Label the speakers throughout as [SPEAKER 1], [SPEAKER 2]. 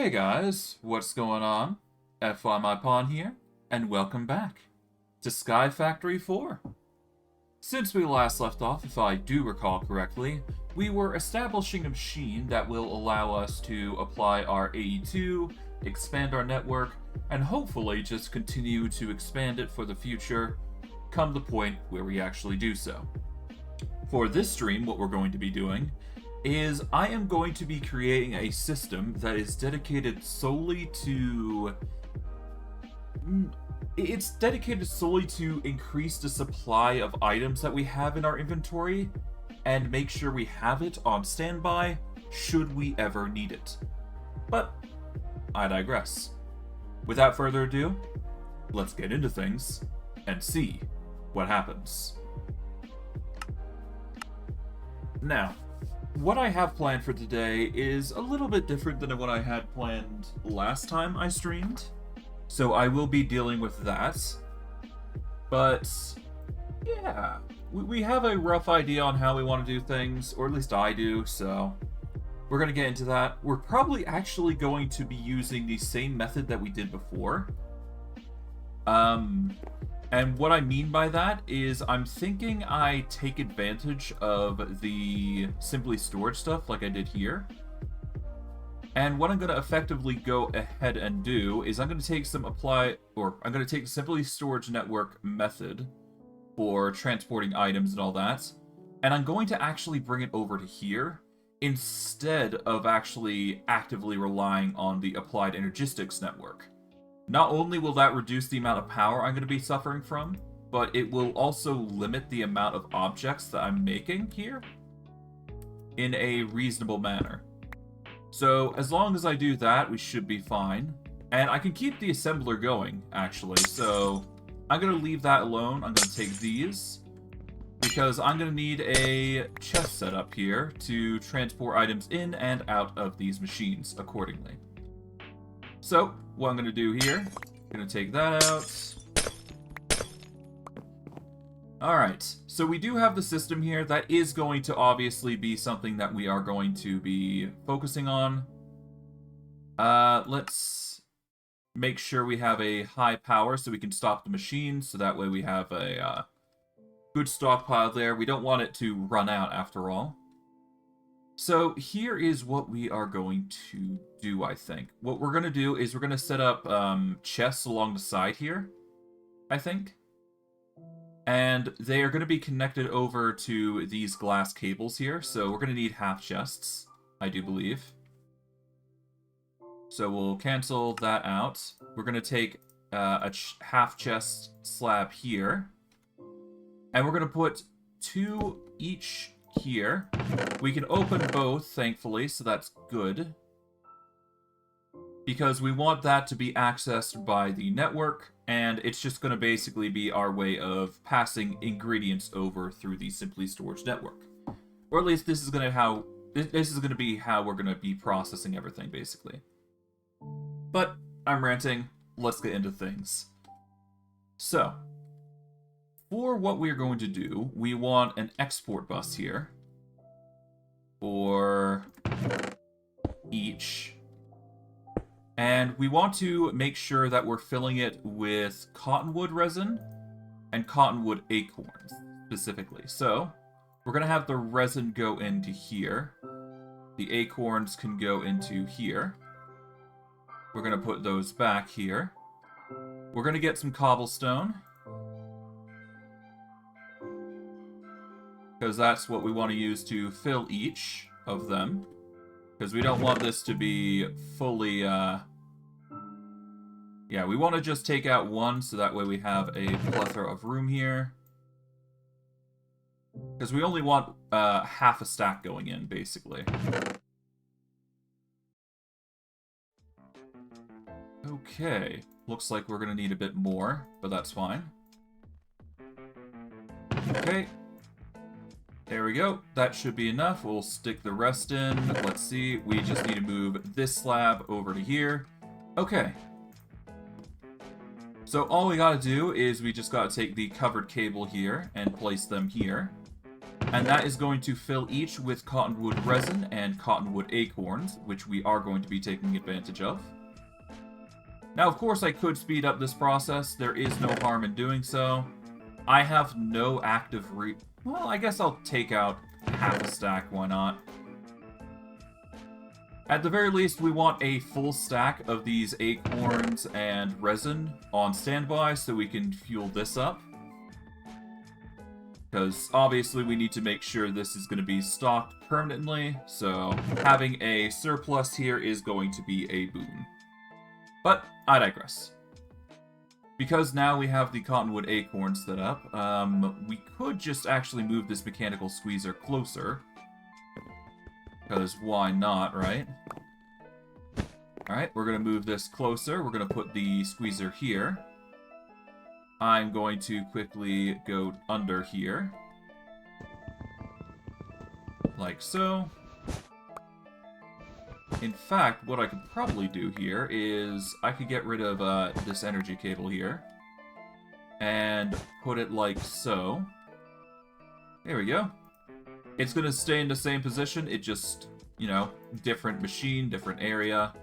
[SPEAKER 1] Hey guys, what's going on? FYMyPawn here, and welcome back to Sky Factory 4. Since we last left off, if I do recall correctly, we were establishing a machine that will allow us to apply our AE2, expand our network, and hopefully just continue to expand it for the future, come the point where we actually do so. For this stream, what we're going to be doing is I am going to be creating a system that is dedicated solely to... It's dedicated solely to increase the supply of items that we have in our inventory and make sure we have it on standby should we ever need it. But I digress. Without further ado, let's get into things and see what happens. Now, what I have planned for today is a little bit different than what I had planned last time I streamed, so I will be dealing with that. But yeah, we have a rough idea on how we want to do things, or at least I do, so we're going to get into that. We're probably actually going to be using the same method that we did before. And what I mean by that is I'm thinking I take advantage of the simply storage stuff like I did here. And what I'm going to effectively go ahead and do is I'm going to take I'm going to take the simply storage network method for transporting items and all that, and I'm going to actually bring it over to here instead of actually actively relying on the applied energistics network. Not only will that reduce the amount of power I'm going to be suffering from, but it will also limit the amount of objects that I'm making here in a reasonable manner. So as long as I do that, we should be fine. And I can keep the assembler going, actually. So I'm going to leave that alone. I'm going to take these, because I'm going to need a chest set up here to transport items in and out of these machines accordingly. So, what I'm going to do here, I'm going to take that out. Alright, so we do have the system here. That is going to obviously be something that we are going to be focusing on. Let's make sure we have a high power so we can stop the machine, so that way we have a good stockpile there. We don't want it to run out after all. So here is what we are going to do, I think. What we're going to do is we're going to set up chests along the side here, I think. And they are going to be connected over to these glass cables here. So we're going to need half chests, I do believe. So we'll cancel that out. We're going to take a half chest slab here. And we're going to put 2 each here. We can open both, thankfully, so that's good. Because we want that to be accessed by the network, and it's just going to basically be our way of passing ingredients over through the Simply Storage network. Or at least this is going to be how we're going to be processing everything, basically. But I'm ranting. Let's get into things. So, for what we're going to do, we want an export bus here for each. And we want to make sure that we're filling it with cottonwood resin and cottonwood acorns, specifically. So, we're going to have the resin go into here. The acorns can go into here. We're going to put those back here. We're going to get some cobblestone, because that's what we want to use to fill each of them. Because we don't want this to be fully, yeah, we want to just take out one, so that way we have a plethora of room here. Because we only want half a stack going in, basically. Okay, looks like we're going to need a bit more, but that's fine. Okay. There we go. That should be enough. We'll stick the rest in. Let's see. We just need to move this slab over to here. Okay. So all we gotta do is we just gotta take the covered cable here and place them here. And that is going to fill each with cottonwood resin and cottonwood acorns, which we are going to be taking advantage of. Now, of course, I could speed up this process. There is no harm in doing so. I have no active well, I guess I'll take out half a stack, why not? At the very least, we want a full stack of these acorns and resin on standby so we can fuel this up. Because obviously we need to make sure this is going to be stocked permanently, so having a surplus here is going to be a boon. But I digress. Because now we have the cottonwood acorns set up, we could just actually move this mechanical squeezer closer. Because why not, right? Alright, we're going to move this closer. We're going to put the squeezer here. I'm going to quickly go under here. Like so. In fact, what I could probably do here is I could get rid of this energy cable here. And put it like so. There we go. It's going to stay in the same position, it just, you know, different machine, different area.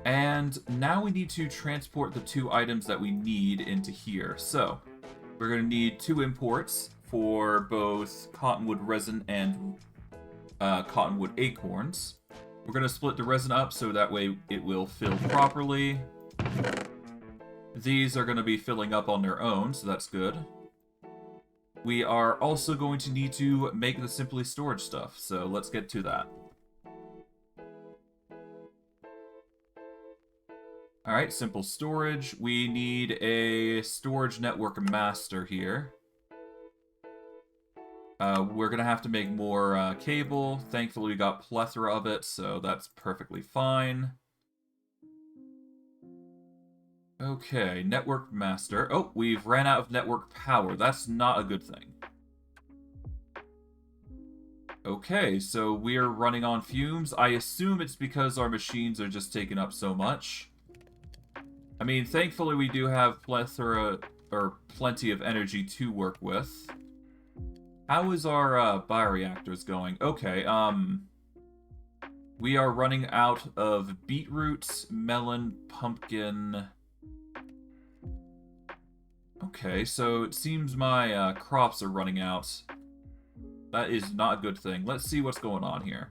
[SPEAKER 1] And now we need to transport the 2 items that we need into here. So, we're going to need 2 imports for both cottonwood resin and cottonwood acorns. We're going to split the resin up so that way it will fill properly. These are going to be filling up on their own, so that's good. We are also going to need to make the simply storage stuff, so let's get to that. Alright, simple storage. We need a storage network master here. We're going to have to make more cable. Thankfully, we got plethora of it, so that's perfectly fine. Okay, network master. Oh, we've ran out of network power. That's not a good thing. Okay, so we're running on fumes. I assume it's because our machines are just taking up so much. I mean, thankfully we do have plethora, or plenty of energy to work with. How is our bioreactors going? Okay, we are running out of beetroot, melon, pumpkin. Okay, so it seems my crops are running out. That is not a good thing. Let's see what's going on here.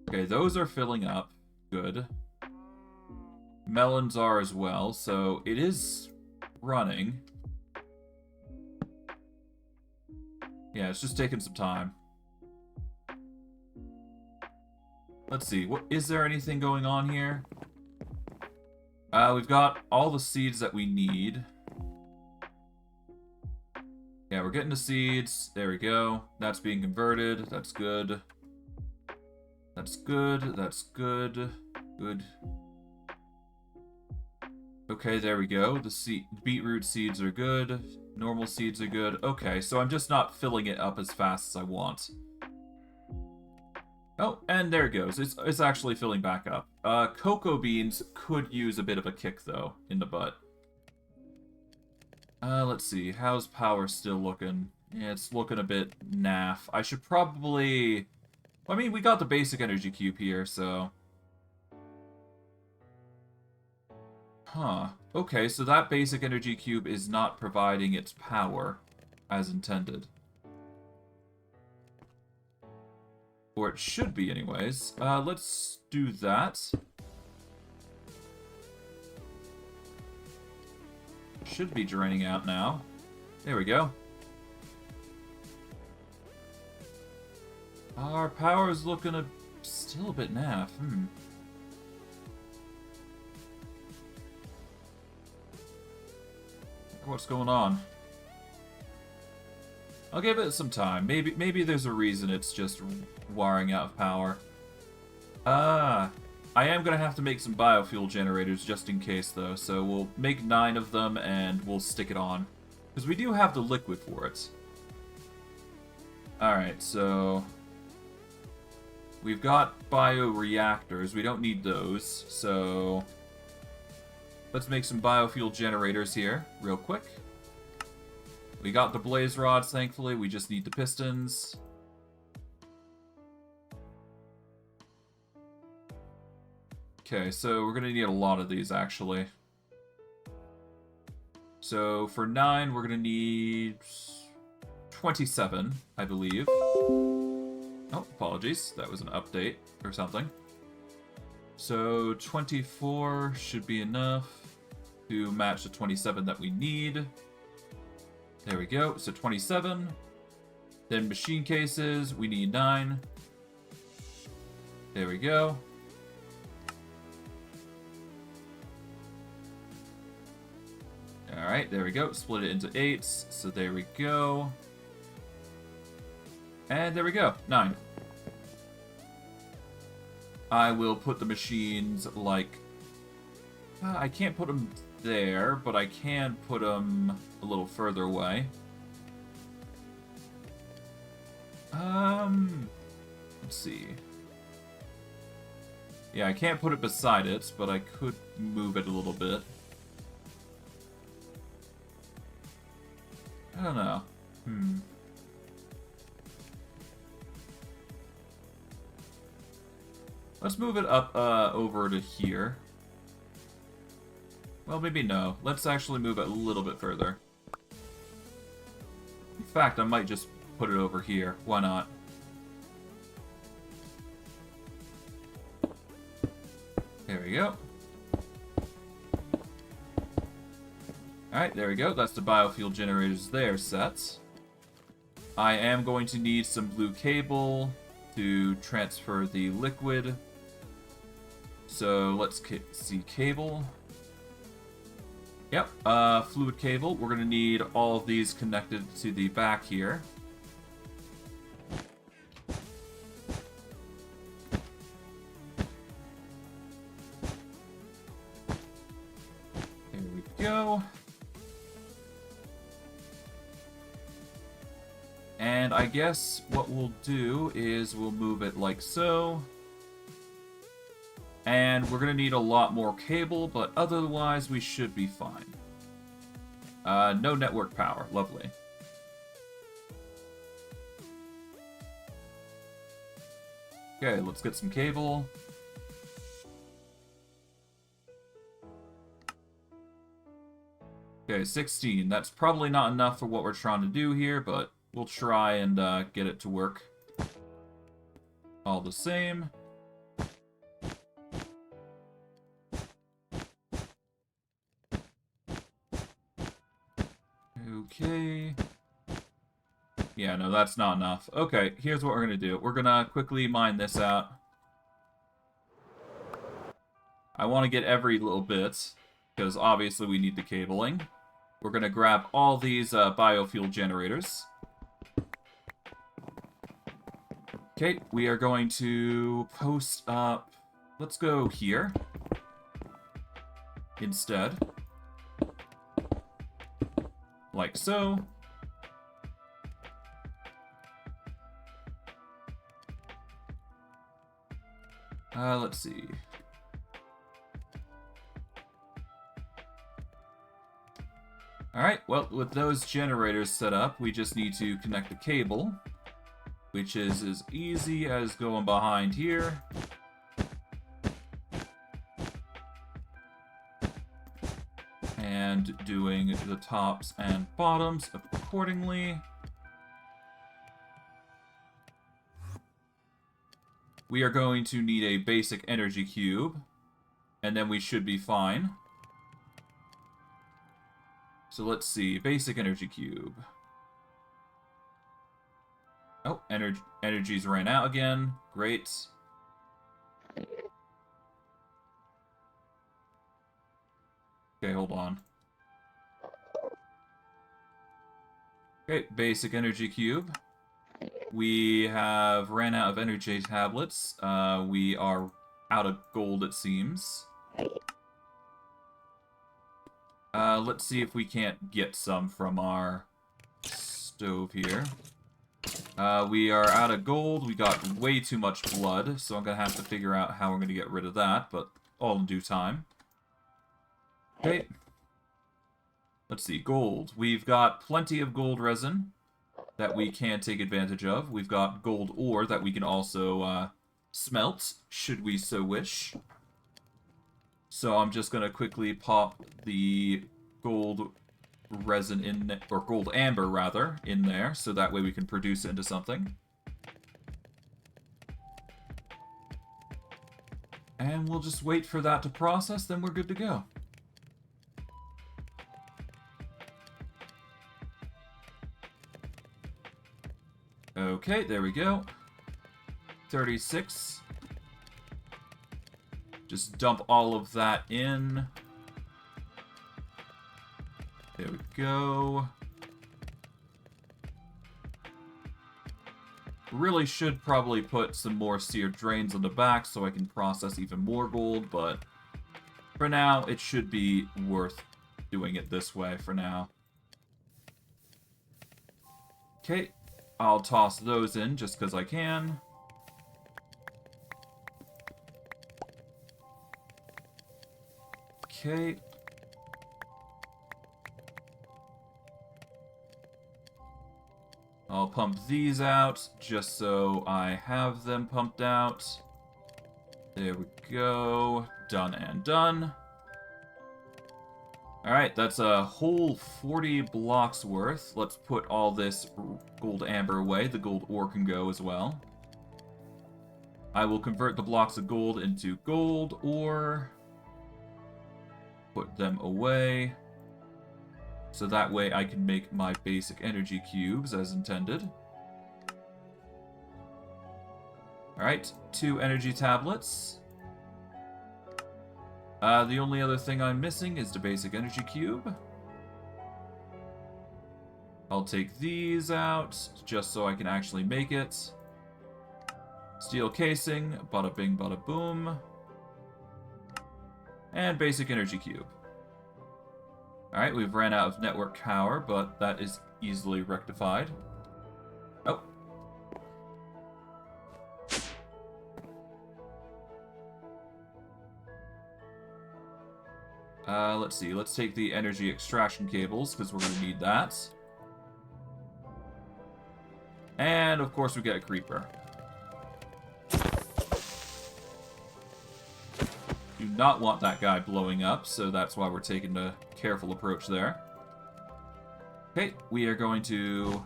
[SPEAKER 1] Okay, those are filling up. Good. Melons are as well, so it is running. Yeah, it's just taking some time. Let's see, what is there anything going on here? We've got all the seeds that we need. Yeah, we're getting the seeds. There we go. That's being converted. That's good. That's good. That's good. Good. Okay, there we go. The beetroot seeds are good. Normal seeds are good. Okay, so I'm just not filling it up as fast as I want. Oh, and there it goes. It's actually filling back up. Cocoa beans could use a bit of a kick, though, in the butt. Let's see. How's power still looking? Yeah, it's looking a bit naff. I should probably... I mean, we got the basic energy cube here, so... Huh. Okay, so that basic energy cube is not providing its power as intended. Or it should be, anyways. Let's do that. Should be draining out now. There we go. Our power is looking still a bit naff. What's going on? I'll give it some time. Maybe there's a reason it's just wiring out of power. I am going to have to make some biofuel generators just in case, though. So we'll make 9 of them and we'll stick it on. Because we do have the liquid for it. Alright, so... we've got bioreactors. We don't need those, so... let's make some biofuel generators here, real quick. We got the blaze rods, thankfully. We just need the pistons. Okay, so we're going to need a lot of these, actually. So for 9, we're going to need 27, I believe. Oh, apologies. That was an update or something. So 24 should be enough to match the 27 that we need. There we go. So 27. Then machine cases, we need 9. There we go. Alright, there we go. Split it into 8s. So there we go. And there we go. 9. I will put the machines, like... I can't put them there, but I can put them a little further away. Let's see. Yeah, I can't put it beside it, but I could move it a little bit. I don't know. Let's move it up over to here. Well, maybe no. Let's actually move it a little bit further. In fact, I might just put it over here. Why not? There we go. Alright, there we go. That's the biofuel generators there set. I am going to need some blue cable to transfer the liquid. So let's see cable. Yep, fluid cable. We're going to need all of these connected to the back here. There we go. And I guess what we'll do is we'll move it like so. And we're going to need a lot more cable, but otherwise we should be fine. No network power. Lovely. Okay, let's get some cable. Okay, 16. That's probably not enough for what we're trying to do here, but we'll try and get it to work. All the same. Okay. Yeah, no, that's not enough. Okay, here's what we're going to do. We're going to quickly mine this out. I want to get every little bit, because obviously we need the cabling. We're going to grab all these biofuel generators. Okay, we are going to post up... Let's go here instead. Like so. Let's see. Alright, well, with those generators set up, we just need to connect the cable, which is as easy as going behind here. And doing the tops and bottoms accordingly. We are going to need a basic energy cube, and then we should be fine. So let's see, basic energy cube. Oh, energy's ran out again. Great. Okay, hold on. Okay, basic energy cube. We have ran out of energy tablets. We are out of gold, it seems. Let's see if we can't get some from our stove here. We are out of gold. We got way too much blood, so I'm going to have to figure out how we're going to get rid of that, but all in due time. Okay. Let's see, gold. We've got plenty of gold resin that we can take advantage of. We've got gold ore that we can also smelt, should we so wish. So I'm just going to quickly pop the gold resin in, or gold amber rather, in there, so that way we can produce it into something. And we'll just wait for that to process, then we're good to go. Okay, there we go. 36. Just dump all of that in. There we go. Really should probably put some more seared drains on the back so I can process even more gold, but for now, it should be worth doing it this way for now. Okay, I'll toss those in just because I can. Okay. I'll pump these out just so I have them pumped out. There we go. Done and done. Alright, that's a whole 40 blocks worth. Let's put all this gold amber away. The gold ore can go as well. I will convert the blocks of gold into gold ore. Put them away. So that way I can make my basic energy cubes as intended. Alright, 2 energy tablets. The only other thing I'm missing is the basic energy cube. I'll take these out, just so I can actually make it. Steel casing, bada bing, bada boom. And basic energy cube. Alright, we've ran out of network power, but that is easily rectified. Oh. Let's see. Let's take the energy extraction cables, because we're going to need that. And, of course, we get a creeper. Do not want that guy blowing up, so that's why we're taking a careful approach there. Okay, we are going to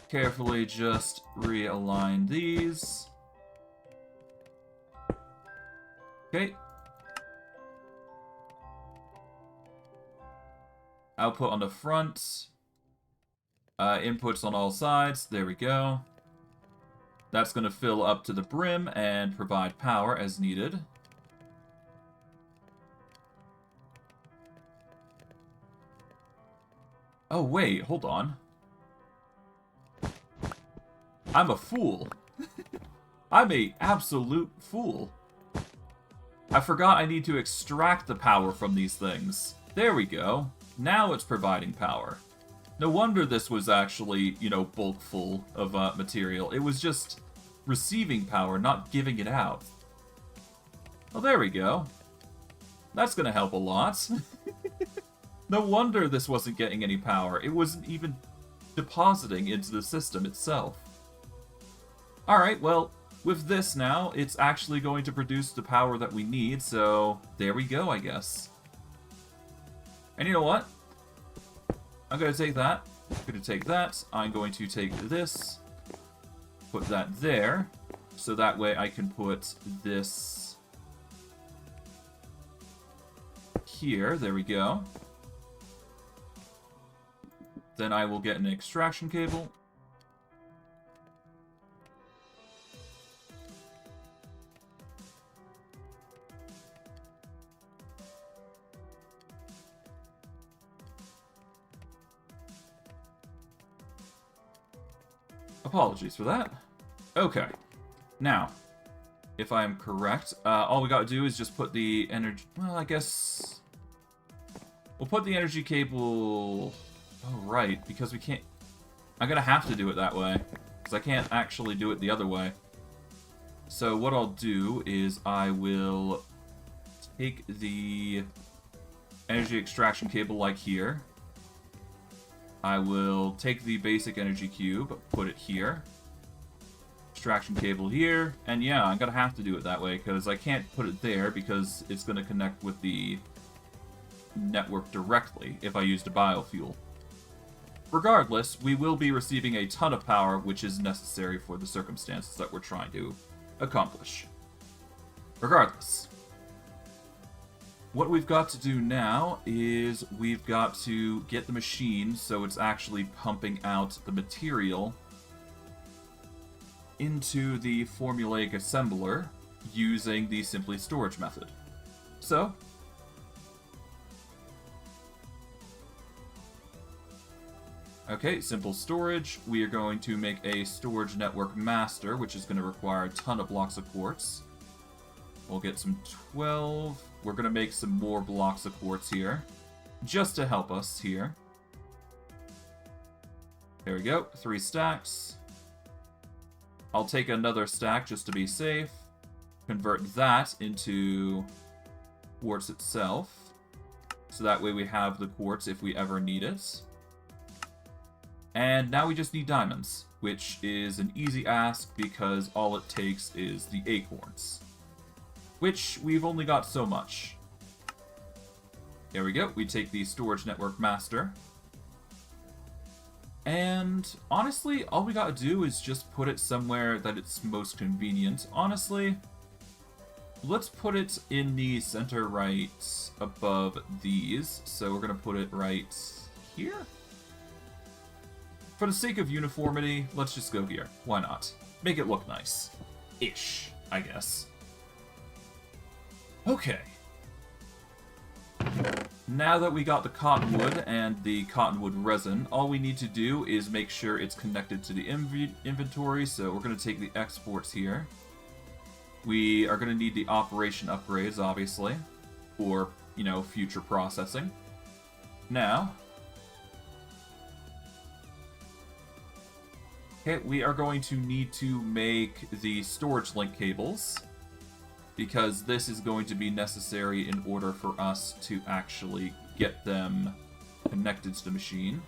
[SPEAKER 1] carefully just realign these. Okay. Output on the front. Inputs on all sides. There we go. That's going to fill up to the brim and provide power as needed. Oh, wait, hold on. I'm a fool. I'm a absolute fool. I forgot I need to extract the power from these things. There we go. Now it's providing power. No wonder this was actually, you know, bulk full of material. It was just receiving power, not giving it out. Well, there we go. That's gonna help a lot. No wonder this wasn't getting any power. It wasn't even depositing into the system itself. Alright, well, with this now, it's actually going to produce the power that we need, so there we go, I guess. And you know what? I'm going to take that. I'm going to take that. I'm going to take this. Put that there. So that way I can put this here. There we go. Then I will get an extraction cable. Apologies for that. Okay. Now, if I am correct, all we gotta do is just put the energy... Well, I guess... We'll put the energy cable... Oh, right, because we can't... I'm gonna have to do it that way, because I can't actually do it the other way. So what I'll do is I will take the energy extraction cable like here. I will take the basic energy cube, put it here. Extraction cable here. And yeah, I'm going to have to do it that way because I can't put it there because it's going to connect with the network directly if I used a biofuel. Regardless, we will be receiving a ton of power, which is necessary for the circumstances that we're trying to accomplish. Regardless. What we've got to do now is we've got to get the machine so it's actually pumping out the material into the formulaic assembler using the simply storage method. So, okay, simple storage. We are going to make a storage network master, which is going to require a ton of blocks of quartz. We'll get some 12. We're going to make some more blocks of quartz here, just to help us here. There we go, 3 stacks. I'll take another stack just to be safe. Convert that into quartz itself. So that way we have the quartz if we ever need it. And now we just need diamonds, which is an easy ask because all it takes is the acorns. Which we've only got so much. There we go. We take the storage network master. And honestly, all we gotta do is just put it somewhere that it's most convenient. Honestly, let's put it in the center right above these. So we're gonna put it right here. For the sake of uniformity, let's just go here. Why not? Make it look nice. Ish, I guess. Okay. Now that we got the cottonwood and the cottonwood resin, all we need to do is make sure it's connected to the inventory, so we're going to take the exports here. We are going to need the operation upgrades, obviously, for, you know, future processing. Now, okay, we are going to need to make the storage link cables, because this is going to be necessary in order for us to actually get them connected to the machine.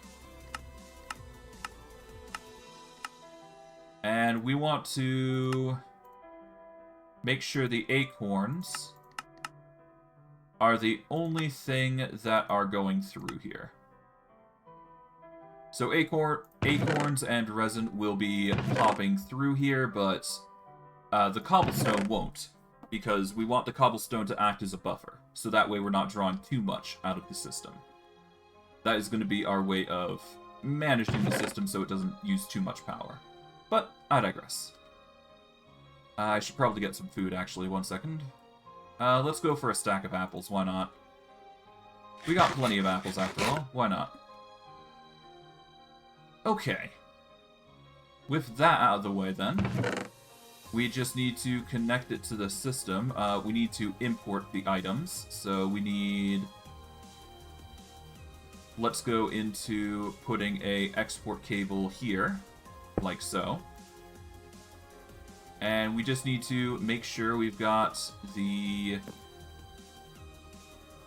[SPEAKER 1] And we want to make sure the acorns are the only thing that are going through here. So acorns and resin will be popping through here, but the cobblestone won't. Because we want the cobblestone to act as a buffer, so that way we're not drawing too much out of the system. That is going to be our way of managing the system so it doesn't use too much power. But I digress. I should probably get some food, actually. 1 second. Let's go for a stack of apples. Why not? We got plenty of apples, after all. Why not? Okay. With that out of the way, then, we just need to connect it to the system. We need to import the items. So we need... Let's go into putting a export cable here, like so. And we just need to make sure we've got the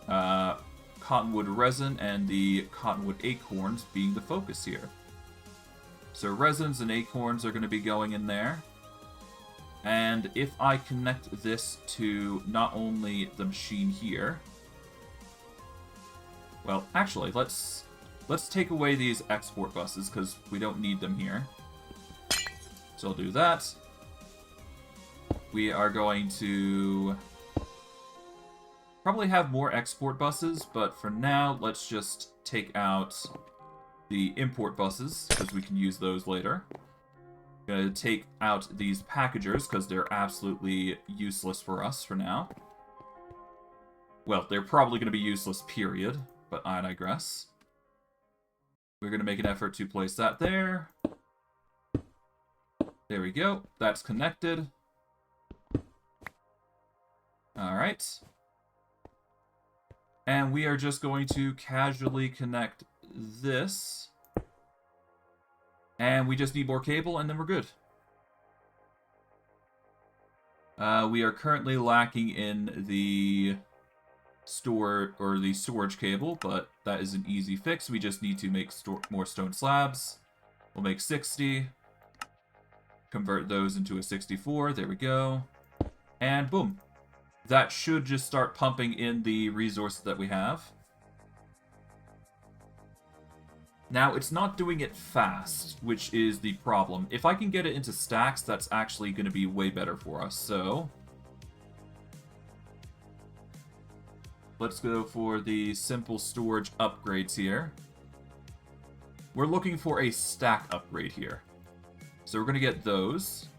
[SPEAKER 1] cottonwood resin and the cottonwood acorns being the focus here. So resins and acorns are going to be going in there. And if I connect this to not only the machine here... Well, actually, let's take away these export buses, because we don't need them here. So I'll do that. We are going to probably have more export buses, but for now, let's just take out the import buses, because we can use those later. Gonna take out these packagers because they're absolutely useless for us for now. Well, they're probably going to be useless, period, but I digress. We're going to make an effort to place that there. There we go. That's connected. Alright. And we are just going to casually connect this. And we just need more cable, and then we're good. We are currently lacking in the the storage cable, but that is an easy fix. We just need to make more stone slabs. We'll make 60. Convert those into a 64. There we go. And boom. That should just start pumping in the resources that we have. Now, it's not doing it fast, which is the problem. If I can get it into stacks, that's actually going to be way better for us. So, let's go for the simple storage upgrades here. We're looking for a stack upgrade here. So we're going to get those.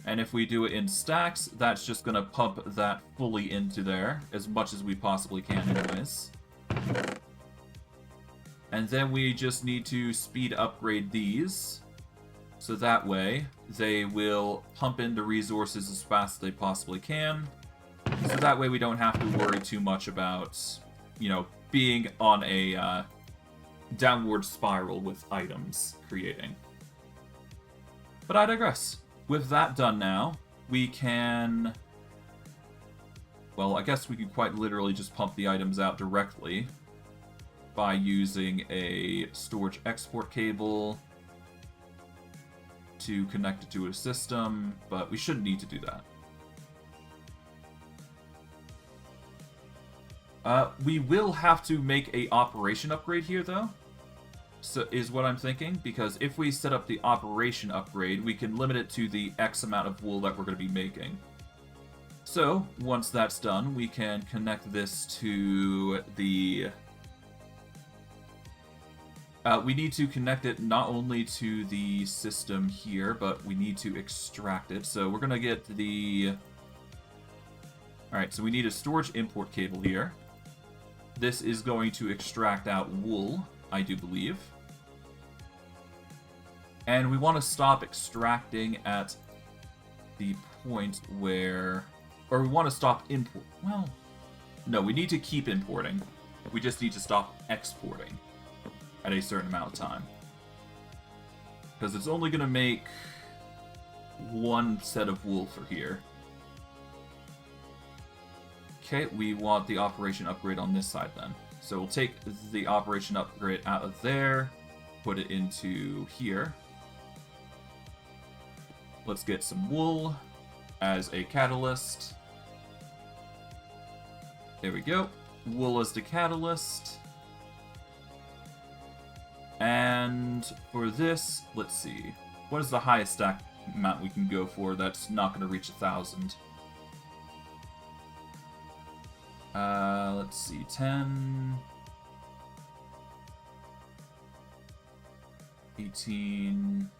[SPEAKER 1] And if we do it in stacks, that's just going to pump that fully into there, as much as we possibly can anyways. And then we just need to speed upgrade these. So that way, they will pump into resources as fast as they possibly can. So that way we don't have to worry too much about, you know, being on a downward spiral with items creating. But I digress. With that done now, we can... Well, I guess we could quite literally just pump the items out directly by using a storage export cable to connect it to a system, but we shouldn't need to do that. We will have to make a operation upgrade here, though, so is what I'm thinking, because if we set up the operation upgrade, we can limit it to the X amount of wool that we're going to be making. So, once that's done, we can connect this to the... we need to connect it not only to the system here, but we need to extract it. So we're going to get the... Alright, so we need a storage import cable here. This is going to extract out wool, I do believe. And we want to stop extracting at the point where... Or we want to stop import... Well, no, we need to keep importing. We just need to stop exporting at a certain amount of time. Because it's only going to make one set of wool for here. Okay, we want the operation upgrade on this side then. So we'll take the operation upgrade out of there, put it into here. Let's get some wool as a catalyst. There we go. Wool as the catalyst. And for this, let's see. What is the highest stack amount we can go for that's not going to reach 1,000? Let's see. 10... 18...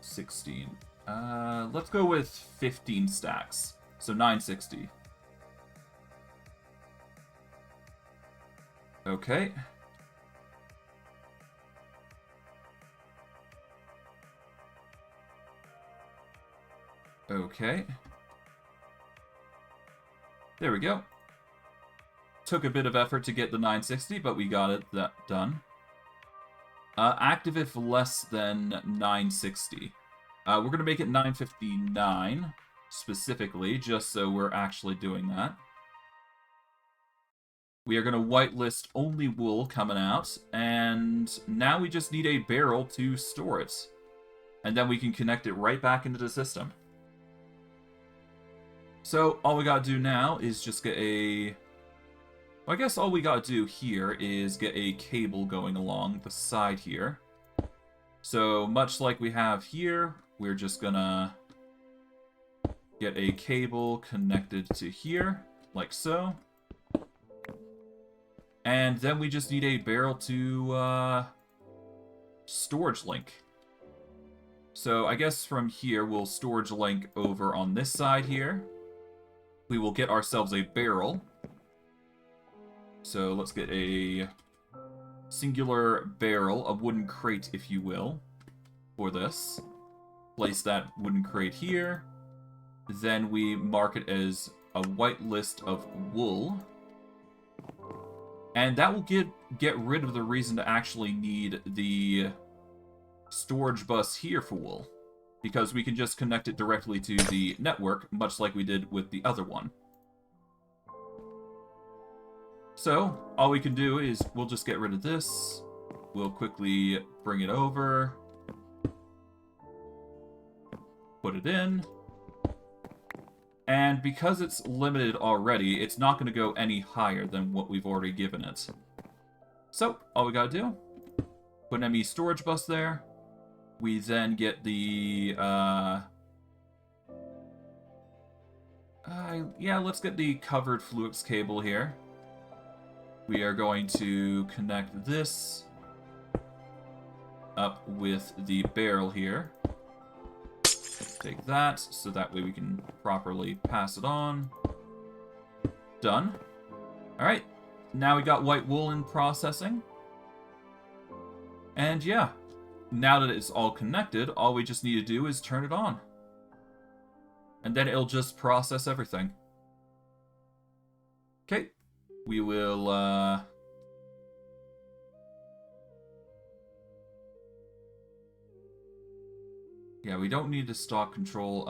[SPEAKER 1] 16. Let's go with 15 stacks. So 960. Okay. Okay. There we go. Took a bit of effort to get the 960, but we got it done. Active if less than 960. We're going to make it 959, specifically, just so we're actually doing that. We are going to whitelist only wool coming out, and now we just need a barrel to store it. And then we can connect it right back into the system. So, all we gotta do now is just get a... Well, I guess all we gotta do here is get a cable going along the side here. So, much like we have here, we're just gonna get a cable connected to here, like so. And then we just need a barrel to storage link. So, I guess from here, we'll storage link over on this side here. We will get ourselves a barrel. So let's get a singular barrel, a wooden crate, if you will, for this. Place that wooden crate here. Then we mark it as a white list of wool. And that will get rid of the reason to actually need the storage bus here for wool. Because we can just connect it directly to the network, much like we did with the other one. So, all we can do is we'll just get rid of this. We'll quickly bring it over. Put it in. And because it's limited already, it's not going to go any higher than what we've already given it. So, all we gotta do, put an ME storage bus there. We then get the, yeah, let's get the covered Fluix cable here. We are going to connect this up with the barrel here. Take that, so that way we can properly pass it on. Done. Alright, now we got white wool in processing. And yeah, now that it's all connected, all we just need to do is turn it on. And then it'll just process everything. Okay, we will, yeah, we don't need the stock control.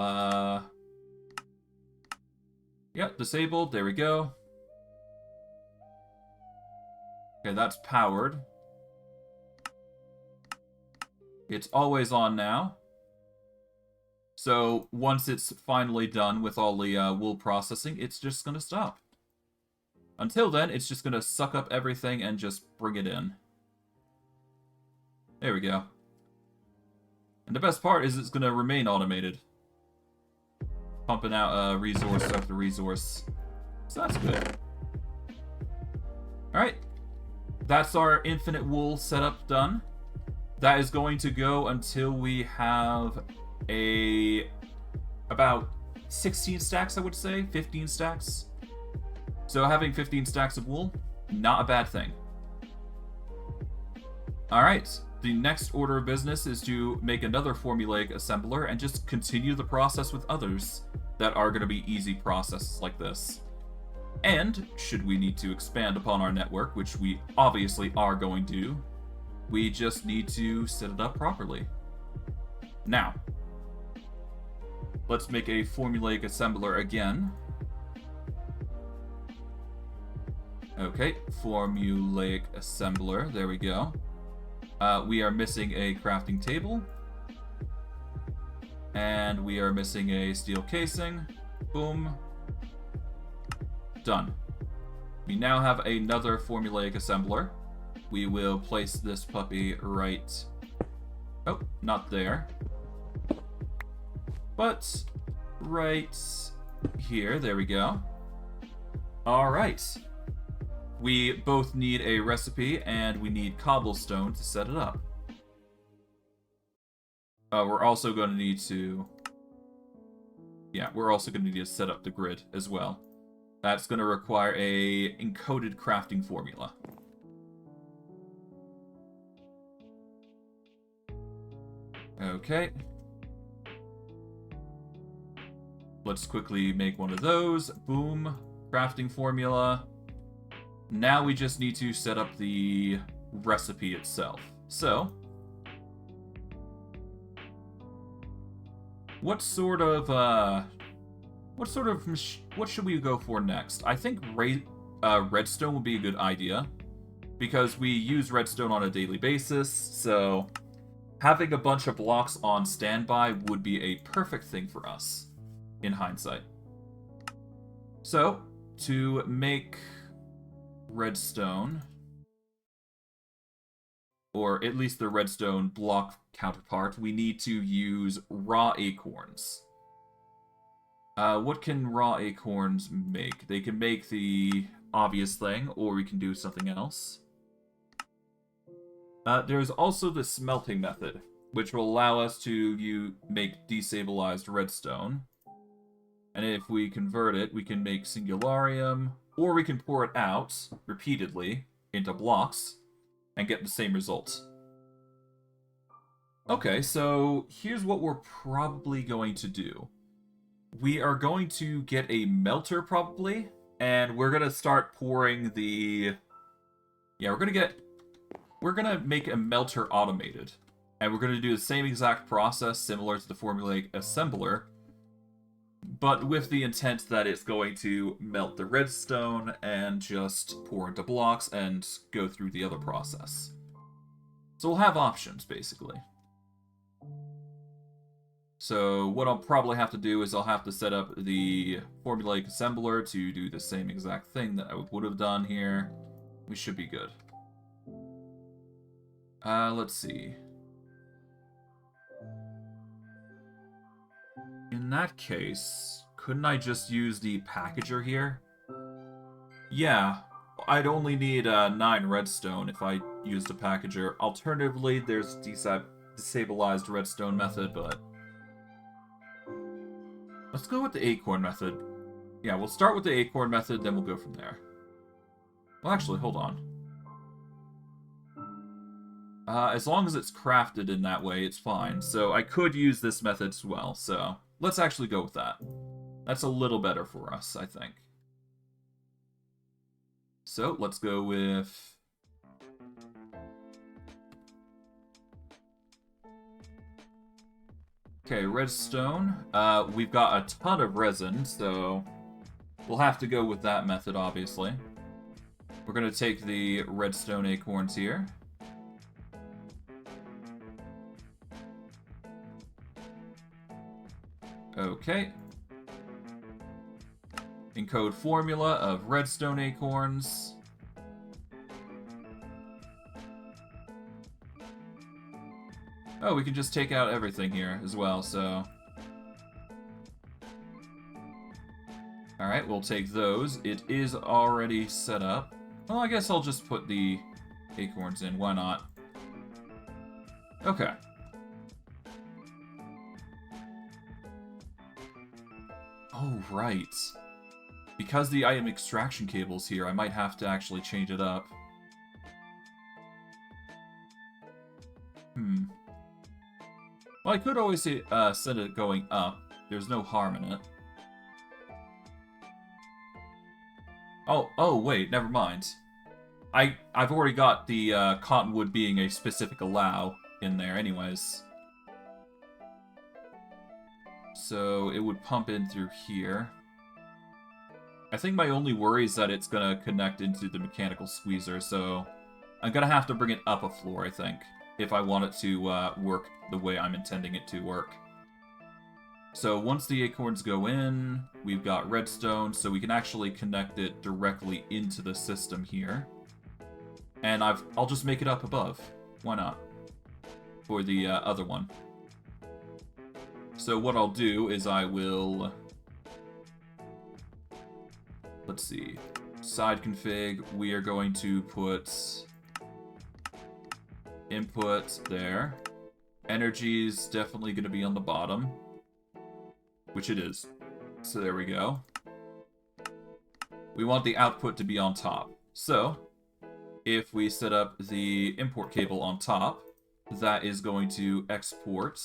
[SPEAKER 1] Yeah, disabled. There we go. Okay, that's powered. It's always on now. So once it's finally done with all the wool processing, it's just going to stop. Until then, it's just going to suck up everything and just bring it in. There we go. And the best part is it's going to remain automated. Pumping out resource after resource. So that's good. Alright. That's our infinite wool setup done. That is going to go until we have about 16 stacks, I would say. 15 stacks. So having 15 stacks of wool, not a bad thing. Alright. The next order of business is to make another formulaic assembler and just continue the process with others that are going to be easy processes like this. And, should we need to expand upon our network, which we obviously are going to, we just need to set it up properly. Now, let's make a formulaic assembler again. Okay, formulaic assembler, there we go. We are missing a crafting table. And we are missing a steel casing. Boom. Done. We now have another formulaic assembler. We will place this puppy right... Oh, not there. But right here. There we go. Alright. We both need a recipe, and we need cobblestone to set it up. We're also going to need to... Yeah, we're also going to need to set up the grid as well. That's going to require a encoded crafting formula. Okay. Let's quickly make one of those. Boom. Crafting formula. Now we just need to set up the recipe itself. So, what should we go for next? I think redstone would be a good idea, because we use redstone on a daily basis, so having a bunch of blocks on standby would be a perfect thing for us, in hindsight. So, to make redstone, or at least the redstone block counterpart, we need to use raw acorns. What can raw acorns make? They can make the obvious thing, or we can do something else. There's also the smelting method, which will allow us to make destabilized redstone. And if we convert it, we can make singularium, or we can pour it out repeatedly into blocks and get the same result. Okay, so here's what we're probably going to do. We are going to get a melter probably, and we're going to start pouring the... Yeah, we're going to make a melter automated. And we're going to do the same exact process similar to the formulaic assembler. but with the intent that it's going to melt the redstone and just pour into blocks and go through the other process. So we'll have options, basically. So what I'll probably have to do is I'll have to set up the formulaic assembler to do the same exact thing that I would have done here. We should be good. Let's see. In that case, couldn't I just use the packager here? Yeah, I'd only need 9 redstone if I used a packager. Alternatively, there's destabilized redstone method, but let's go with the acorn method. Yeah, we'll start with the acorn method, then we'll go from there. Well, actually, hold on. As long as it's crafted in that way, it's fine. So I could use this method as well, so let's actually go with that. That's a little better for us, I think. So let's go with... Okay, redstone. We've got a ton of resin, so we'll have to go with that method, obviously. We're going to take the redstone acorns here. Okay. Encode formula of redstone acorns. Oh, we can just take out everything here as well, so... Alright, we'll take those. It is already set up. Well, I guess I'll just put the acorns in. Why not? Okay. Oh, right. Because the item extraction cable's here, I might have to actually change it up. Well, I could always set it going up. There's no harm in it. Oh, wait, never mind. I've already got the cottonwood being a specific allow in there anyways. So it would pump in through here. I think my only worry is that it's going to connect into the mechanical squeezer, so I'm going to have to bring it up a floor, I think, if I want it to work the way I'm intending it to work. So once the acorns go in, we've got redstone, so we can actually connect it directly into the system here. And I'll just make it up above. Why not? For the other one. So what I'll do is I will... Let's see. Side config, we are going to put input there. Energy's definitely going to be on the bottom, which it is. So there we go. We want the output to be on top. So if we set up the import cable on top, that is going to export.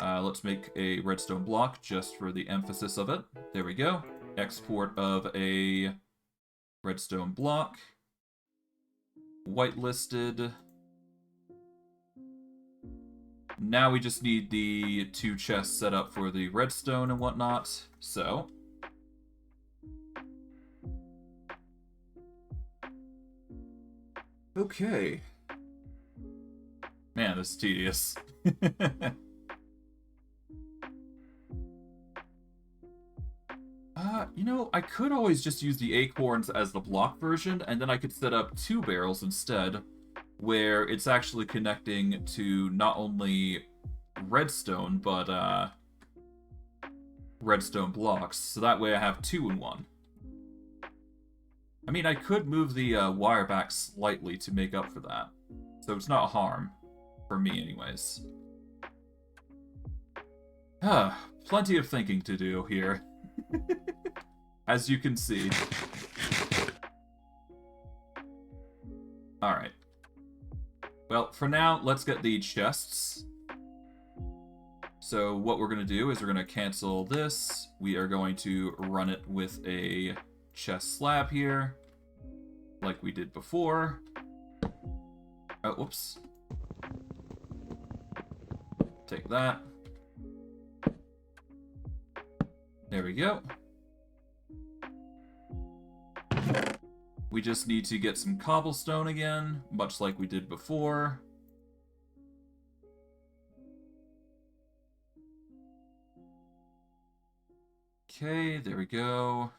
[SPEAKER 1] Let's make a redstone block just for the emphasis of it. There we go. Export of a redstone block. Whitelisted. Now we just need the 2 chests set up for the redstone and whatnot. So okay. Man, this is tedious. You know, I could always just use the acorns as the block version, and then I could set up 2 barrels instead, where it's actually connecting to not only redstone, but redstone blocks. So that way I have 2 in 1. I mean, I could move the wire back slightly to make up for that. So it's not harm. For me, anyways. Plenty of thinking to do here. As you can see. Alright. Well, for now, let's get the chests. So what we're going to do is we're going to cancel this. We are going to run it with a chest slab here, like we did before. Oh, whoops. Take that. There we go. We just need to get some cobblestone again, much like we did before. Okay, there we go.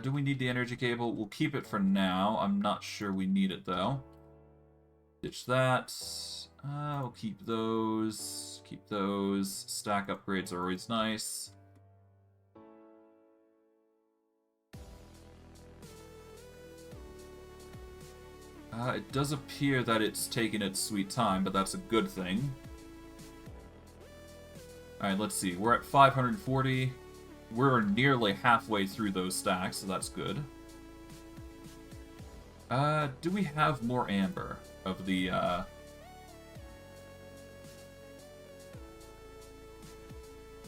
[SPEAKER 1] Do we need the energy cable? We'll keep it for now. I'm not sure we need it, though. Ditch that. We'll keep those. Keep those. Stack upgrades are always nice. It does appear that it's taken its sweet time, but that's a good thing. Alright, let's see. We're at 540. We're nearly halfway through those stacks, so that's good. Do we have more amber of the,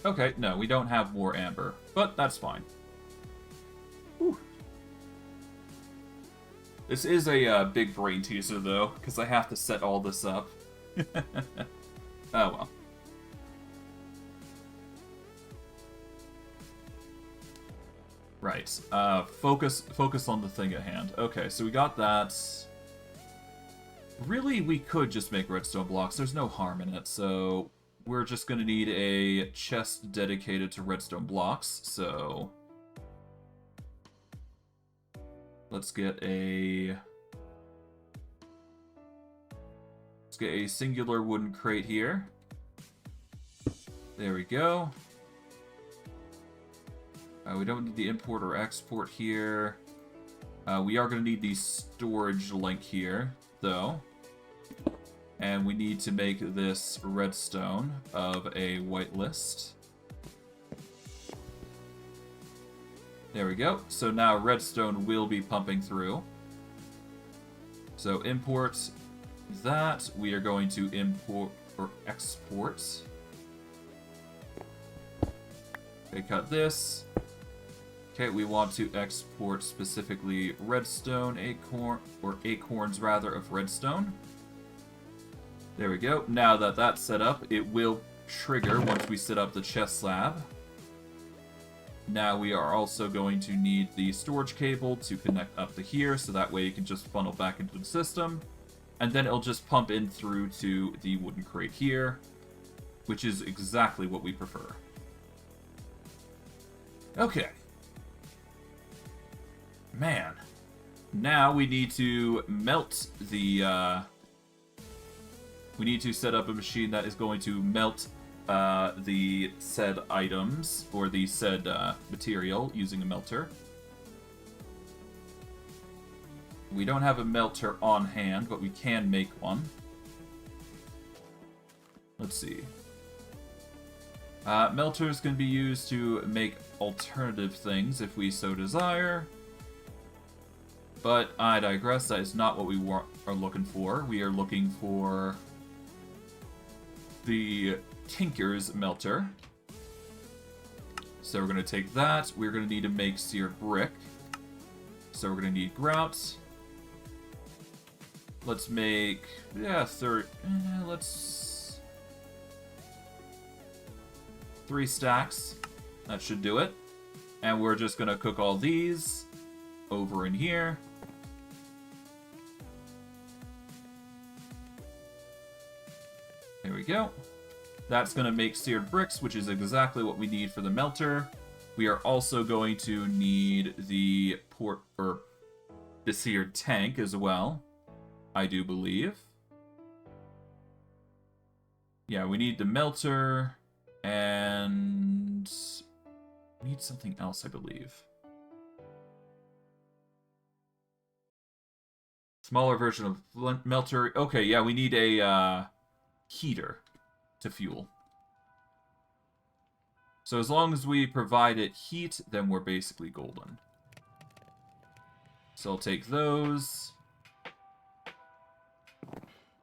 [SPEAKER 1] Okay, no, we don't have more amber, but that's fine. Whew. This is a big brain teaser, though, because I have to set all this up. Oh, well. Right. Focus on the thing at hand. Okay, so we got that. Really, we could just make redstone blocks. There's no harm in it, so we're just going to need a chest dedicated to redstone blocks, so let's get a singular wooden crate here. There we go. We don't need the import or export here. We are going to need the storage link here, though. And we need to make this redstone of a whitelist. There we go. So now redstone will be pumping through. So import that. We are going to import or export. Okay, cut this. Okay, we want to export specifically redstone acorns rather of redstone. There we go. Now that that's set up, it will trigger once we set up the chest slab. Now we are also going to need the storage cable to connect up to here, so that way you can just funnel back into the system. And then it'll just pump in through to the wooden crate here, which is exactly what we prefer. Okay. Man. Now we need to melt the, we need to set up a machine that is going to melt the said items, or the said material, using a melter. We don't have a melter on hand, but we can make one. Let's see. Melters can be used to make alternative things if we so desire. But I digress, that is not what we are looking for. We are looking for the Tinker's melter. So we're going to take that. We're going to need to make seared brick. So we're going to need grout. Let's make, let's 3 stacks. That should do it. And we're just going to cook all these over in here. There we go. That's going to make seared bricks, which is exactly what we need for the melter. We are also going to need the the seared tank as well, I do believe. Yeah, we need the melter, and we need something else, I believe. Smaller version of melter. Okay, yeah, we need a heater to fuel. So as long as we provide it heat, then we're basically golden. So I'll take those.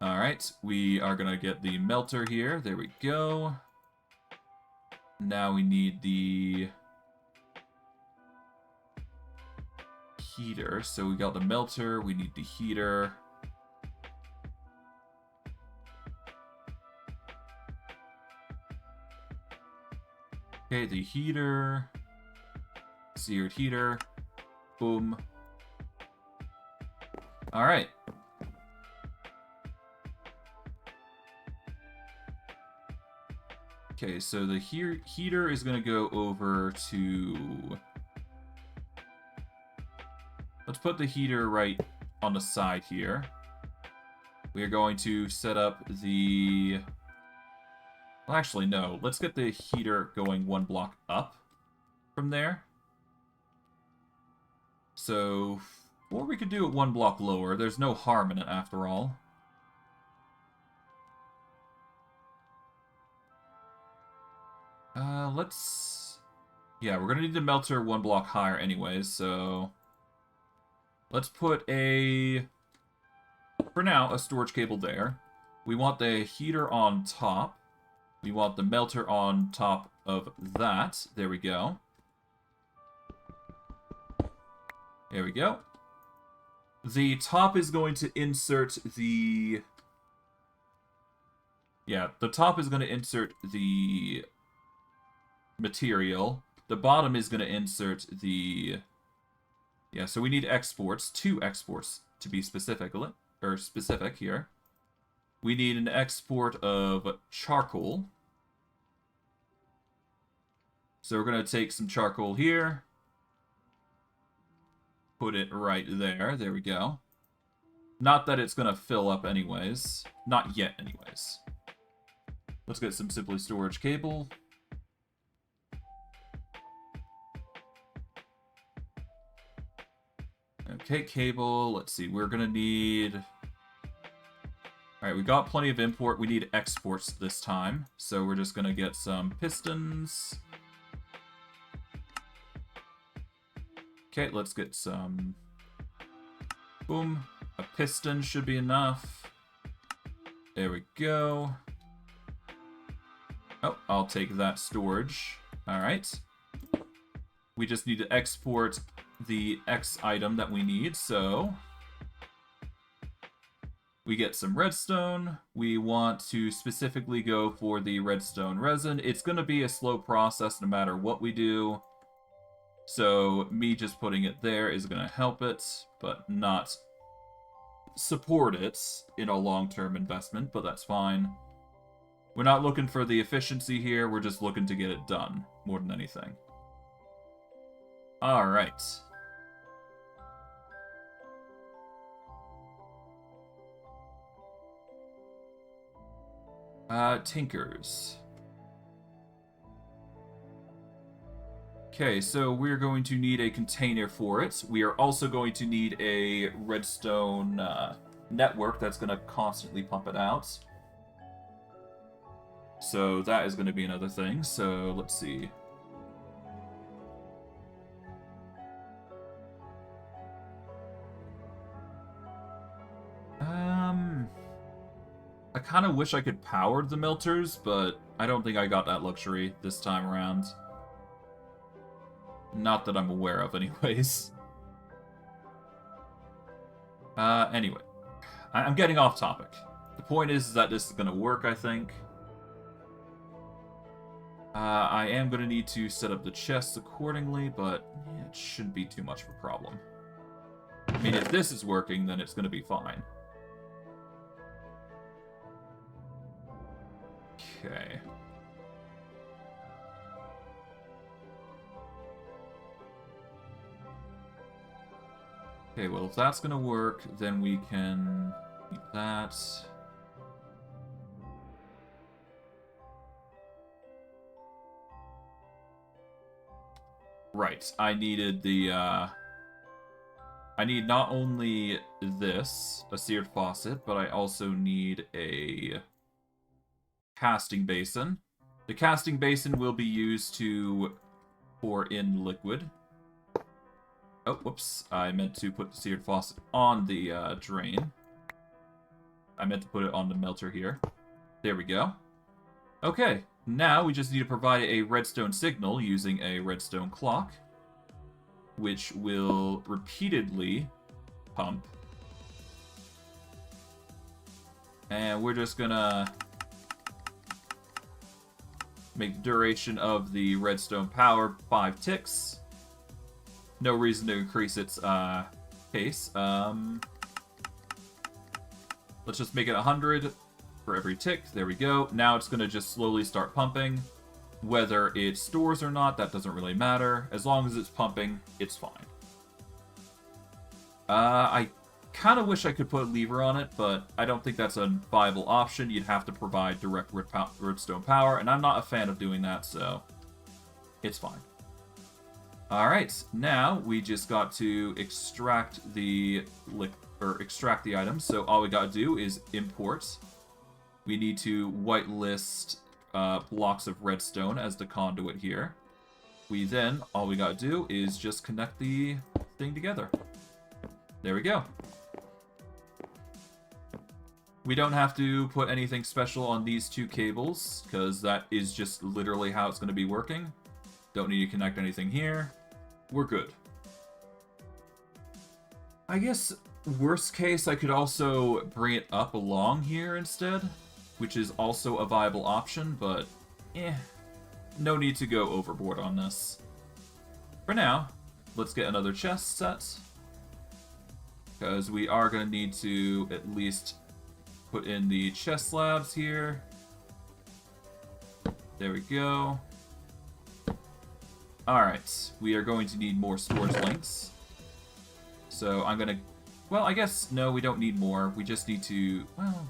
[SPEAKER 1] Alright, we are going to get the melter here. There we go. Now we need the heater. So we got the melter, we need the heater. Okay, the heater. Seared heater. Boom. Alright. Okay, so the heater is going to go over to... Let's put the heater right on the side here. We are going to set up the... Well, actually, no. Let's get the heater going one block up from there. So, or we could do it one block lower. There's no harm in it, after all. Let's... Yeah, we're going to need the melter one block higher anyways, so... Let's put a... For now, a storage cable there. We want the heater on top. We want the melter on top of that. There we go. There we go. The top is going to insert the... Yeah, the top is going to insert the material. The bottom is going to insert the... Yeah, so we need exports, 2 exports to be specific here. We need an export of charcoal. So we're going to take some charcoal here. Put it right there. There we go. Not that it's going to fill up anyways. Not yet anyways. Let's get some simply storage cable. Okay, cable. Let's see. We're going to need... Alright, we got plenty of import. We need exports this time. So we're just going to get some pistons. Okay, let's get some... Boom. A piston should be enough. There we go. Oh, I'll take that storage. Alright. We just need to export the X item that we need, so... We get some redstone. We want to specifically go for the redstone resin. It's going to be a slow process no matter what we do. So me just putting it there is going to help it, but not support it in a long-term investment, but that's fine. We're not looking for the efficiency here, we're just looking to get it done, more than anything. Alright. Tinkers. Okay, so we're going to need a container for it. We are also going to need a redstone network that's going to constantly pump it out. So that is going to be another thing. So let's see. I kind of wish I could power the melters, but I don't think I got that luxury this time around. Not that I'm aware of, anyways. Anyway. I'm getting off topic. The point is that this is going to work, I think. I am going to need to set up the chests accordingly, but yeah, it shouldn't be too much of a problem. I mean, if this is working, then it's going to be fine. Okay. Okay, well, if that's gonna work, then we can eat that. Right, I needed the, I need not only this, a seared faucet, but I also need a casting basin. The casting basin will be used to pour in liquid. Oh, whoops. I meant to put the seared faucet on the drain. I meant to put it on the melter here. There we go. Okay, now we just need to provide a redstone signal using a redstone clock, which will repeatedly pump. And we're just gonna Make the duration of the redstone power 5 ticks. No reason to increase its pace. Let's just make it 100 for every tick. There we go. Now it's going to just slowly start pumping. Whether it stores or not, that doesn't really matter. As long as it's pumping, it's fine. I kind of wish I could put a lever on it, but I don't think that's a viable option. You'd have to provide direct redstone power, and I'm not a fan of doing that, so it's fine. Alright, now we just got to extract the items, so all we gotta do is import. We need to whitelist blocks of redstone as the conduit here. All we gotta do is just connect the thing together. There we go. We don't have to put anything special on these 2 cables, because that is just literally how it's going to be working. Don't need to connect anything here. We're good. I guess, worst case, I could also bring it up along here instead, which is also a viable option, but no need to go overboard on this. For now, let's get another chest set, because we are going to need to at least put in the chest slabs here. There we go. Alright, we are going to need more storage links. So I'm gonna... Well, I guess, no, we don't need more. We just need to... Well...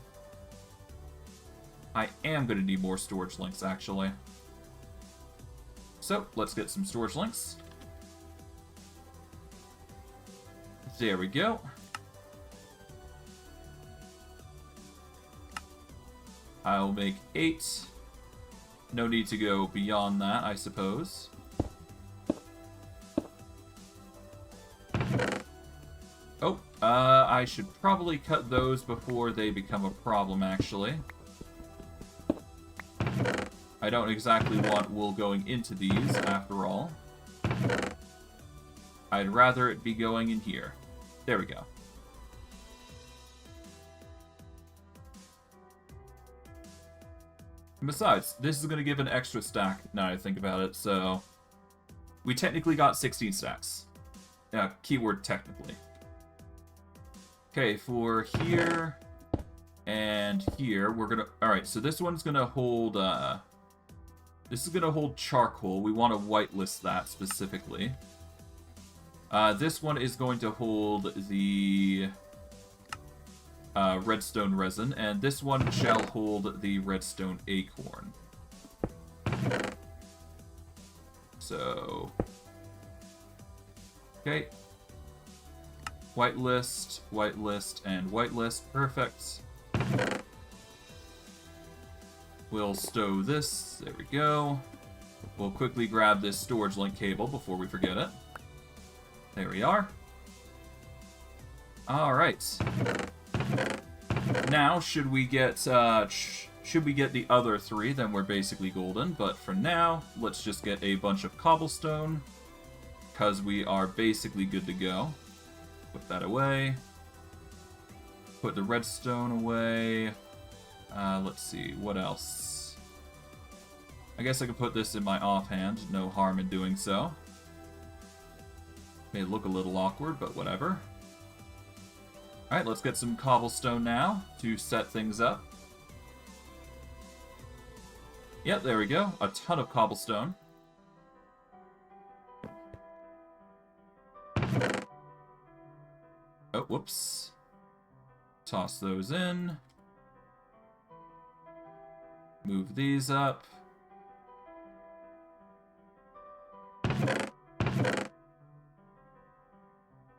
[SPEAKER 1] I am gonna need more storage links, actually. So, let's get some storage links. There we go. I'll make 8. No need to go beyond that, I suppose. Oh, I should probably cut those before they become a problem, actually. I don't exactly want wool going into these, after all. I'd rather it be going in here. There we go. And besides, this is going to give an extra stack, now I think about it, so... We technically got 16 stacks. Keyword technically. Okay, for here and here, we're gonna... Alright, so this one's gonna hold, this is gonna hold charcoal. We want to whitelist that specifically. This one is going to hold the... redstone resin, and this one shall hold the redstone acorn. So... Okay. Whitelist, whitelist, and whitelist. Perfect. We'll stow this. There we go. We'll quickly grab this storage link cable before we forget it. There we are. Alright. Now, should we get the other 3, then we're basically golden. But for now, let's just get a bunch of cobblestone, because we are basically good to go. Put that away. Put the redstone away. Let's see, what else? I guess I could put this in my offhand. No harm in doing so. May look a little awkward, but whatever. Alright, let's get some cobblestone now to set things up. Yep, there we go. A ton of cobblestone. Oh, whoops. Toss those in. Move these up.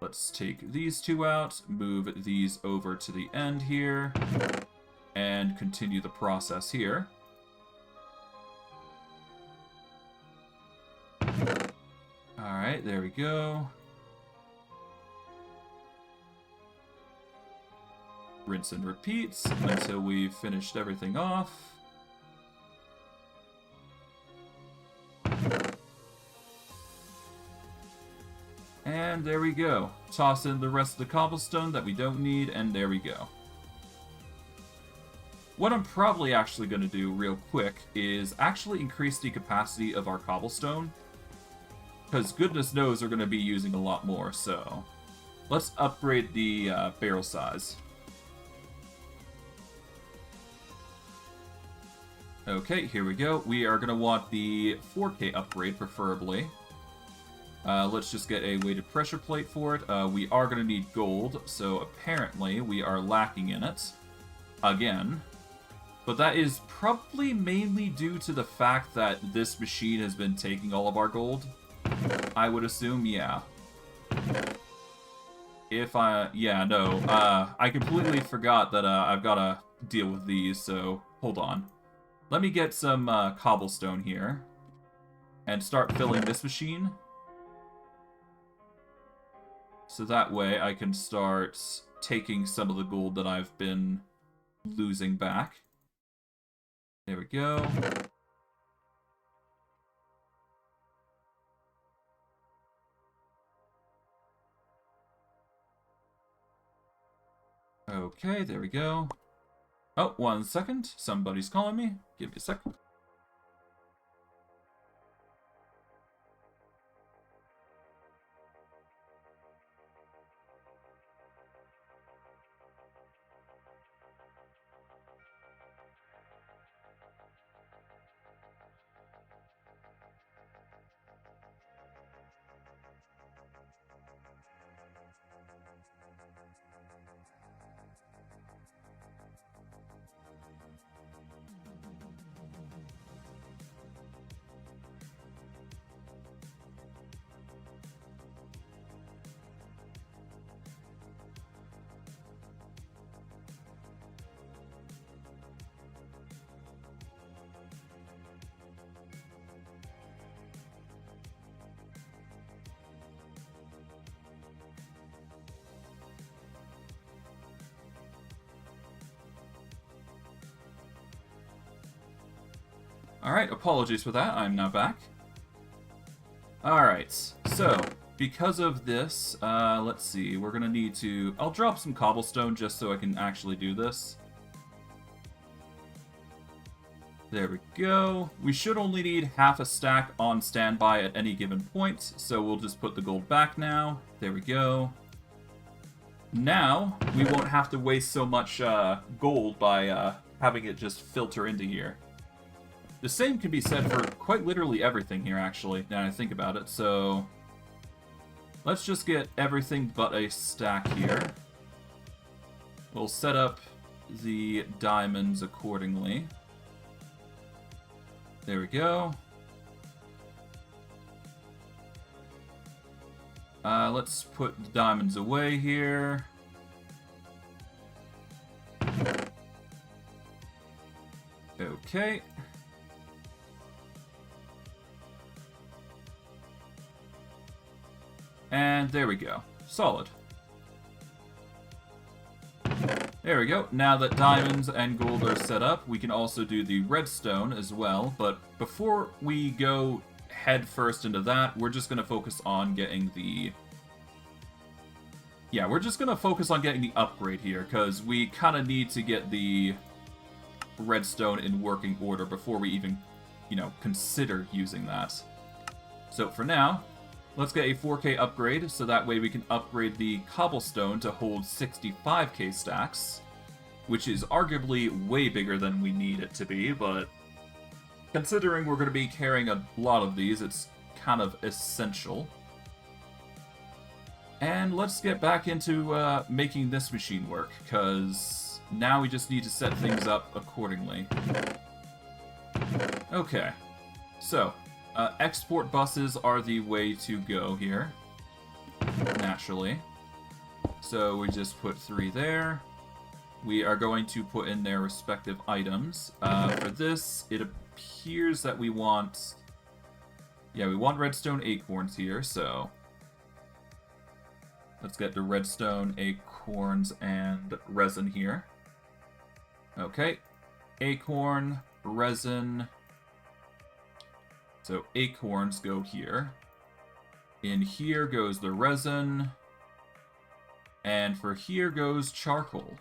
[SPEAKER 1] Let's take these 2 out, move these over to the end here, and continue the process here. Alright, there we go. Rinse and repeat until we've finished everything off. And there we go. Toss in the rest of the cobblestone that we don't need, and there we go. what I'm probably actually going to do real quick is actually increase the capacity of our cobblestone. Because goodness knows we're going to be using a lot more, so... Let's upgrade the barrel size. Okay, here we go. We are going to want the 4K upgrade, preferably. Let's just get a weighted pressure plate for it. We are going to need gold, so apparently we are lacking in it. Again. But that is probably mainly due to the fact that this machine has been taking all of our gold. I would assume, yeah. I completely forgot that I've got to deal with these, so hold on. Let me get some cobblestone here and start filling this machine. So that way I can start taking some of the gold that I've been losing back. There we go. Okay, there we go. Oh, 1 second. Somebody's calling me. Give me a second. Alright, apologies for that. I'm now back. Alright, so, because of this, let's see, we're gonna need to... I'll drop some cobblestone just so I can actually do this. There we go. We should only need half a stack on standby at any given point, so we'll just put the gold back now. There we go. Now, we won't have to waste so much gold by having it just filter into here. The same can be said for quite literally everything here, actually, now I think about it. So, let's just get everything but a stack here. We'll set up the diamonds accordingly. There we go. Let's put the diamonds away here. Okay. And there we go. Solid. There we go. Now that diamonds and gold are set up, we can also do the redstone as well. But before we go head first into that, we're just going to focus on getting the... Yeah, we're just going to focus on getting the upgrade here, because we kind of need to get the redstone in working order before we even, you know, consider using that. So for now... Let's get a 4K upgrade, so that way we can upgrade the cobblestone to hold 65K stacks, which is arguably way bigger than we need it to be, but considering we're going to be carrying a lot of these, it's kind of essential. And let's get back into making this machine work, because now we just need to set things up accordingly. Okay, so... export buses are the way to go here, naturally. So we just put 3 there. We are going to put in their respective items. For this, it appears that we want... Yeah, we want redstone acorns here, so... Let's get the redstone, acorns, and resin here. Okay. Acorn, resin... So acorns go here. In here goes the resin. And for here goes charcoal.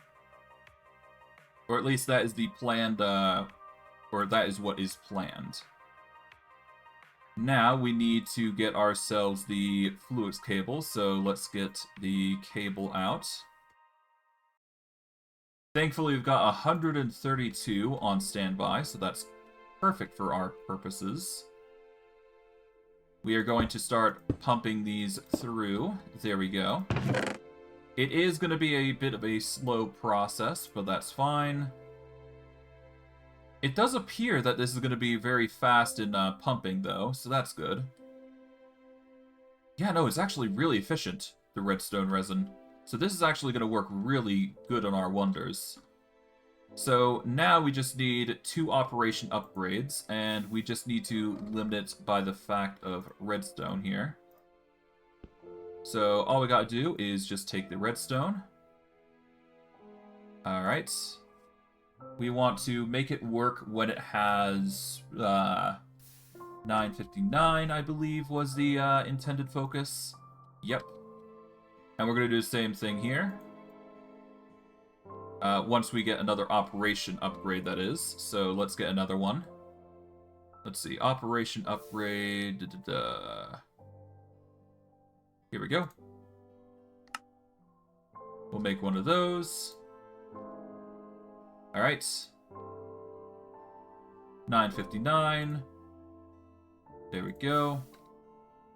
[SPEAKER 1] Or at least that is the planned, or that is what is planned. Now we need to get ourselves the fluix cable, so let's get the cable out. Thankfully, we've got 132 on standby, so that's perfect for our purposes. We are going to start pumping these through. There we go. It is going to be a bit of a slow process, but that's fine. It does appear that this is going to be very fast in pumping, though, so that's good. Yeah, no, it's actually really efficient, the redstone resin. So this is actually going to work really good on our wonders. So now we just need 2 operation upgrades, and we just need to limit it by the fact of redstone here. So all we gotta do is just take the redstone. Alright. We want to make it work when it has 959, I believe, was the intended focus. Yep. And we're going to do the same thing here. Once we get another operation upgrade, that is. So let's get another one. Let's see. Operation upgrade. Here we go. We'll make one of those. Alright. 959. There we go.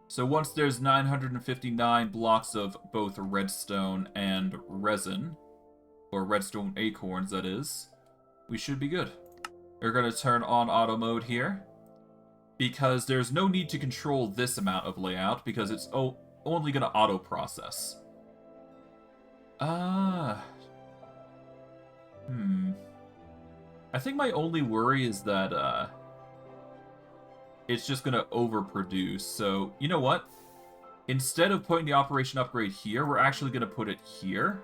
[SPEAKER 1] So once there's 959 blocks of both redstone and resin, or redstone acorns, that is, we should be good. We're going to turn on auto mode here, because there's no need to control this amount of layout, because it's only going to auto process. I think my only worry is that it's just going to overproduce. So, you know what? Instead of putting the operation upgrade here, we're actually going to put it here.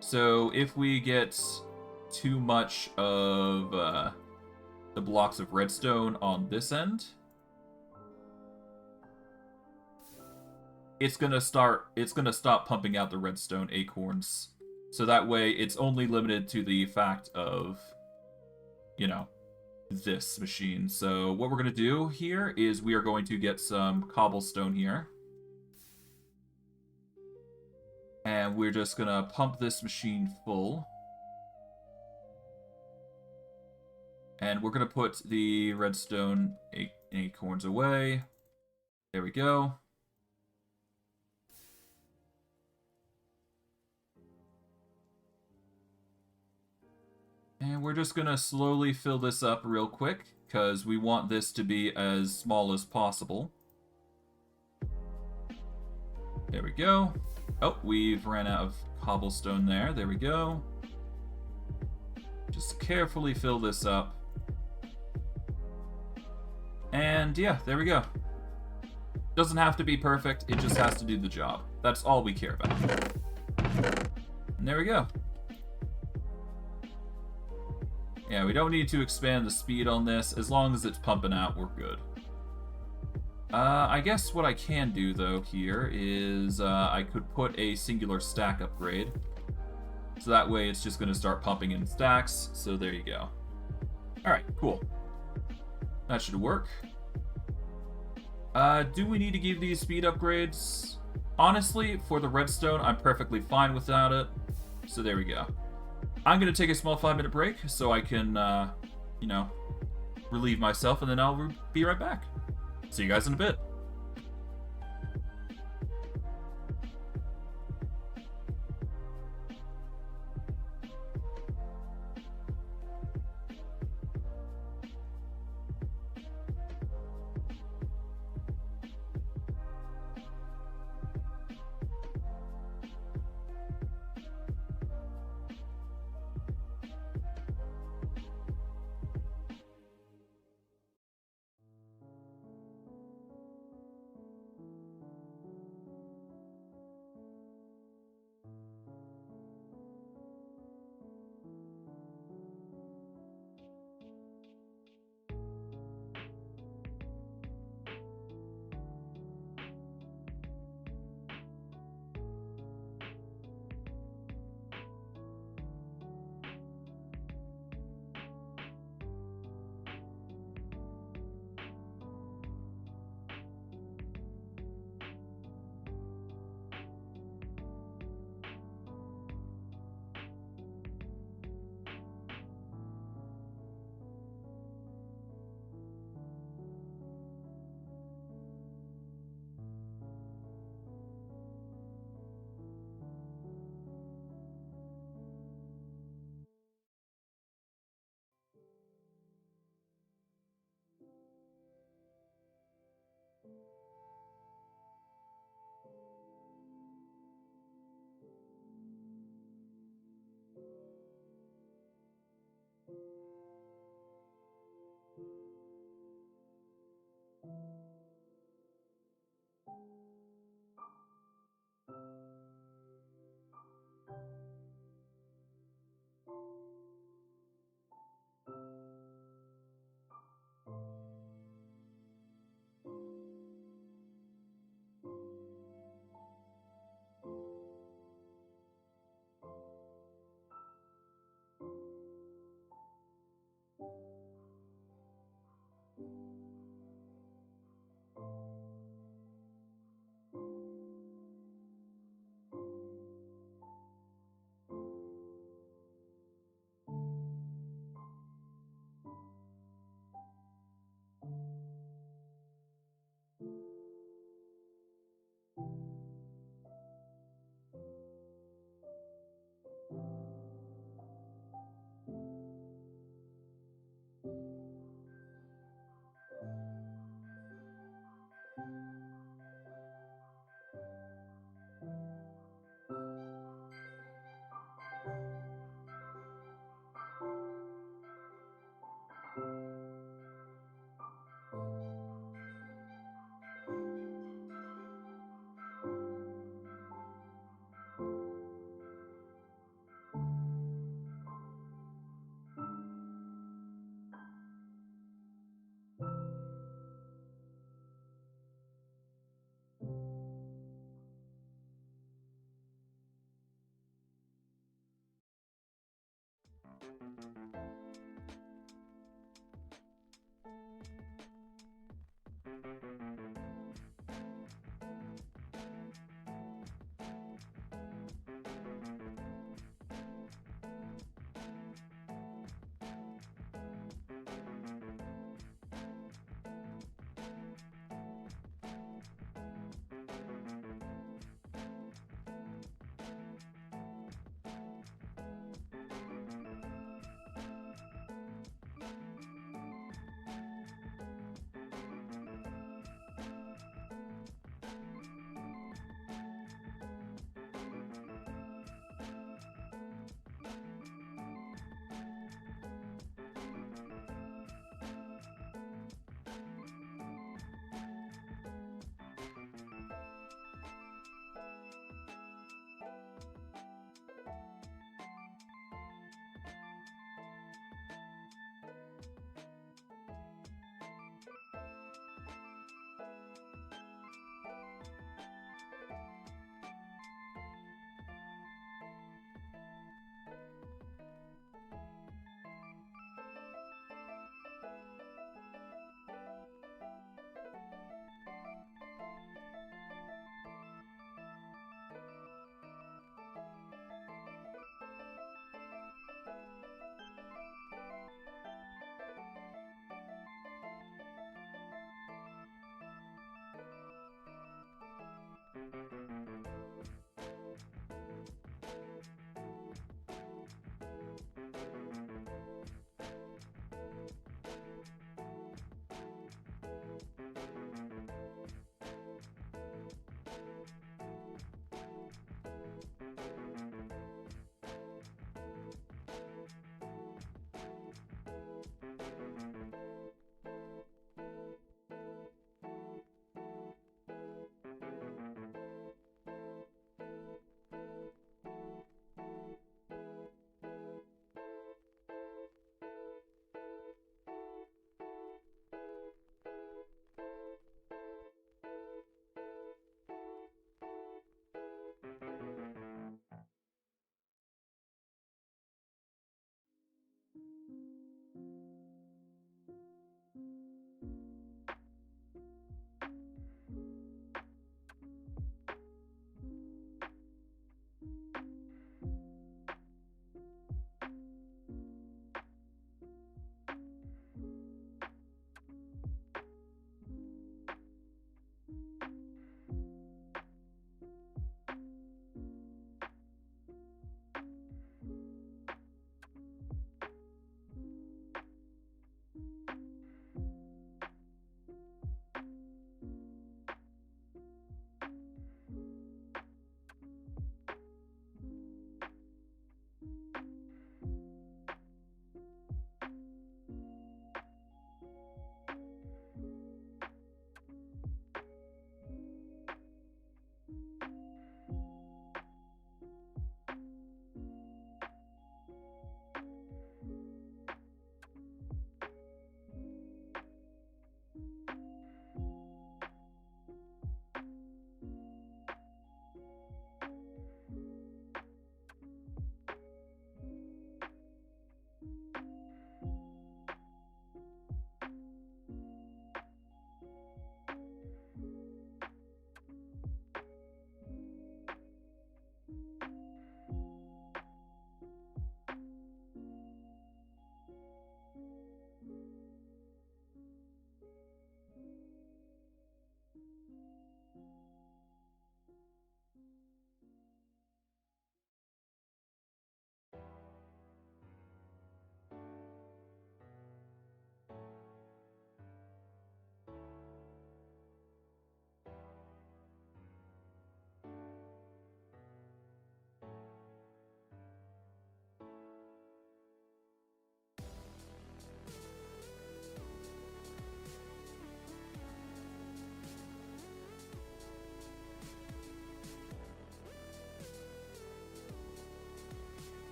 [SPEAKER 1] So if we get too much of the blocks of redstone on this end, it's gonna stop pumping out the redstone acorns. So that way it's only limited to the fact of, you know, this machine. So what we're gonna do here is we are going to get some cobblestone here. And we're just gonna pump this machine full. And we're gonna put the redstone acorns away. There we go. And we're just gonna slowly fill this up real quick, because we want this to be as small as possible. There we go. Oh, we've ran out of cobblestone there. There we go. Just carefully fill this up. And yeah, there we go. Doesn't have to be perfect, it just has to do the job. That's all we care about. And there we go. Yeah, we don't need to expand the speed on this. As long as it's pumping out, we're good. I guess what I can do, though, here is I could put a singular stack upgrade. So that way it's just going to start pumping in stacks. So there you go. Alright, cool. That should work. Do we need to give these speed upgrades? Honestly, for the redstone, I'm perfectly fine without it. So there we go. I'm going to take a small 5-minute break so I can, you know, relieve myself, and then I'll be right back. See you guys in a bit.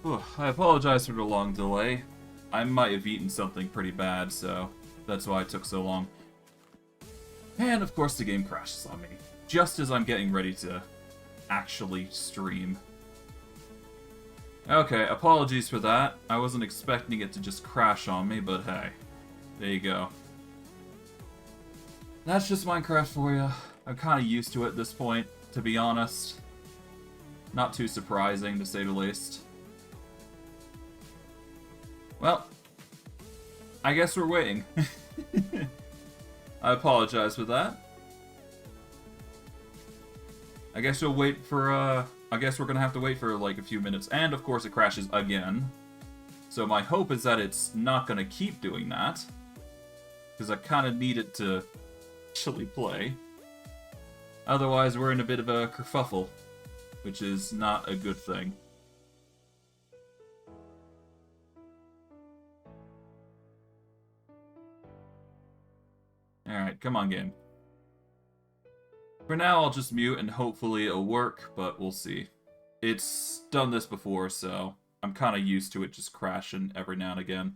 [SPEAKER 1] I apologize for the long delay. I might have eaten something pretty bad, so that's why it took so long. And of course the game crashes on me, just as I'm getting ready to actually stream. Okay, apologies for that. I wasn't expecting it to just crash on me, but hey, there you go. That's just Minecraft for you. I'm kind of used to it at this point, to be honest. Not too surprising, to say the least. Well, I guess we're waiting. I apologize for that. I guess we'll wait for, I guess we're gonna have to wait for, like, a few minutes. And, of course, it crashes again. So my hope is that it's not gonna keep doing that. Because I kind of need it to actually play. Otherwise, we're in a bit of a kerfuffle. Which is not a good thing. Alright, come on, game. For now, I'll just mute and hopefully it'll work, but we'll see. It's done this before, so I'm kind of used to it just crashing every now and again.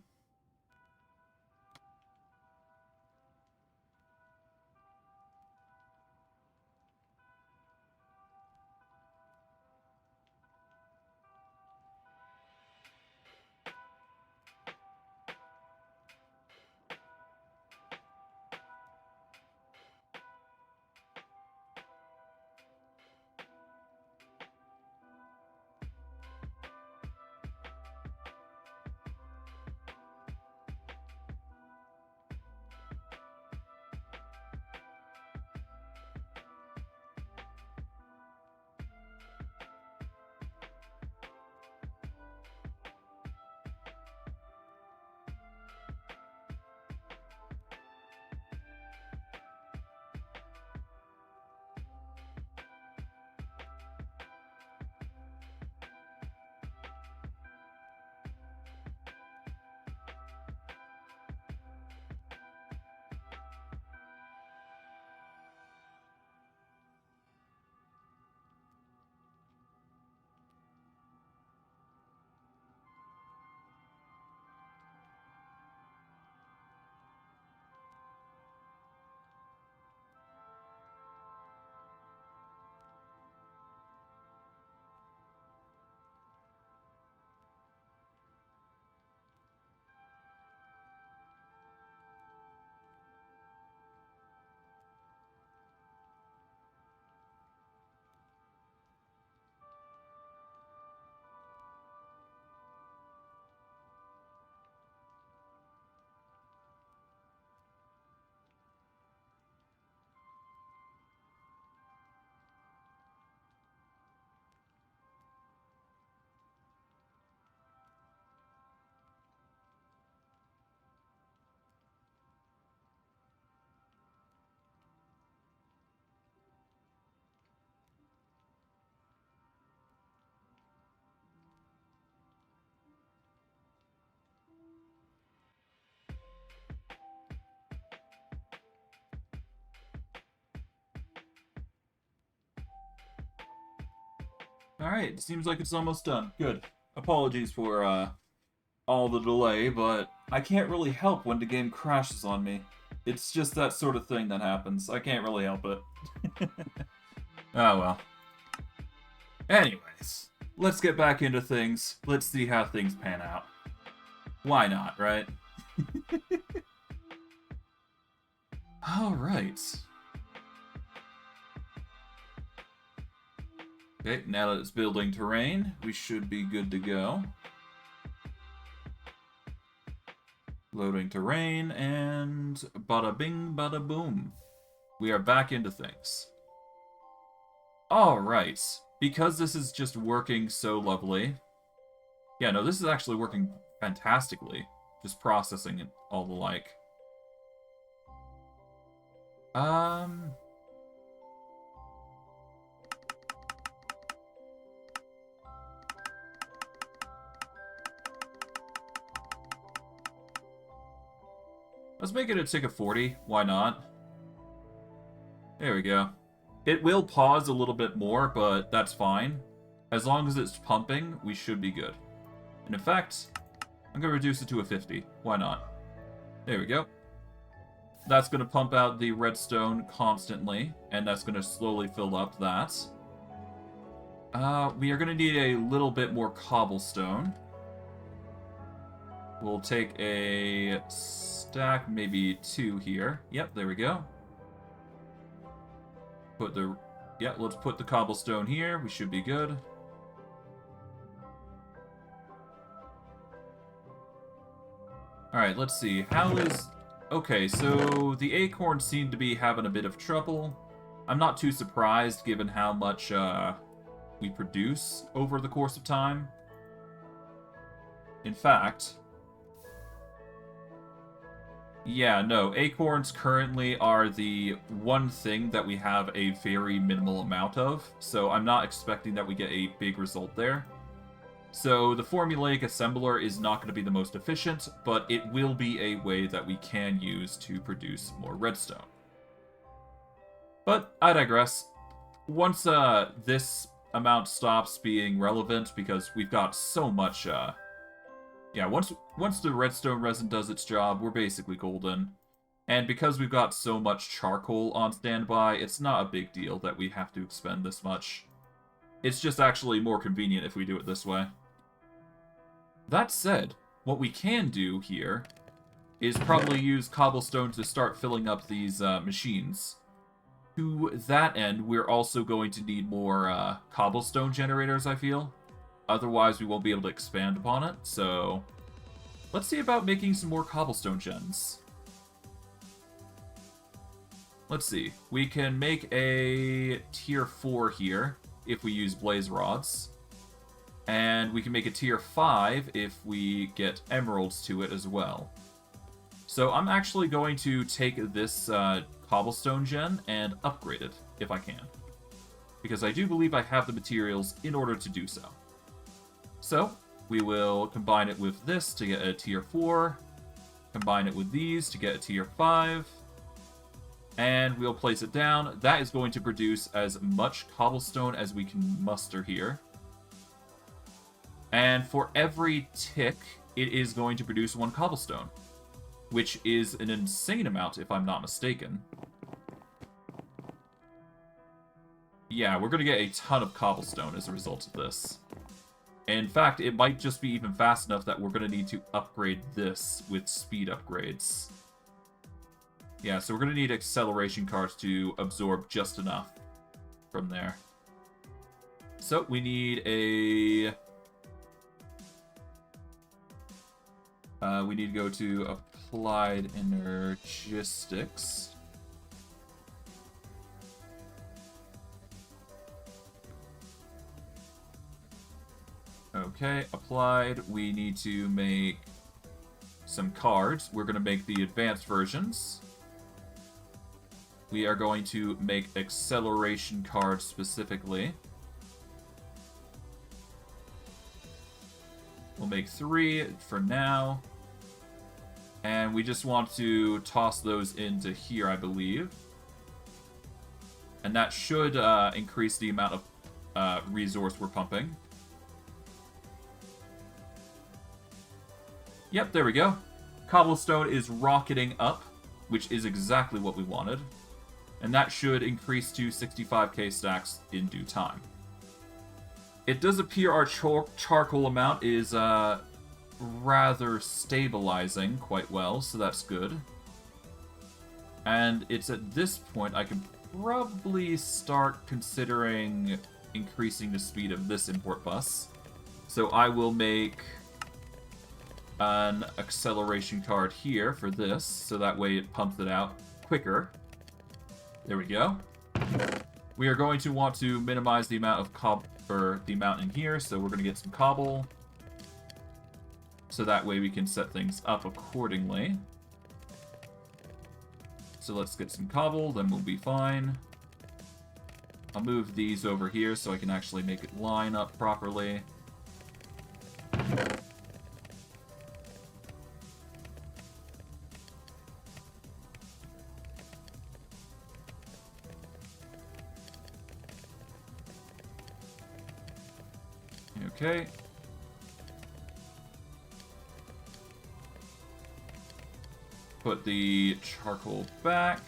[SPEAKER 1] Alright, seems like it's almost done. Good. Apologies for, all the delay, but I can't really help when the game crashes on me. It's just that sort of thing that happens. I can't really help it. Oh well. Anyways, let's get back into things. Let's see how things pan out. Why not, right? Alright. Okay, now that it's building terrain, we should be good to go. Loading terrain, and bada bing, bada boom. We are back into things. Alright, because this is just working so lovely. Yeah, no, this is actually working fantastically. Just processing and all the like. Let's make it a tick of 40. Why not? There we go. It will pause a little bit more, but that's fine. As long as it's pumping, we should be good. And in fact, I'm going to reduce it to a 50. Why not? There we go. That's going to pump out the redstone constantly, and that's going to slowly fill up that. We are going to need a little bit more cobblestone. We'll take a stack, maybe 2 here. Yep, there we go. Let's put the cobblestone here. We should be good. Alright, let's see. Okay, so the acorns seem to be having a bit of trouble. I'm not too surprised given how much we produce over the course of time. In fact... Yeah, no, acorns currently are the one thing that we have a very minimal amount of, so I'm not expecting that we get a big result there. So the formulaic assembler is not going to be the most efficient, but it will be a way that we can use to produce more redstone. But I digress. Once this amount stops being relevant, because we've got so much... Yeah, once the redstone resin does its job, we're basically golden. And because we've got so much charcoal on standby, it's not a big deal that we have to expend this much. It's just actually more convenient if we do it this way. That said, what we can do here is probably use cobblestone to start filling up these machines. To that end, we're also going to need more cobblestone generators, I feel. Otherwise, we won't be able to expand upon it, so... Let's see about making some more cobblestone gens. Let's see. We can make a tier 4 here, if we use blaze rods. And we can make a tier 5 if we get emeralds to it as well. So I'm actually going to take this cobblestone gen and upgrade it, if I can. Because I do believe I have the materials in order to do so. So, we will combine it with this to get a tier 4, combine it with these to get a tier 5, and we'll place it down. That is going to produce as much cobblestone as we can muster here. And for every tick, it is going to produce 1 cobblestone, which is an insane amount if I'm not mistaken. Yeah, we're going to get a ton of cobblestone as a result of this. In fact, it might just be even fast enough that we're going to need to upgrade this with speed upgrades. Yeah, so we're going to need acceleration cards to absorb just enough from there. So we need a... we need to go to Applied Energistics. Okay, applied. We need to make some cards. We're going to make the advanced versions. We are going to make acceleration cards specifically. We'll make 3 for now. And we just want to toss those into here, I believe. And that should increase the amount of resource we're pumping. Yep, there we go. Cobblestone is rocketing up, which is exactly what we wanted. And that should increase to 65k stacks in due time. It does appear our charcoal amount is rather stabilizing quite well, so that's good. And it's at this point I can probably start considering increasing the speed of this import bus. So I will make an acceleration card here for this, so that way it pumps it out quicker. There we go. We are going to want to minimize the amount of the amount in here, so we're going to get some cobble. So that way we can set things up accordingly. So let's get some cobble, then we'll be fine. I'll move these over here so I can actually make it line up properly. Okay. put the charcoal back.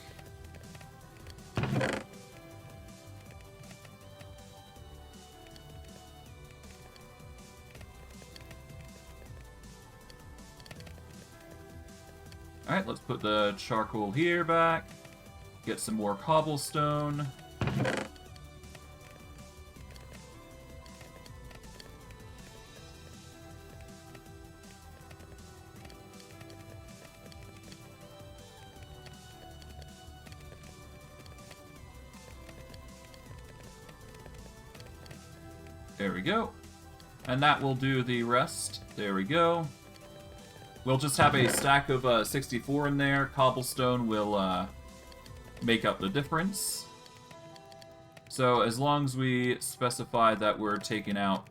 [SPEAKER 1] Alright, let's put the charcoal here back. Get some more cobblestone. There we go. And that will do the rest. There we go. We'll just have a stack of 64 in there. Cobblestone will make up the difference. So as long as we specify that we're taking out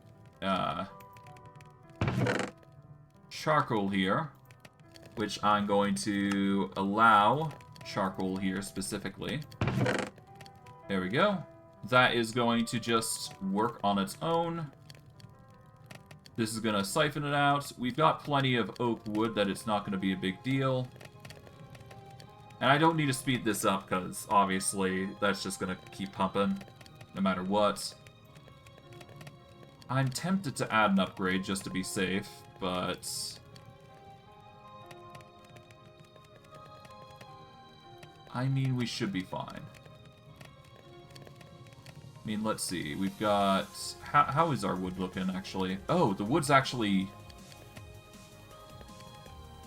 [SPEAKER 1] charcoal here, which I'm going to allow charcoal here specifically. There we go. That is going to just work on its own. This is going to siphon it out. We've got plenty of oak wood that it's not going to be a big deal. And I don't need to speed this up because obviously that's just going to keep pumping no matter what. I'm tempted to add an upgrade just to be safe, but I mean, we should be fine. I mean, let's see. We've got... How is our wood looking, actually? Oh, the wood's actually...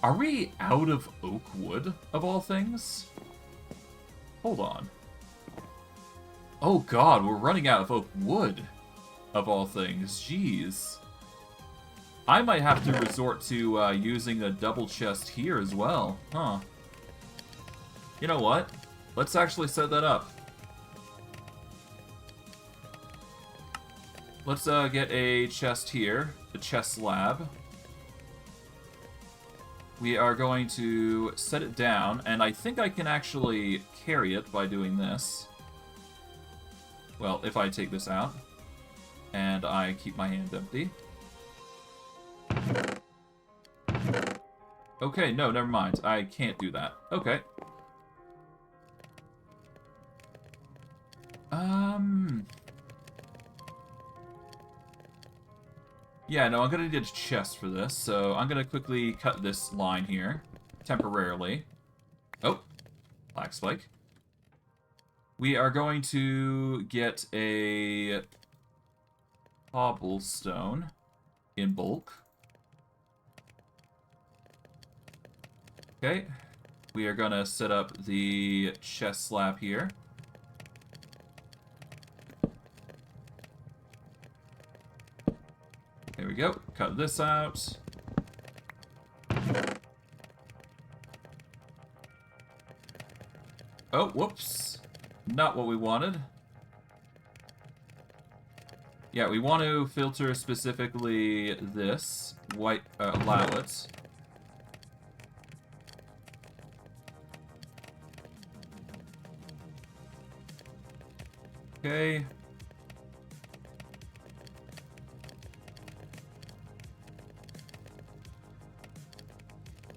[SPEAKER 1] Are we out of oak wood, of all things? Hold on. Oh god, we're running out of oak wood, of all things. Jeez. I might have to resort to using a double chest here as well. Huh. You know what? Let's actually set that up. Let's get a chest here, the chest slab. We are going to set it down, and I think I can actually carry it by doing this. Well, if I take this out, and I keep my hand empty. Okay, no, never mind. I can't do that. Okay. Yeah, no, I'm gonna need a chest for this, so I'm gonna quickly cut this line here, temporarily. Oh, black spike. We are going to get a cobblestone in bulk. Okay, we are gonna set up the chest slab here. There we go. Cut this out. Oh, whoops. Not what we wanted. Yeah, we want to filter specifically this. White, allow it. Okay.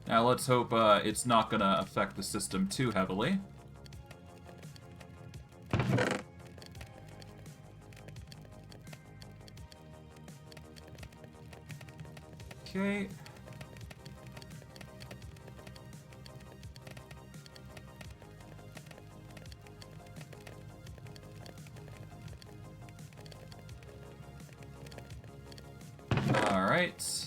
[SPEAKER 1] Now let's hope it's not going to affect the system too heavily. Okay. All right.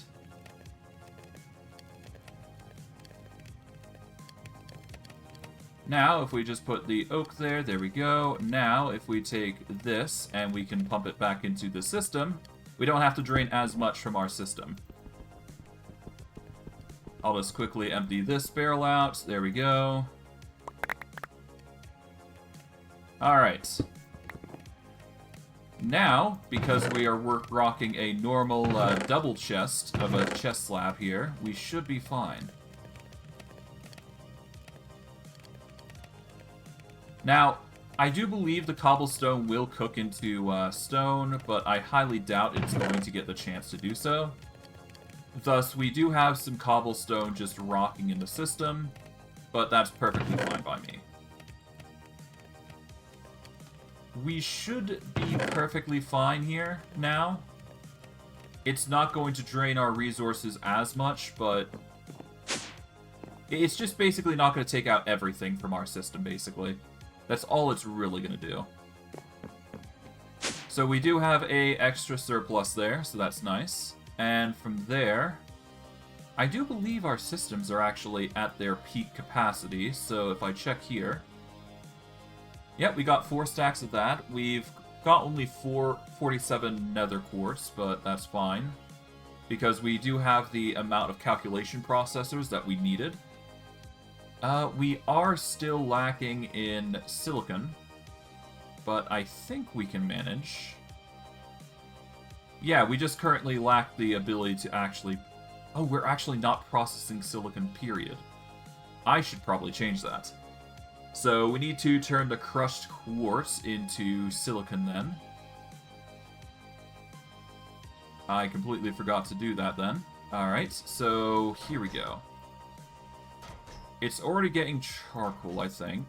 [SPEAKER 1] Now, if we just put the oak there, there we go. Now, if we take this and we can pump it back into the system, we don't have to drain as much from our system. I'll just quickly empty this barrel out. There we go. Alright. Now, because we are rocking a normal double chest of a chest slab here, we should be fine. Now, I do believe the cobblestone will cook into stone, but I highly doubt it's going to get the chance to do so. Thus, we do have some cobblestone just rocking in the system. but that's perfectly fine by me. We should be perfectly fine here now. It's not going to drain our resources as much, but it's just basically not going to take out everything from our system, basically. That's all it's really going to do. So we do have a extra surplus there, so that's nice. And from there, I do believe our systems are actually at their peak capacity, so if I check here... Yep, we got 4 stacks of that. We've got only 47 nether quartz, but that's fine. Because we do have the amount of calculation processors that we needed. We are still lacking in silicon, but I think we can manage. Yeah, we just currently lack the ability to actually... Oh, we're actually not processing silicon, period. I should probably change that. So we need to turn the crushed quartz into silicon then. I completely forgot to do that then. Alright, so here we go. It's already getting charcoal, I think.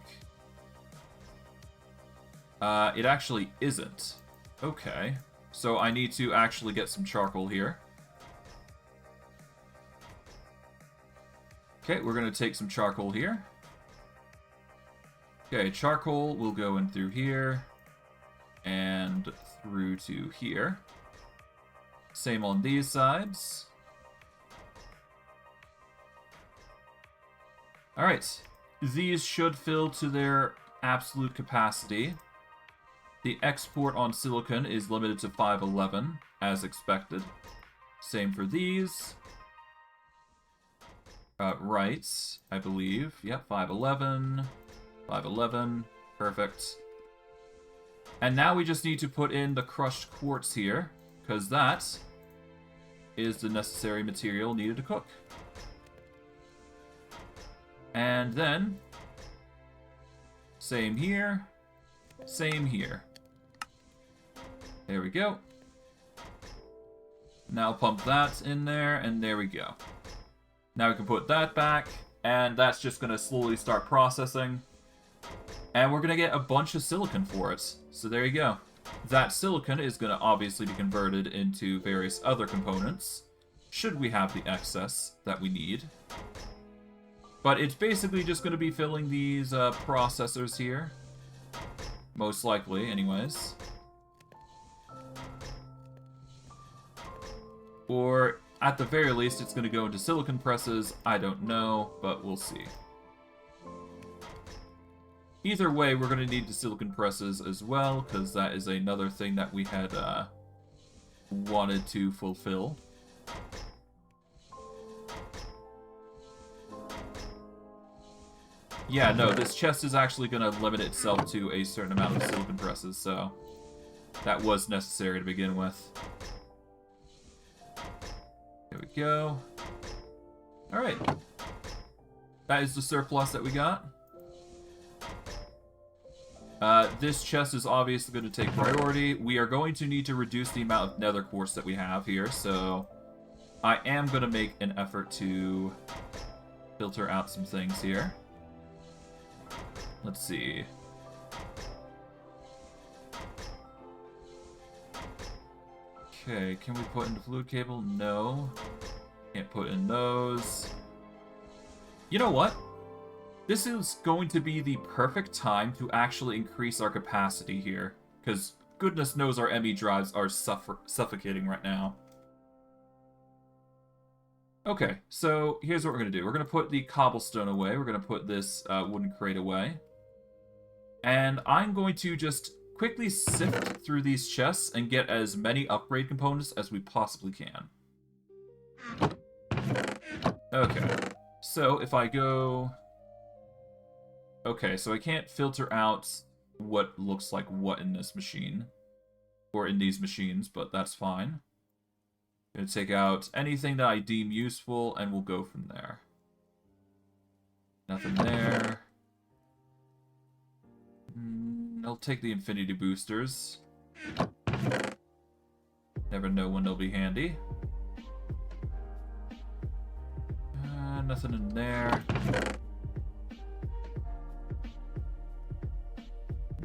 [SPEAKER 1] It actually isn't. Okay. So I need to actually get some charcoal here. Okay, we're going to take some charcoal here. Okay, charcoal will go in through here. And through to here. Same on these sides. Alright, these should fill to their absolute capacity. The export on silicon is limited to 511, as expected. Same for these. Right, I believe. Yep, 511, 511, perfect. And now we just need to put in the crushed quartz here, because that is the necessary material needed to cook. And then, same here, same here. There we go. Now pump that in there, and there we go. Now we can put that back, and that's just going to slowly start processing. And we're going to get a bunch of silicon for it. So there you go. That silicon is going to obviously be converted into various other components, should we have the excess that we need. But it's basically just going to be filling these processors here. Most likely, anyways. Or, at the very least, it's going to go into silicon presses. I don't know, but we'll see. Either way, we're going to need the silicon presses as well, because that is another thing that we had wanted to fulfill. Yeah, no, this chest is actually going to limit itself to a certain amount of silicon presses, so that was necessary to begin with. There we go. Alright. That is the surplus that we got. This chest is obviously going to take priority. We are going to need to reduce the amount of nether quartz that we have here, so I am going to make an effort to filter out some things here. Let's see. Okay, can we put in the fluid cable? No. Can't put in those. You know what? This is going to be the perfect time to actually increase our capacity here. Because goodness knows our ME drives are suffocating right now. Okay, so here's what we're going to do. We're going to put the cobblestone away. We're going to put this wooden crate away. And I'm going to just quickly sift through these chests and get as many upgrade components as we possibly can. Okay, so if I go... Okay, so I can't filter out what looks like what in this machine. Or in these machines, but that's fine. I'm going to take out anything that I deem useful, and we'll go from there. Nothing there. I'll take the infinity boosters. Never know when they'll be handy. Nothing in there.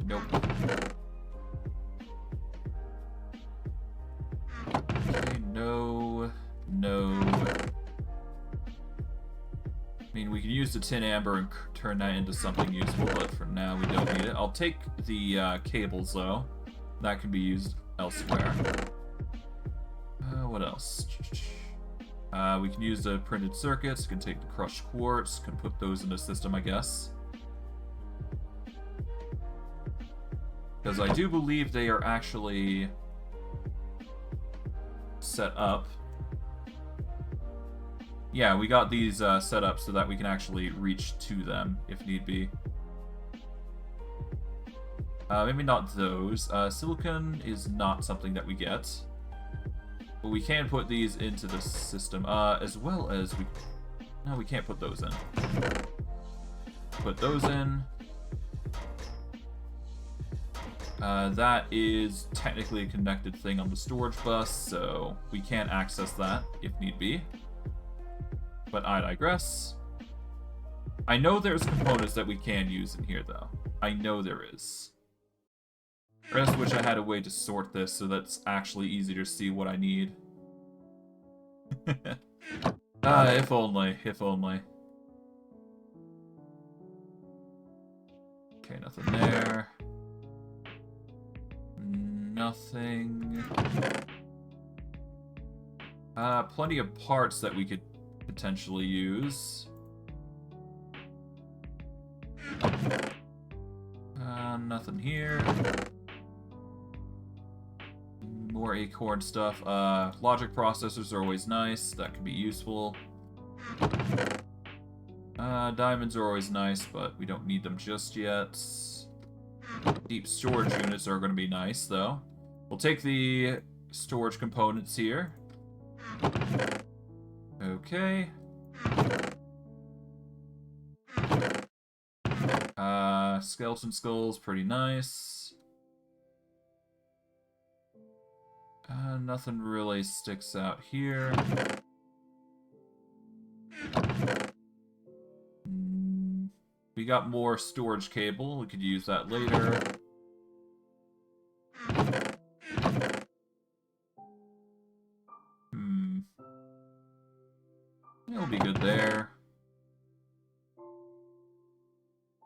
[SPEAKER 1] Nope. Okay, no. I mean, we can use the tin amber and turn that into something useful, but for now we don't need it. I'll take the cables, though. That can be used elsewhere. What else? We can use the printed circuits, can take the crushed quartz, can put those in the system, I guess. Because I do believe they are actually set up. Yeah, we got these set up so that we can actually reach to them if need be. Maybe not those. Silicon is not something that we get. But we can put these into the system, as well as we... No, we can't put those in. Put those in. That is technically a connected thing on the storage bus, so we can't access that if need be. But I digress. I know there's components that we can use in here, though. I know there is. I just wish I had a way to sort this so that's actually easier to see what I need. If only, if only. Okay, nothing there. Nothing. Plenty of parts that we could potentially use. Nothing here. More acorn stuff. Logic processors are always nice. That can be useful. Diamonds are always nice, but we don't need them just yet. Deep storage units are going to be nice, though. We'll take the storage components here. Okay. Skeleton skulls, pretty nice. Nothing really sticks out here. We got more storage cable. We could use that later. It'll be good there.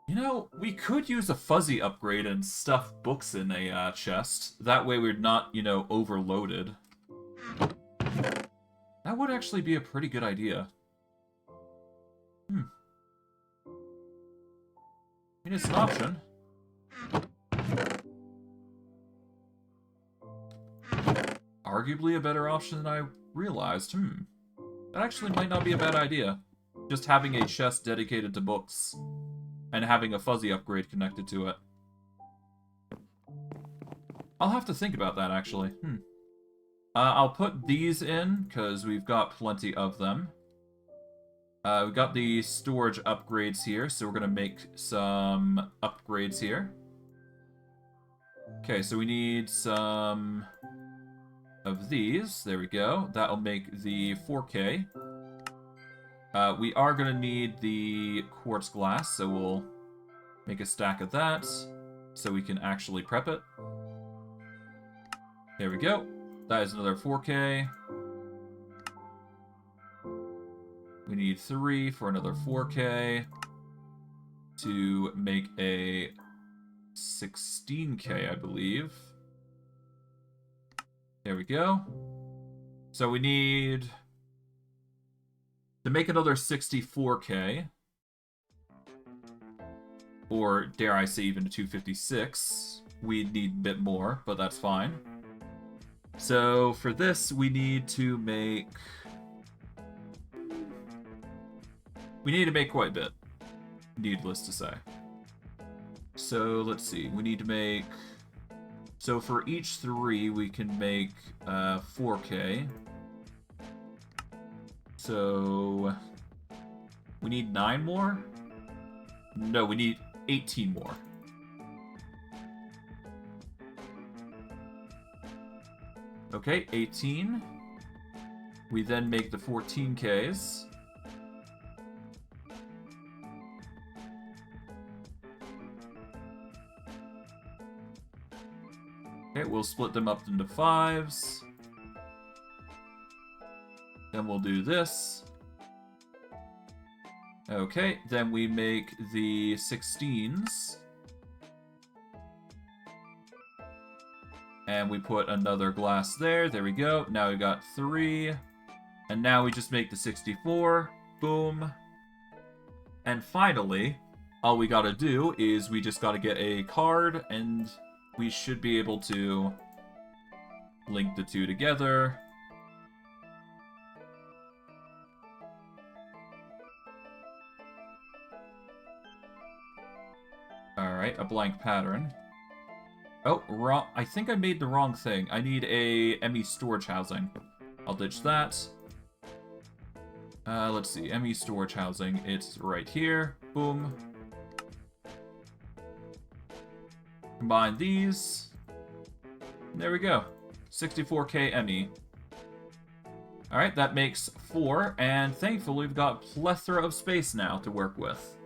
[SPEAKER 1] You know, we could use a fuzzy upgrade and stuff books in a chest. That way we're not, you know, overloaded. That would actually be a pretty good idea. I mean, it's an option. Arguably a better option than I realized. That actually might not be a bad idea. Just having a chest dedicated to books. And having a fuzzy upgrade connected to it. I'll have to think about that, actually. I'll put these in, because we've got plenty of them. We've got the storage upgrades here, so we're going to make some upgrades here. Okay, so we need some of these. There we go. That'll make the 4K. We are going to need the quartz glass, so we'll make a stack of that so we can actually prep it. There we go. That is another 4K. We need 3 for another 4K to make a 16K, I believe. There we go. So we need... to make another 64K, or dare I say even a 256, we'd need a bit more, but that's fine. So for this, we need to make... we need to make quite a bit, needless to say. So let's see, we need to make... so for each 3, we can make 4K. So, we need 9 more? No, we need 18 more. Okay, 18. We then make the 14Ks. Okay, we'll split them up into 5s. Then we'll do this. Okay, then we make the 16s. And we put another glass there. There we go. Now we got 3. And now we just make the 64. Boom. And finally, all we gotta do is we just gotta get a card, and we should be able to link the two together. Alright, a blank pattern. Oh, wrong. I think I made the wrong thing. I need a ME storage housing. I'll ditch that. Let's see. ME storage housing. It's right here. Boom. Combine these. There we go. 64k ME. Alright, that makes 4, and thankfully we've got a plethora of space now to work with.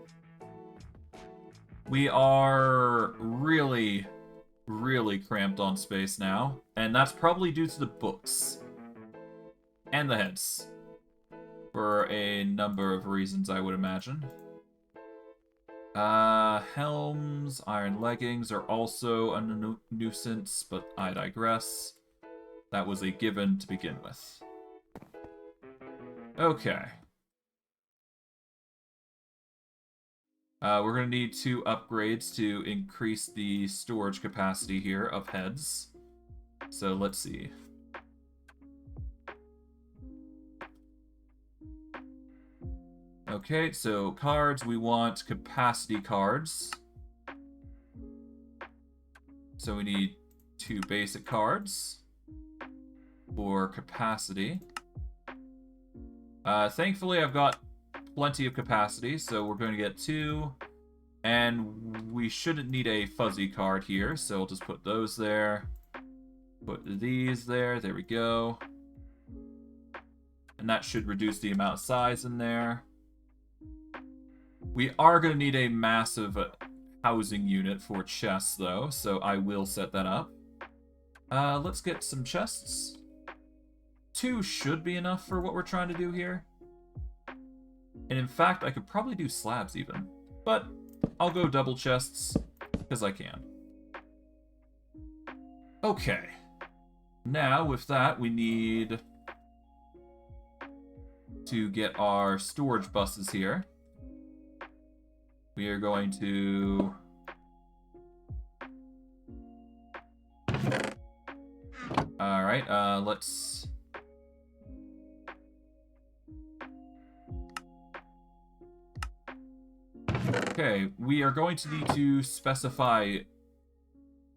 [SPEAKER 1] We are really cramped on space now, and that's probably due to the books. And the heads. For a number of reasons, I would imagine. Helms, iron leggings are also a nuisance, but I digress. That was a given to begin with. Okay. We're going to need 2 upgrades to increase the storage capacity here of heads. So let's see. Okay, so cards, we want capacity cards. So we need 2 basic cards for capacity. Thankfully, I've got plenty of capacity, so we're going to get 2. And we shouldn't need a fuzzy card here, so I'll just put those there. Put these there, there we go. And that should reduce the amount of size in there. We are going to need a massive housing unit for chests, though, so I will set that up. Let's get some chests. 2 should be enough for what we're trying to do here. And in fact, I could probably do slabs even. But I'll go double chests, because I can. Okay. Now, with that, we need to get our storage buses here. We are going to... Alright, let's... Okay, we are going to need to specify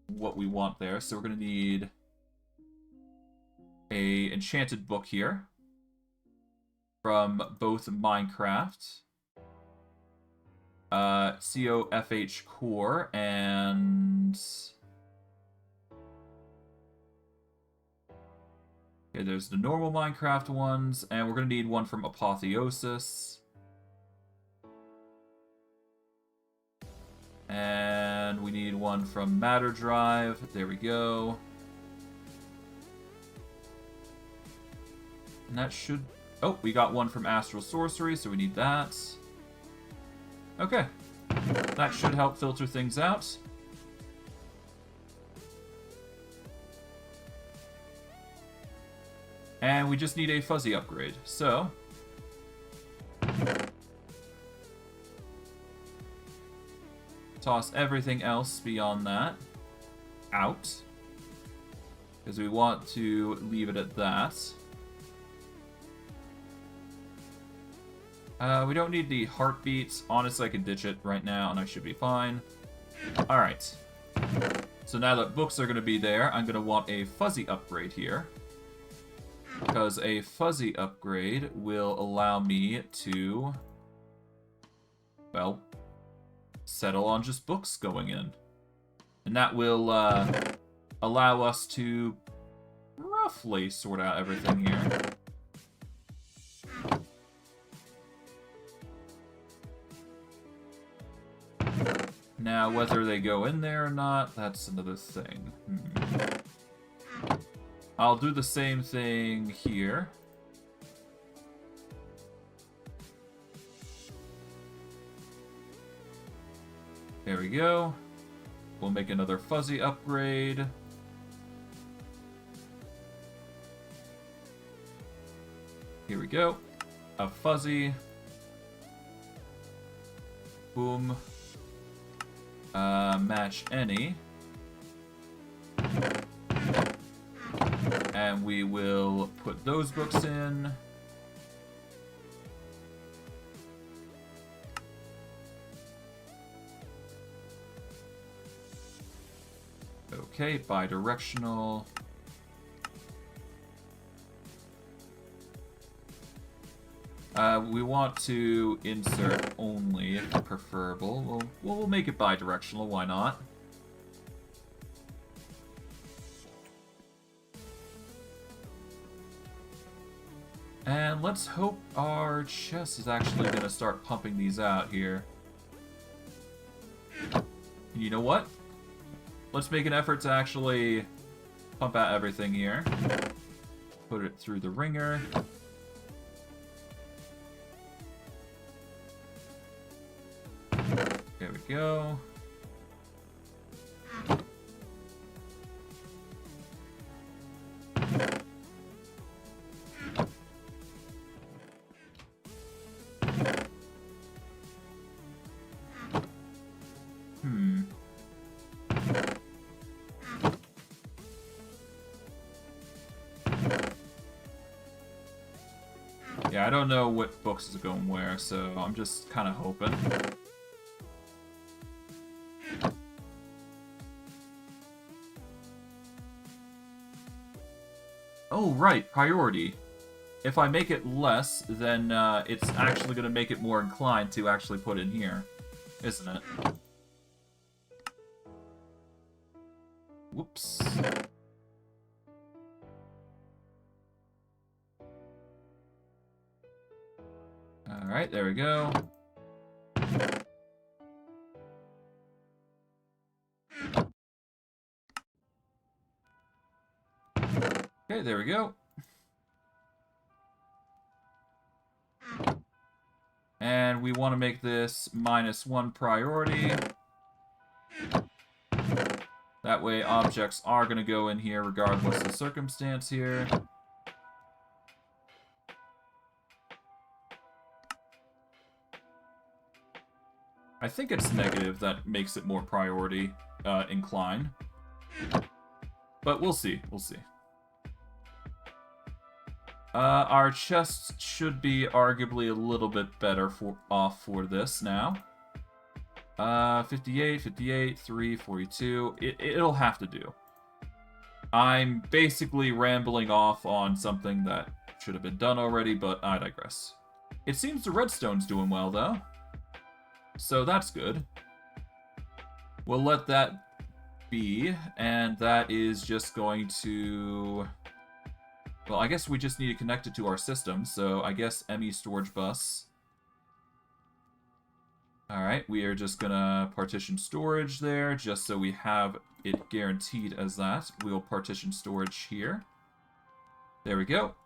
[SPEAKER 1] what we want there. So we're going to need a enchanted book here from both Minecraft, COFH Core, and... Okay, there's the normal Minecraft ones, and we're going to need one from Apotheosis. And we need one from Matter Drive. There we go. And that should... Oh, we got one from Astral Sorcery, so we need that. Okay. That should help filter things out. And we just need a fuzzy upgrade. So... toss everything else beyond that out, because we want to leave it at that. We don't need the heartbeats. Honestly, I can ditch it right now and I should be fine. Alright. So now that books are going to be there, I'm going to want a fuzzy upgrade here, because a fuzzy upgrade will allow me to, well, settle on just books going in. And that will allow us to roughly sort out everything here. Now, whether they go in there or not, that's another thing. I'll do the same thing here. There we go. We'll make another fuzzy upgrade. Here we go. A fuzzy. Boom. Match any. And we will put those books in. Okay, bidirectional. We want to insert only, if preferable. We'll make it bidirectional, why not? And let's hope our chest is actually going to start pumping these out here. You know what? Let's make an effort to actually pump out everything here. Put it through the ringer. There we go. Yeah, I don't know what books is going where, so I'm just kind of hoping. Oh, right, priority. If I make it less, then it's actually going to make it more inclined to actually put in here, isn't it? Whoops. Alright, there we go. Okay, there we go. And we want to make this -1 priority. That way objects are going to go in here regardless of circumstance here. I think it's negative that makes it more priority inclined. But we'll see, we'll see. Our chests should be arguably a little bit better off for this now. 58, 58, 3, 42. It'll have to do. I'm basically rambling off on something that should have been done already, but I digress. It seems the redstone's doing well, though. So that's good. We'll let that be, and that is just going to... Well, I guess we just need to connect it to our system, so I guess ME storage bus. Alright, we are just gonna partition storage there, just so we have it guaranteed as that. We'll partition storage here. There we go.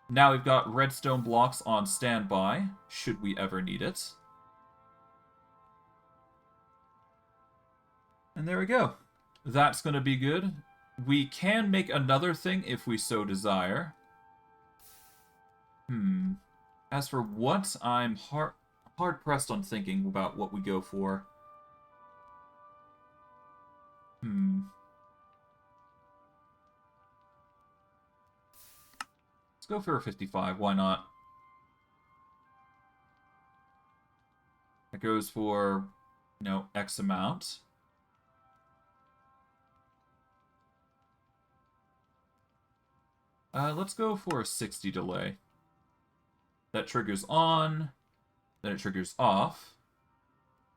[SPEAKER 1] Now we've got redstone blocks on standby, should we ever need it. And there we go. That's gonna be good. We can make another thing if we so desire. As for what, I'm hard-pressed on thinking about what we go for. Let's go for a 55, why not? That goes for, you know, X amount. Let's go for a 60 delay. That triggers on, then it triggers off,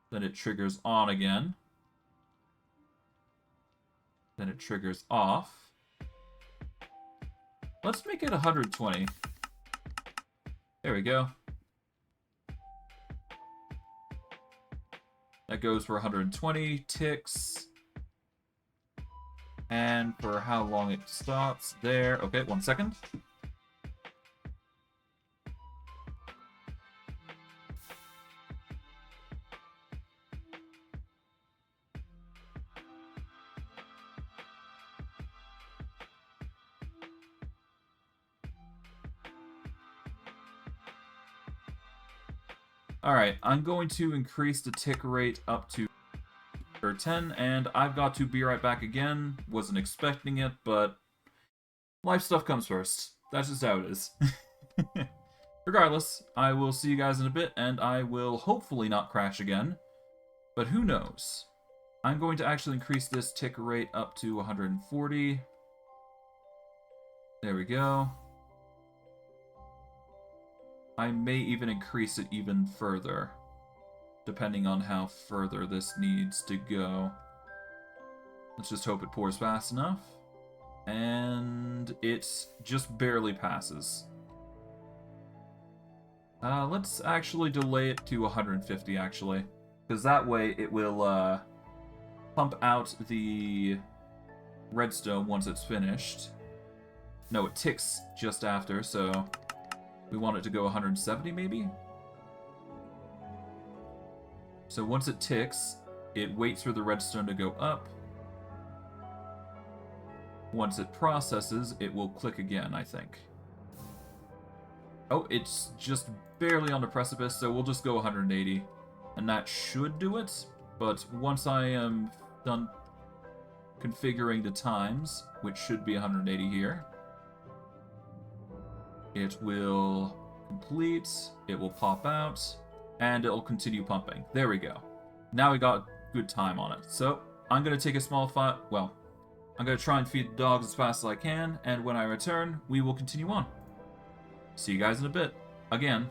[SPEAKER 1] then it triggers on again, then it triggers off. Let's make it 120. There we go. That goes for 120 ticks. And for how long it stops there. Okay, 1 second. Alright, I'm going to increase the tick rate up to 10, and I've got to be right back again. Wasn't expecting it, but life stuff comes first. That's just how it is. Regardless, I will see you guys in a bit, and I will hopefully not crash again, but who knows. I'm going to actually increase this tick rate up to 140. There we go. I may even increase it even further, depending on how further this needs to go. Let's just hope it pours fast enough. And it just barely passes. Let's actually delay it to 150, actually. Because that way it will pump out the redstone once it's finished. No, it ticks just after, so we want it to go 170 maybe? So once it ticks, it waits for the redstone to go up. Once it processes, it will click again, I think. Oh, it's just barely on the precipice, so we'll just go 180. And that should do it, but once I am done configuring the times, which should be 180 here, it will complete, it will pop out, and it'll continue pumping. There we go. Now we got good time on it. So, I'm going to take a small I'm going to try and feed the dogs as fast as I can, and when I return, we will continue on. See you guys in a bit. Again.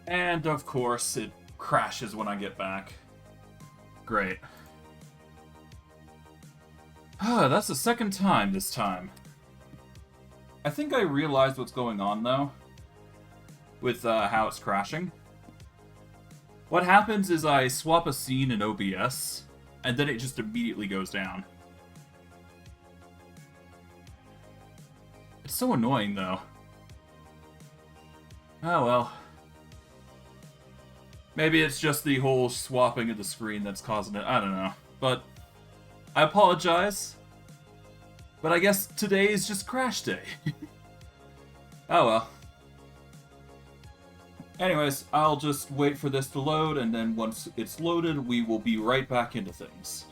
[SPEAKER 1] And, of course, it crashes when I get back. Great. That's the second time this time. I think I realized what's going on, though, with how it's crashing. What happens is I swap a scene in OBS, and then it just immediately goes down. It's so annoying, though. Oh, well. Maybe it's just the whole swapping of the screen that's causing it. I don't know. But I apologize. But I guess today is just crash day. Oh, well. Anyways, I'll just wait for this to load, and then once it's loaded, we will be right back into things.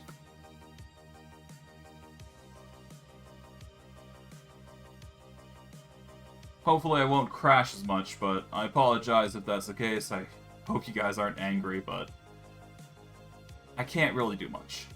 [SPEAKER 1] Hopefully I won't crash as much, but I apologize if that's the case. I hope you guys aren't angry, but I can't really do much.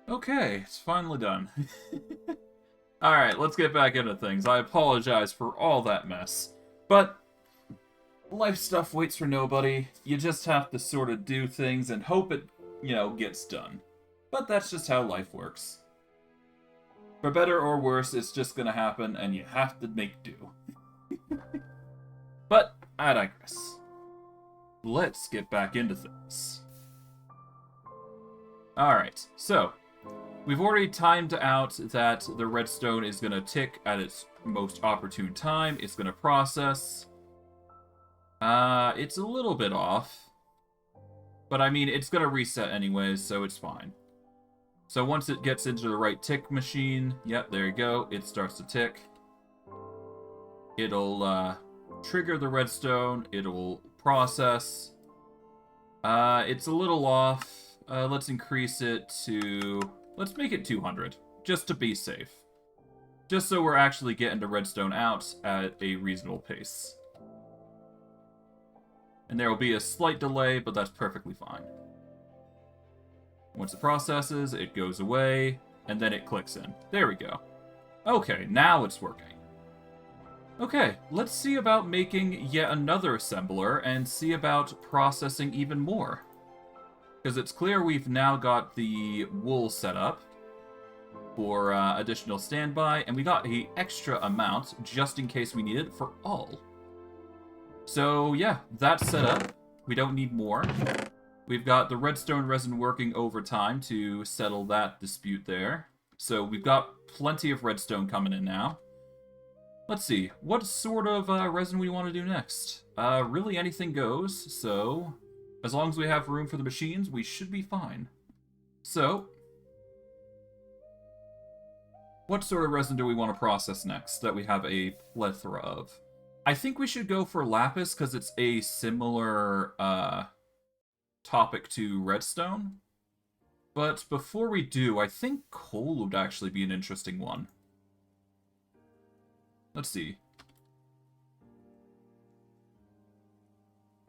[SPEAKER 1] Okay, it's finally done. Alright, let's get back into things. I apologize for all that mess. But life stuff waits for nobody. You just have to sort of do things and hope it, gets done. But that's just how life works. For better or worse, it's just gonna happen and you have to make do. But I digress. Let's get back into things. Alright, so we've already timed out that the redstone is going to tick at its most opportune time. It's going to process. It's a little bit off. But I mean, it's going to reset anyways, so it's fine. So once it gets into the right tick machine, yep, there you go, it starts to tick. It'll trigger the redstone. It'll process. It's a little off. Let's increase it to... Let's make it 200, just to be safe. Just so we're actually getting the redstone out at a reasonable pace. And there will be a slight delay, but that's perfectly fine. Once it processes, it goes away, and then it clicks in. There we go. Okay, now it's working. Okay, let's see about making yet another assembler, and see about processing even more. Because it's clear we've now got the wool set up for additional standby, and we got an extra amount just in case we need it for all. So yeah, that's set up. We don't need more. We've got the redstone resin working overtime to settle that dispute there. So we've got plenty of redstone coming in now. Let's see, what sort of resin we want to do next? Really anything goes, so as long as we have room for the machines, we should be fine. So, what sort of resin do we want to process next that we have a plethora of? I think we should go for lapis because it's a similar topic to redstone. But before we do, I think coal would actually be an interesting one. Let's see.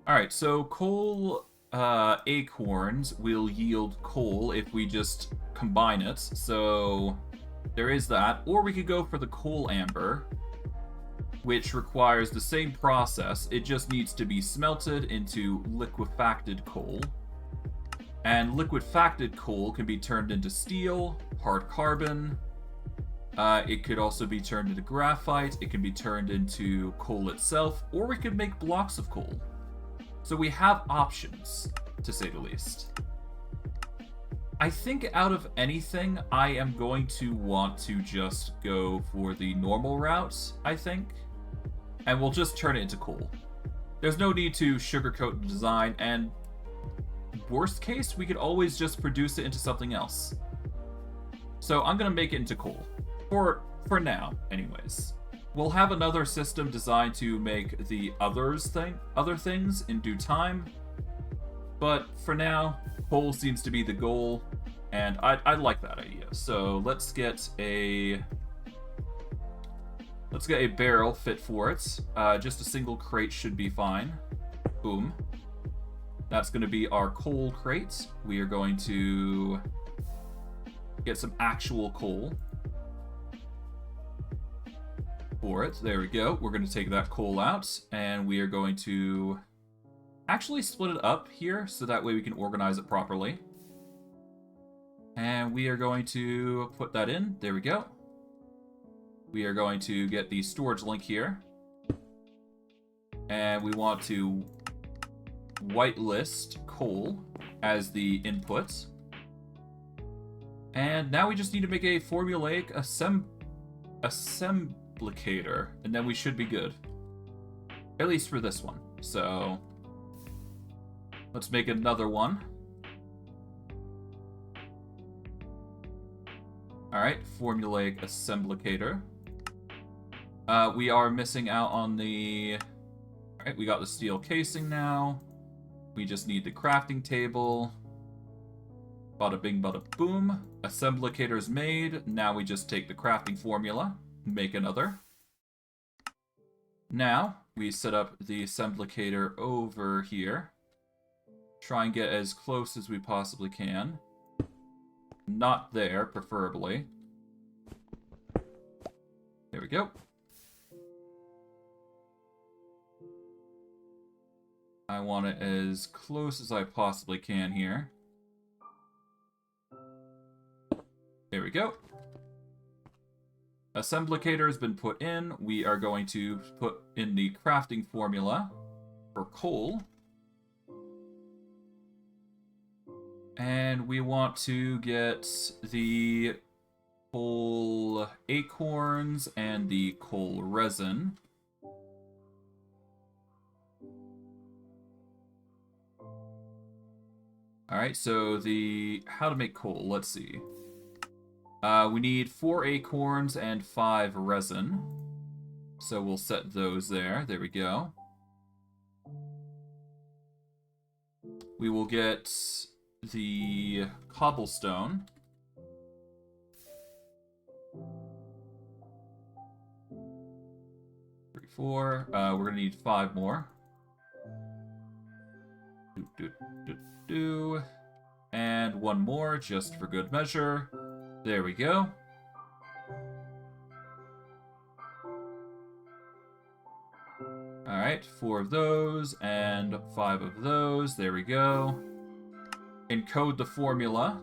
[SPEAKER 1] Alright, so coal acorns will yield coal if we just combine it. So there is that. Or we could go for the coal amber, which requires the same process. It just needs to be smelted into liquefacted coal. And liquefacted coal can be turned into steel, hard carbon. It could also be turned into graphite. It can be turned into coal itself, or we could make blocks of coal. So we have options, to say the least. I think out of anything, I am going to want to just go for the normal route, I think. And we'll just turn it into coal. There's no need to sugarcoat the design, and worst case, we could always just produce it into something else. So I'm going to make it into coal. For now, anyways. We'll have another system designed to make the other things in due time. But for now, coal seems to be the goal, and I like that idea. So let's get a barrel fit for it. Just a single crate should be fine. Boom. That's going to be our coal crate. We are going to get some actual coal for it. There we go. We're going to take that coal out, and we are going to actually split it up here so that way we can organize it properly. And we are going to put that in. There we go. We are going to get the storage link here. And we want to whitelist coal as the input. And now we just need to make a formulaic assemblicator, and then we should be good. At least for this one. So let's make another one. Alright, formulaic assemblicator. We are missing out on the... Alright, we got the steel casing now. We just need the crafting table. Bada bing, bada boom. Assemblicator's made. Now we just take the crafting formula, make another. Now, we set up the assemblicator over here. Try and get as close as we possibly can. Not there, preferably. There we go. I want it as close as I possibly can here. There we go. Assemblicator has been put in. We are going to put in the crafting formula for coal. And we want to get the coal acorns and the coal resin. Alright, so how to make coal, let's see. We need 4 acorns and 5 resin. So we'll set those there. There we go. We will get the cobblestone. 3, 4. We're gonna need 5 more. And 1 more, just for good measure. There we go. Alright, 4 of those, and 5 of those. There we go. Encode the formula.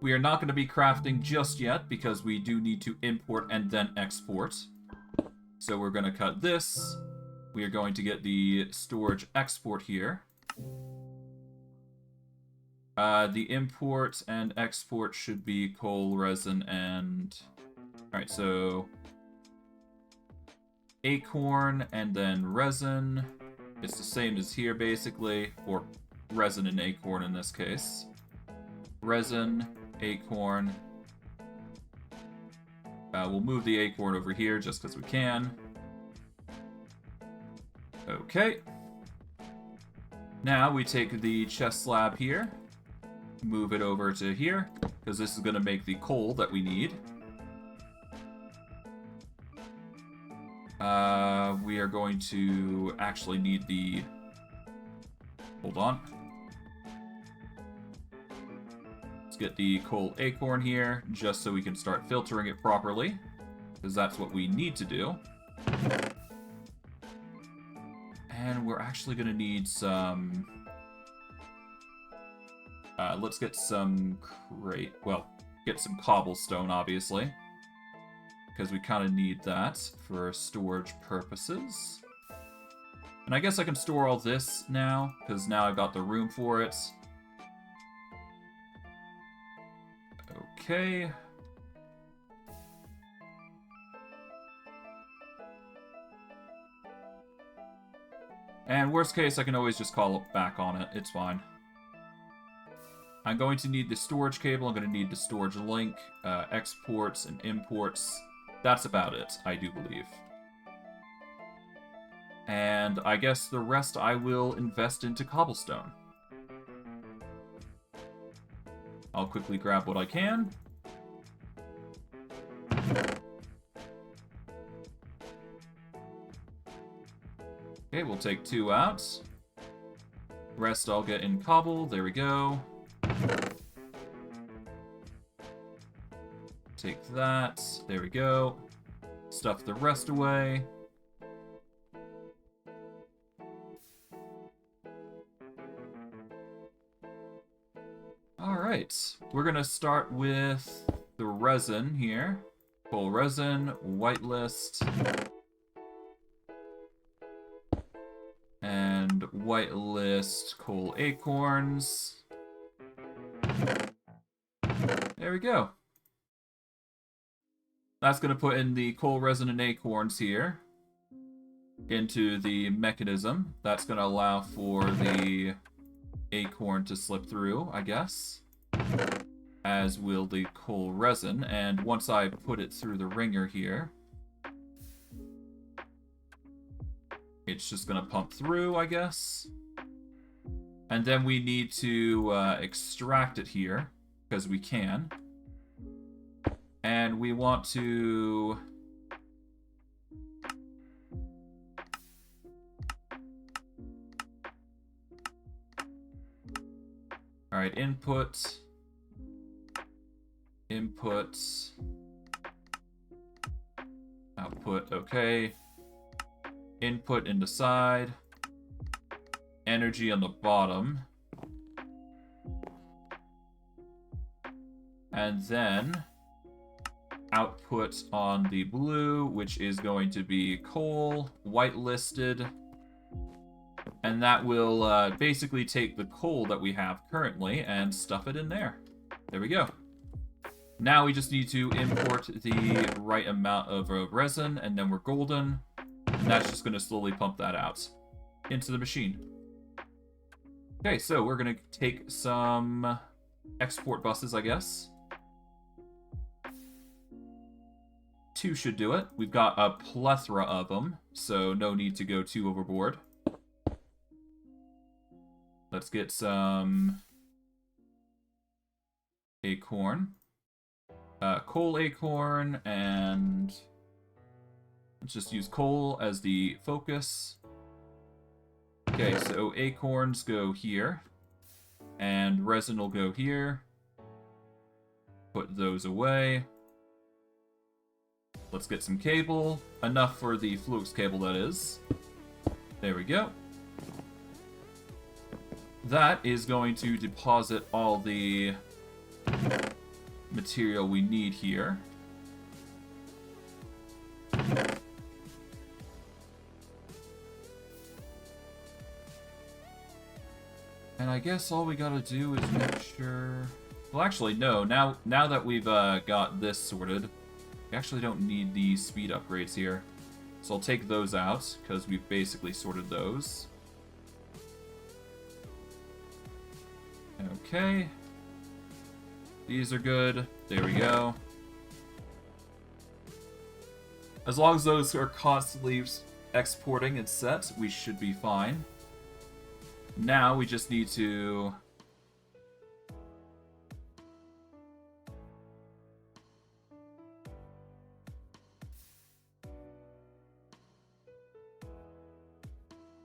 [SPEAKER 1] We are not going to be crafting just yet, because we do need to import and then export. So we're going to cut this, We are going to get the storage export here. The import and export should be coal, resin, and... Alright, so... Acorn and then resin. It's the same as here, basically. Or resin and acorn in this case. Resin, acorn. We'll move the acorn over here just because we can. Okay. Now we take the chest slab here. Move it over to here, because this is going to make the coal that we need. We are going to actually need the... Hold on. Let's get the coal acorn here, just so we can start filtering it properly, because that's what we need to do. And we're actually going to need some... let's get some get some cobblestone, obviously. Because we kind of need that for storage purposes. And I guess I can store all this now, because now I've got the room for it. Okay. And worst case, I can always just call it back on it. It's fine. I'm going to need the storage cable. I'm going to need the storage link, exports and imports. That's about it, I do believe. And I guess the rest I will invest into cobblestone. I'll quickly grab what I can. Okay, we'll take 2 out. Rest I'll get in cobble. There we go. Take that. There we go. Stuff the rest away. Alright. We're gonna start with the resin here. Coal resin, whitelist. And whitelist coal acorns. There we go. That's going to put in the coal, resin, and acorns here into the mechanism. That's going to allow for the acorn to slip through, I guess. As will the coal resin. And once I put it through the ringer here, it's just going to pump through, I guess. And then we need to extract it here, because we can. And we want to... Alright, input. Input. Output, okay. Input into side. Energy on the bottom. And then output on the blue, which is going to be coal, whitelisted. And that will basically take the coal that we have currently and stuff it in there. There we go. Now we just need to import the right amount of resin, and then we're golden. And that's just going to slowly pump that out into the machine. Okay, so we're going to take some export buses, I guess. 2 should do it. We've got a plethora of them, so no need to go too overboard. Let's get some acorn. Coal acorn, and let's just use coal as the focus. Okay, so acorns go here, and resin will go here. Put those away. Let's get some cable. Enough for the flux cable, that is. There we go. That is going to deposit all the material we need here. I guess all we gotta do is make sure... Well, actually, no. Now that we've got this sorted, we actually don't need the speed upgrades here. So I'll take those out, because we've basically sorted those. Okay. These are good. There we go. As long as those are constantly exporting and set, we should be fine. Now we just need to...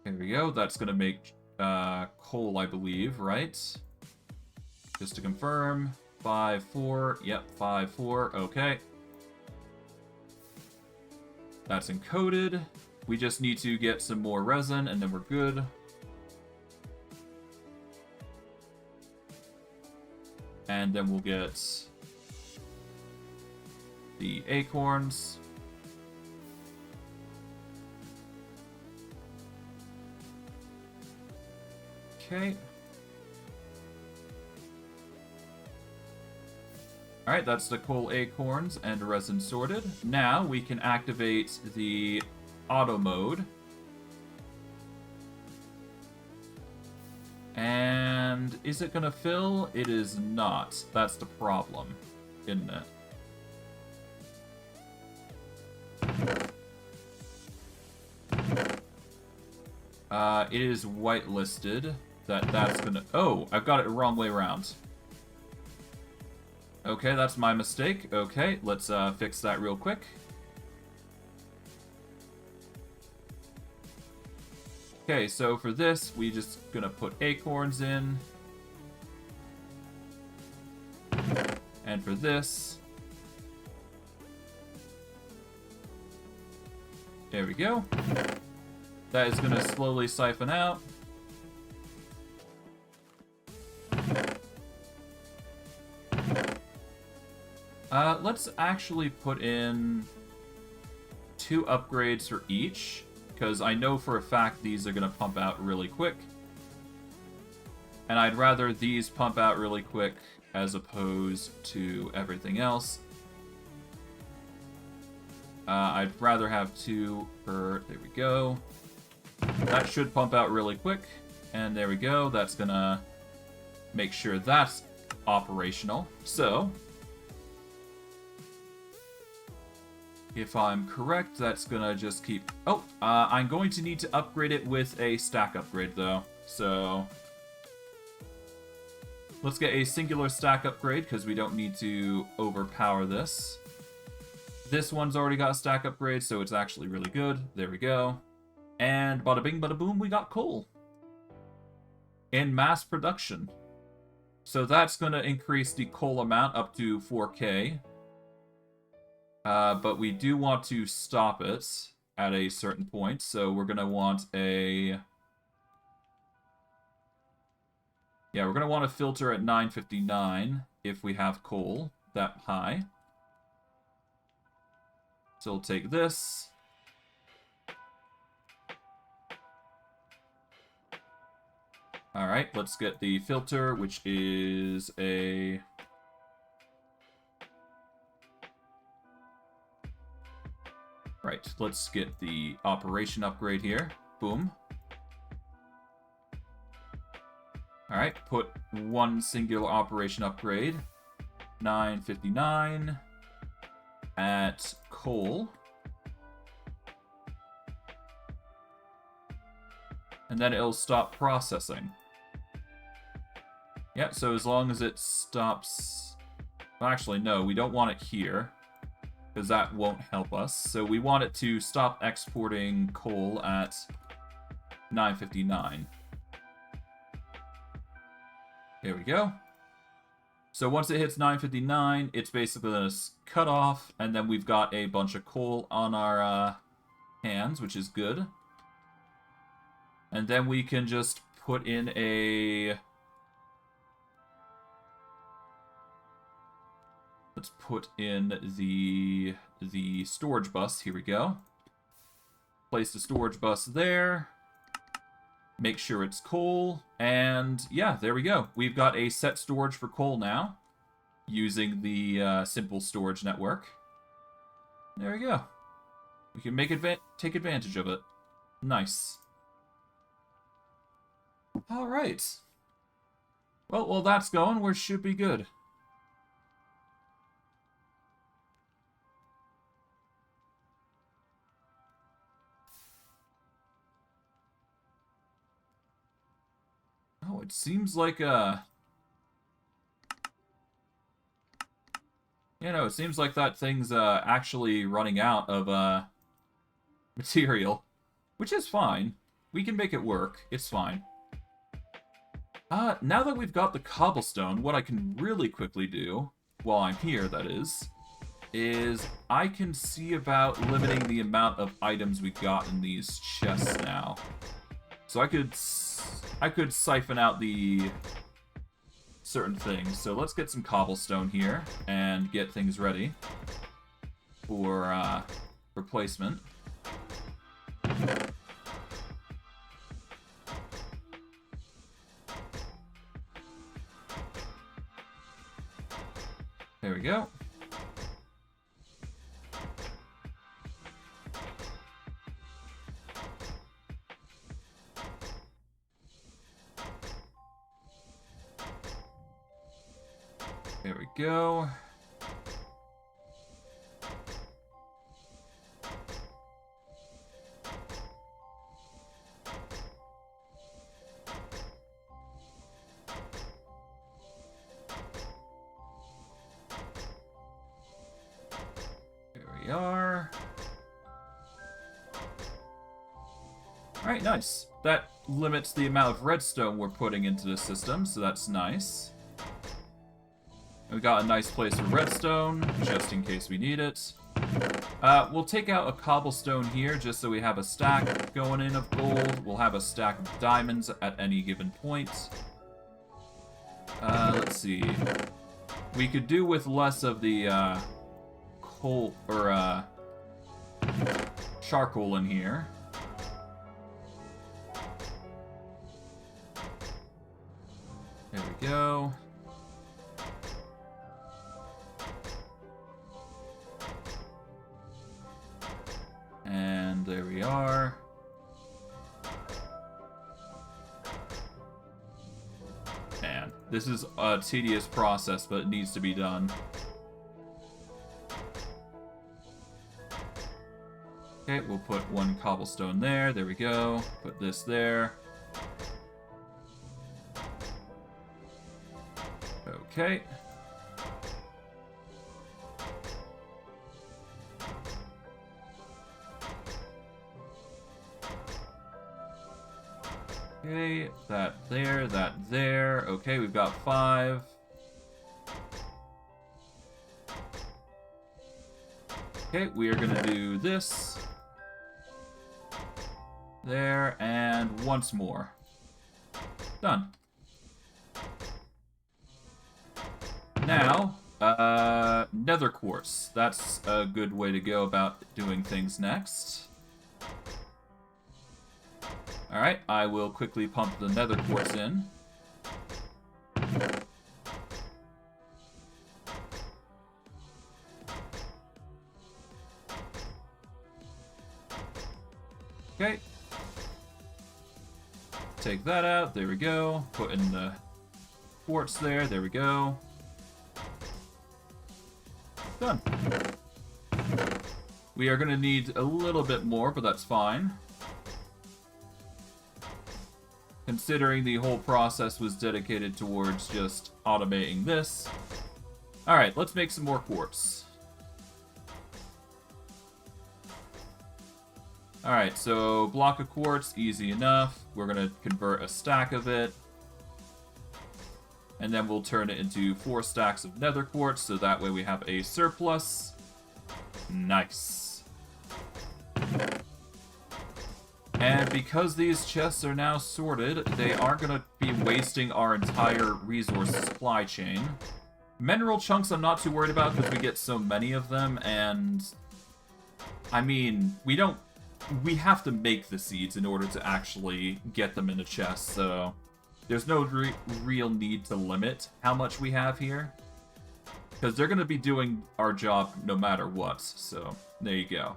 [SPEAKER 1] There we go. That's going to make coal, I believe, right? Just to confirm. 5, 4. Yep, 5, 4. Okay. That's encoded. We just need to get some more resin, and then we're good. And then we'll get the acorns. Okay. Alright, that's the coal acorns and resin sorted. Now we can activate the auto mode. And is it gonna fill? It is not. That's the problem, isn't it? It is whitelisted that's gonna... Oh, I've got it the wrong way around. Okay, that's my mistake. Okay, let's fix that real quick. Okay, so for this, we just gonna put acorns in. And for this... There we go. That is gonna slowly siphon out. Let's actually put in 2 upgrades for each, because I know for a fact these are going to pump out really quick. And I'd rather these pump out really quick as opposed to everything else. I'd rather have 2 per... There we go. That should pump out really quick. And there we go. That's going to make sure that's operational. So... if I'm correct, that's gonna just keep... Oh, I'm going to need to upgrade it with a stack upgrade, though. So... let's get a singular stack upgrade, because we don't need to overpower this. This one's already got a stack upgrade, so it's actually really good. There we go. And bada bing, bada boom, we got coal. In mass production. So that's gonna increase the coal amount up to 4K. But we do want to stop it at a certain point, so we're going to want a... Yeah, we're going to want to filter at 959 if we have coal that high. So we'll take this. Alright, let's get the filter, which is a... Right, let's get the operation upgrade here. Boom. Alright, put 1 singular operation upgrade. 959 at coal. And then it'll stop processing. Yeah, so as long as it stops... Well, actually, no, we don't want it here, because that won't help us. So we want it to stop exporting coal at 959. There we go. So once it hits 959, it's basically going to cut off, and then we've got a bunch of coal on our hands, which is good. And then we can just put in a... Let's put in the storage bus. Here we go. Place the storage bus there. Make sure it's coal. And yeah, there we go. We've got a set storage for coal now, using the simple storage network. There we go. We can take advantage of it. Nice. All right. Well, while that's going, we should be good. Oh, it seems like it seems like that thing's actually running out of material, which is fine. We can make it work. It's fine. Now that we've got the cobblestone, what I can really quickly do, while I'm here, that is I can see about limiting the amount of items we got in these chests now. So I could siphon out the certain things. So let's get some cobblestone here and get things ready for replacement. There we go. There we go. There we are. Alright, nice. That limits the amount of redstone we're putting into the system, so that's nice. We got a nice place for redstone, just in case we need it. We'll take out a cobblestone here, just so we have a stack going in of gold. We'll have a stack of diamonds at any given point. Let's see. We could do with less of the, coal, or, charcoal in here. There we go. And there we are. Man, this is a tedious process, but it needs to be done. Okay, we'll put one cobblestone there. There we go. Put this there. Okay. Okay, that there, that there. Okay, we've got 5. Okay, we are gonna do this. There, and once more. Done. Now, nether quartz. That's a good way to go about doing things next. Alright, I will quickly pump the nether quartz in. Okay. Take that out, there we go. Put in the quartz there, there we go. Done. We are going to need a little bit more, but that's fine. Considering the whole process was dedicated towards just automating this. Alright, let's make some more quartz. Alright, so block of quartz, easy enough. We're going to convert a stack of it. And then we'll turn it into 4 stacks of nether quartz, so that way we have a surplus. Nice. And because these chests are now sorted, they aren't going to be wasting our entire resource supply chain. Mineral chunks I'm not too worried about because we get so many of them, and I mean, we don't we have to make the seeds in order to actually get them in a chest, so there's no real need to limit how much we have here. Because they're going to be doing our job no matter what, so there you go.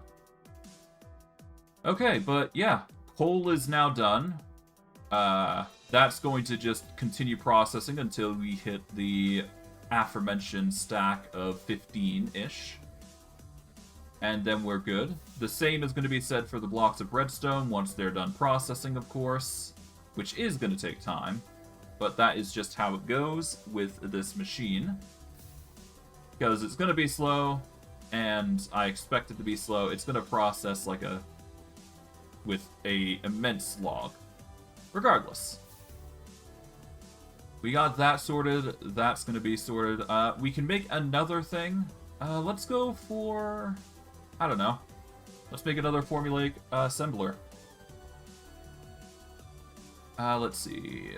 [SPEAKER 1] Okay, but yeah, coal is now done. That's going to just continue processing until we hit the aforementioned stack of 15-ish. And then we're good. The same is going to be said for the blocks of redstone once they're done processing, of course, which is going to take time. But that is just how it goes with this machine. Because it's going to be slow, and I expect it to be slow. It's going to process like with a immense log. Regardless. We got that sorted. That's going to be sorted. We can make another thing. Let's go for... I don't know. Let's make another formulaic assembler. Let's see.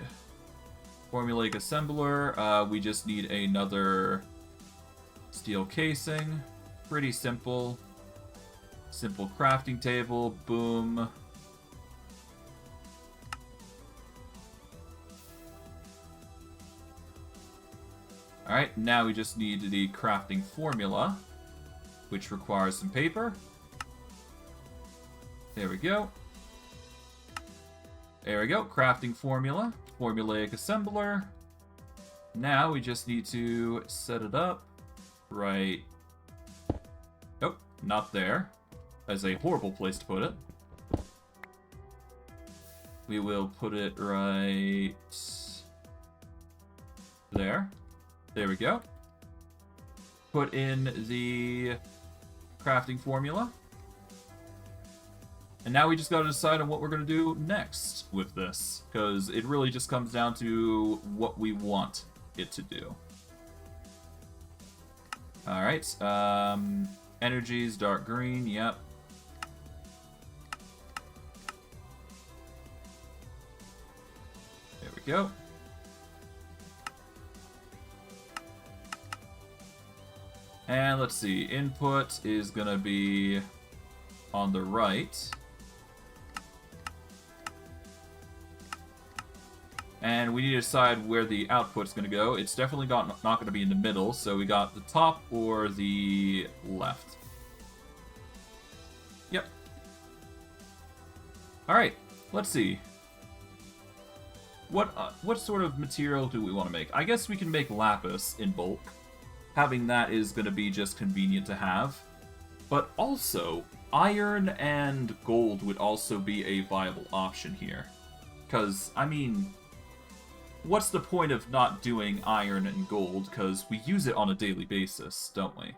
[SPEAKER 1] Formulaic assembler. We just need another steel casing. Pretty simple. Simple crafting table. Boom. Alright, now we just need the crafting formula, which requires some paper. There we go. There we go, crafting formula. Formulaic assembler. Now we just need to set it up right... Nope, not there. That's a horrible place to put it. We will put it right... there. There we go. Put in the crafting formula. And now we just gotta decide on what we're gonna do next with this. Because it really just comes down to what we want it to do. Alright, energies, dark green, yep. There we go. And let's see, input is gonna be on the right. And we need to decide where the output's gonna go. It's definitely not gonna be in the middle, so we got the top or the left. Yep. Alright, let's see. What sort of material do we want to make? I guess we can make lapis in bulk. Having that is going to be just convenient to have. But also, iron and gold would also be a viable option here. Because, I mean, what's the point of not doing iron and gold? Because we use it on a daily basis, don't we?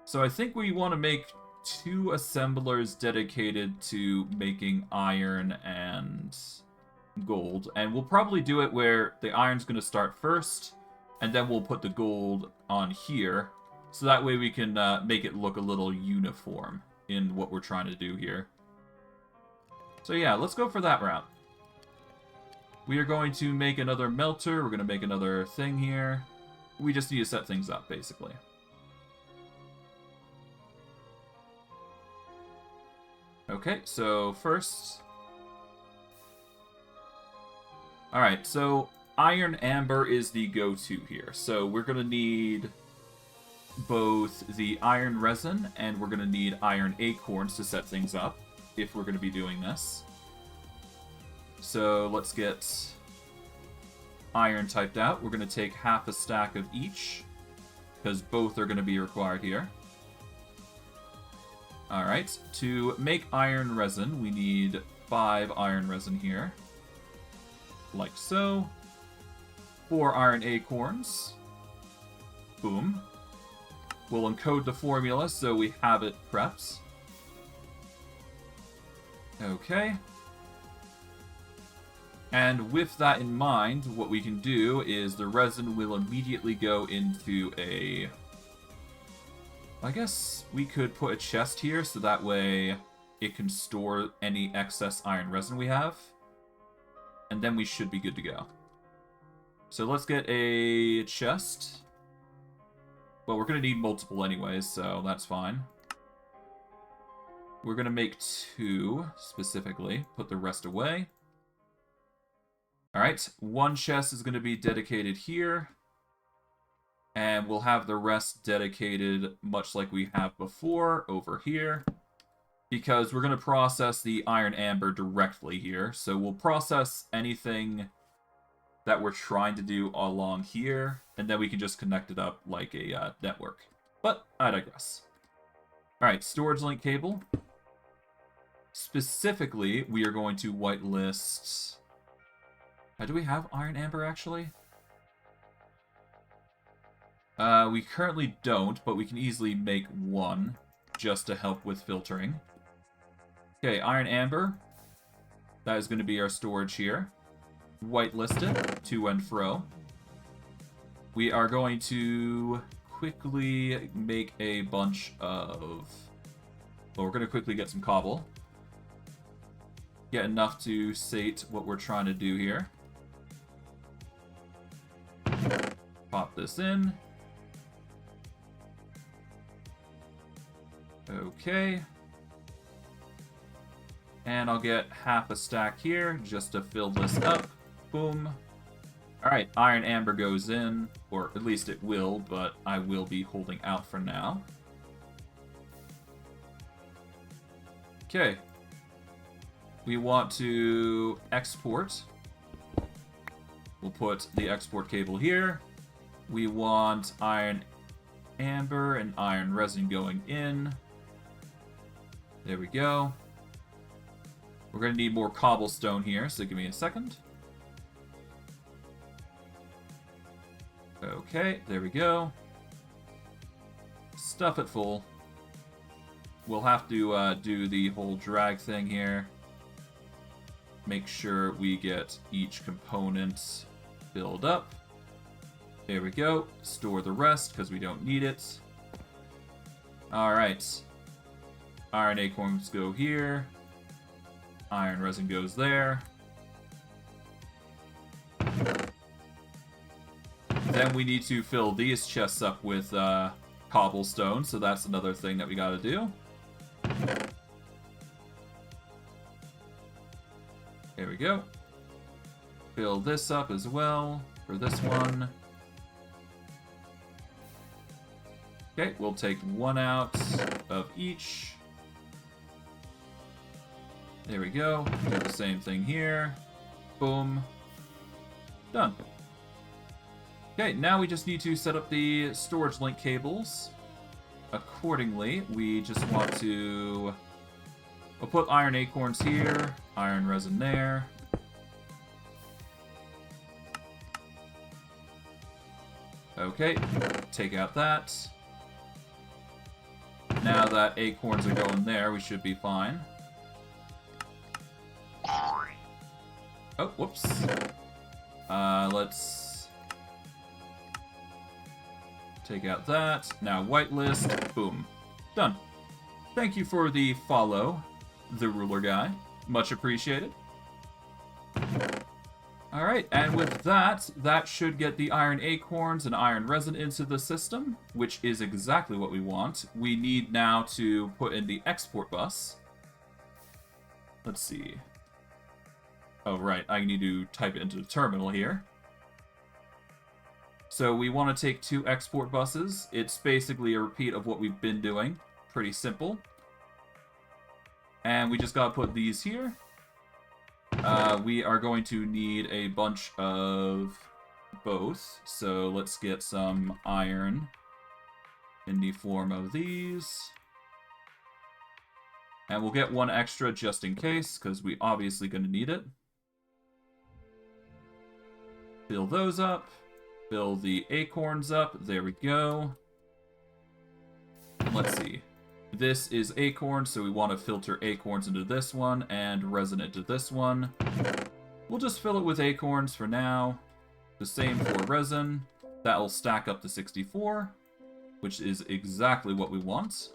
[SPEAKER 1] So I think we want to make 2 assemblers dedicated to making iron and gold. And we'll probably do it where the iron's going to start first, and then we'll put the gold on here. So that way we can make it look a little uniform in what we're trying to do here. So yeah, let's go for that route. We are going to make another melter. We're going to make another thing here. We just need to set things up, basically. Okay, so first... Alright, so iron amber is the go-to here. So we're going to need both the iron resin and we're going to need iron acorns to set things up if we're going to be doing this. So let's get iron typed out. We're going to take half a stack of each because both are going to be required here. Alright, to make iron resin, we need 5 iron resin here. Like so. 4 iron acorns. Boom. We'll encode the formula so we have it prepped. Okay. And with that in mind, what we can do is the resin will immediately go into a... I guess we could put a chest here so that way it can store any excess iron resin we have. And then we should be good to go. So let's get a chest. Well, we're going to need multiple anyways, so that's fine. We're going to make 2, specifically. Put the rest away. Alright, 1 chest is going to be dedicated here. And we'll have the rest dedicated, much like we have before, over here. Because we're going to process the iron amber directly here. So we'll process anything that we're trying to do along here. And then we can just connect it up like a network. But I digress. Alright, storage link cable. Specifically, we are going to whitelist... do we have iron amber, actually? We currently don't, but we can easily make 1 just to help with filtering. Okay, iron amber. That is going to be our storage here. Whitelisted to and fro. We are going to quickly make a bunch of... Well, we're going to quickly get some cobble. Get enough to sate what we're trying to do here. Pop this in. Okay. And I'll get half a stack here just to fill this up. Boom. Alright, iron amber goes in, or at least it will, but I will be holding out for now. Okay. We want to export. We'll put the export cable here. We want iron amber and iron resin going in. There we go. We're going to need more cobblestone here, so give me a second. Okay, there we go. Stuff it full. We'll have to do the whole drag thing here. Make sure we get each component filled up. There we go. Store the rest, because we don't need it. Alright. Iron acorns go here. Iron resin goes there. Then we need to fill these chests up with cobblestone, so that's another thing that we gotta do. There we go. Fill this up as well for this one. Okay, we'll take 1 out of each. There we go. Do the same thing here. Boom. Done. Okay, now we just need to set up the storage link cables. Accordingly, we just want to... We'll put iron acorns here, iron resin there. Okay, take out that. Now that acorns are going there, we should be fine. Oh, whoops. Let's take out that. Now whitelist. Boom. Done. Thank you for the follow, the ruler guy. Much appreciated. Alright, and with that, that should get the iron acorns and iron resin into the system, which is exactly what we want. We need now to put in the export bus. Let's see. Oh, right, I need to type it into the terminal here. So we want to take 2 export buses. It's basically a repeat of what we've been doing. Pretty simple. And we just gotta put these here. We are going to need a bunch of both. So let's get some iron in the form of these. And we'll get 1 extra just in case, because we obviously gonna need it. Fill those up. Fill the acorns up. There we go. Let's see. This is acorns, so we want to filter acorns into this one and resin into this one. We'll just fill it with acorns for now. The same for resin. That'll stack up to 64, which is exactly what we want.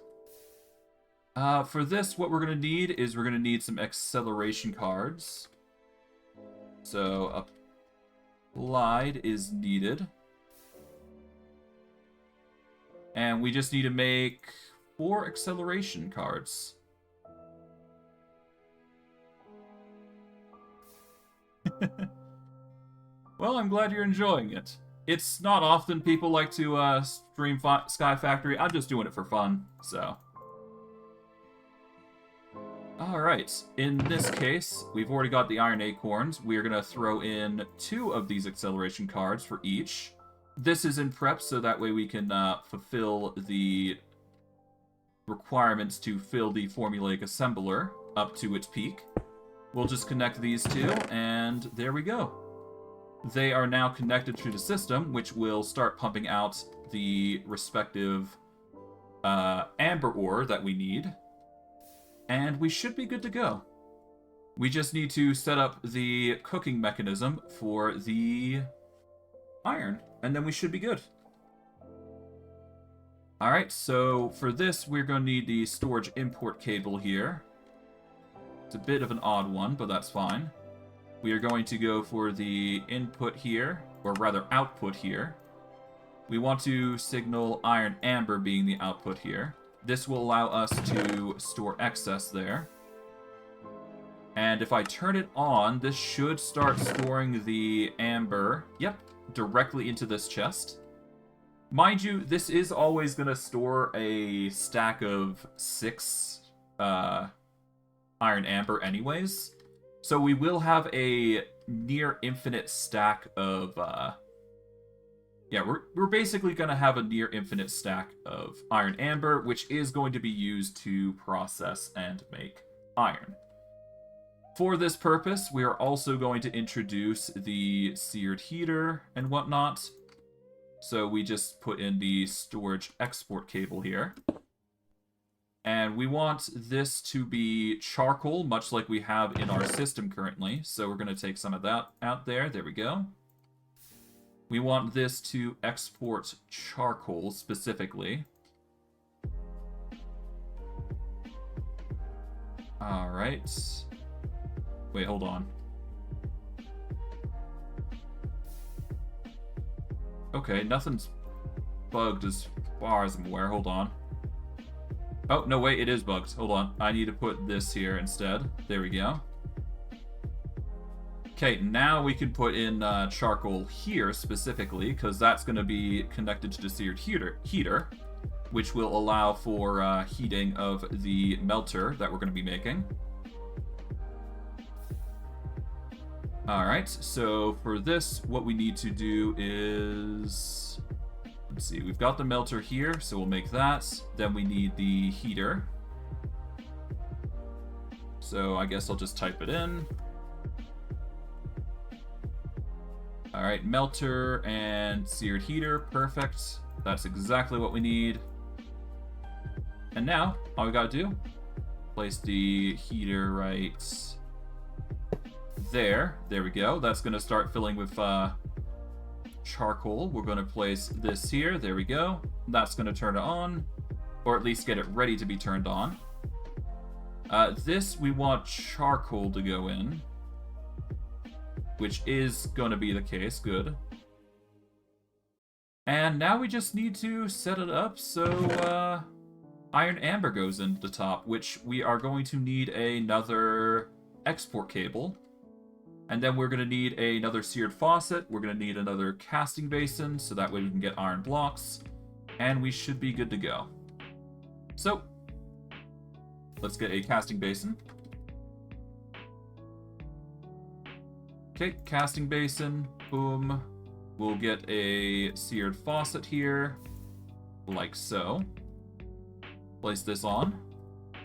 [SPEAKER 1] For this, what we're going to need is we're going to need some acceleration cards. So, applied is needed. And we just need to make 4 acceleration cards. Well, I'm glad you're enjoying it. It's not often people like to stream Sky Factory. I'm just doing it for fun, so. Alright, in this case, we've already got the Iron Acorns. We are going to throw in 2 of these acceleration cards for each. This is in prep, so that way we can fulfill the requirements to fill the formulaic assembler up to its peak. We'll just connect these 2, and there we go. They are now connected to the system, which will start pumping out the respective amber ore that we need. And we should be good to go. We just need to set up the cooking mechanism for the iron, and then we should be good. Alright, so for this, we're going to need the storage import cable here. It's a bit of an odd one, but that's fine. We are going to go for the input here, or rather output here. We want to signal iron amber being the output here. This will allow us to store excess there. And if I turn it on, this should start storing the amber, yep, directly into this chest. Mind you, this is always going to store a stack of 6 iron amber anyways. So we will have a near infinite stack of yeah, we're basically going to have a near infinite stack of iron amber, which is going to be used to process and make iron. For this purpose, we are also going to introduce the seared heater and whatnot. So we just put in the storage export cable here. And we want this to be charcoal, much like we have in our system currently. So we're going to take some of that out there. There we go. We want this to export charcoal specifically. Alright. Wait, hold on. Okay, nothing's bugged as far as I'm aware. Hold on. Oh, no, wait, it is bugged. Hold on. I need to put this here instead. There we go. Okay, now we can put in charcoal here specifically, because that's going to be connected to the seared heater, which will allow for heating of the melter that we're going to be making. Alright, so for this, what we need to do is... Let's see, we've got the melter here, so we'll make that. Then we need the heater. So I guess I'll just type it in. Alright, melter and seared heater, perfect. That's exactly what we need. And now, all we gotta do, place the heater right there. There we go. That's gonna start filling with charcoal. We're gonna place this here. There we go. That's gonna turn it on, or at least get it ready to be turned on. This, we want charcoal to go in, which is going to be the case. Good. And now we just need to set it up so iron amber goes into the top, which we are going to need another export cable. And then we're going to need another seared faucet. We're going to need another casting basin, so that way we can get iron blocks. And we should be good to go. So, let's get a casting basin. Okay, casting basin, boom. We'll get a seared faucet here, like so. Place this on.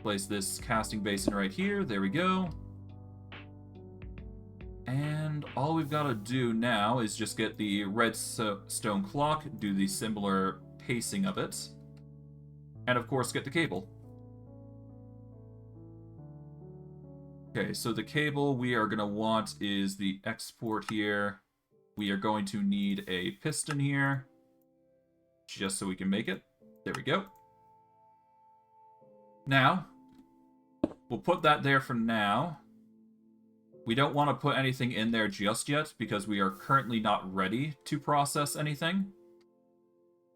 [SPEAKER 1] Place this casting basin right here, there we go. And all we've got to do now is just get the redstone clock, do the similar pacing of it, and of course get the cable. Okay, so the cable we are going to want is the export here. We are going to need a piston here, just so we can make it. There we go. Now, we'll put that there for now. We don't want to put anything in there just yet, because we are currently not ready to process anything.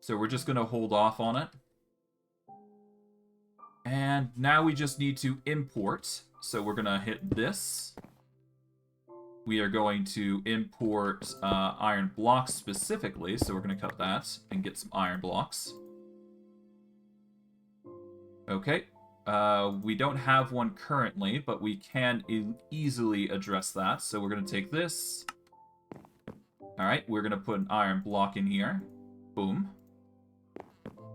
[SPEAKER 1] So we're just going to hold off on it. And now we just need to import. So we're going to hit this. we are going to import iron blocks specifically, so we're going to cut that and get some iron blocks. Okay, we don't have one currently, but we can easily address that, so we're going to take this. Alright, we're going to put an iron block in here. Boom.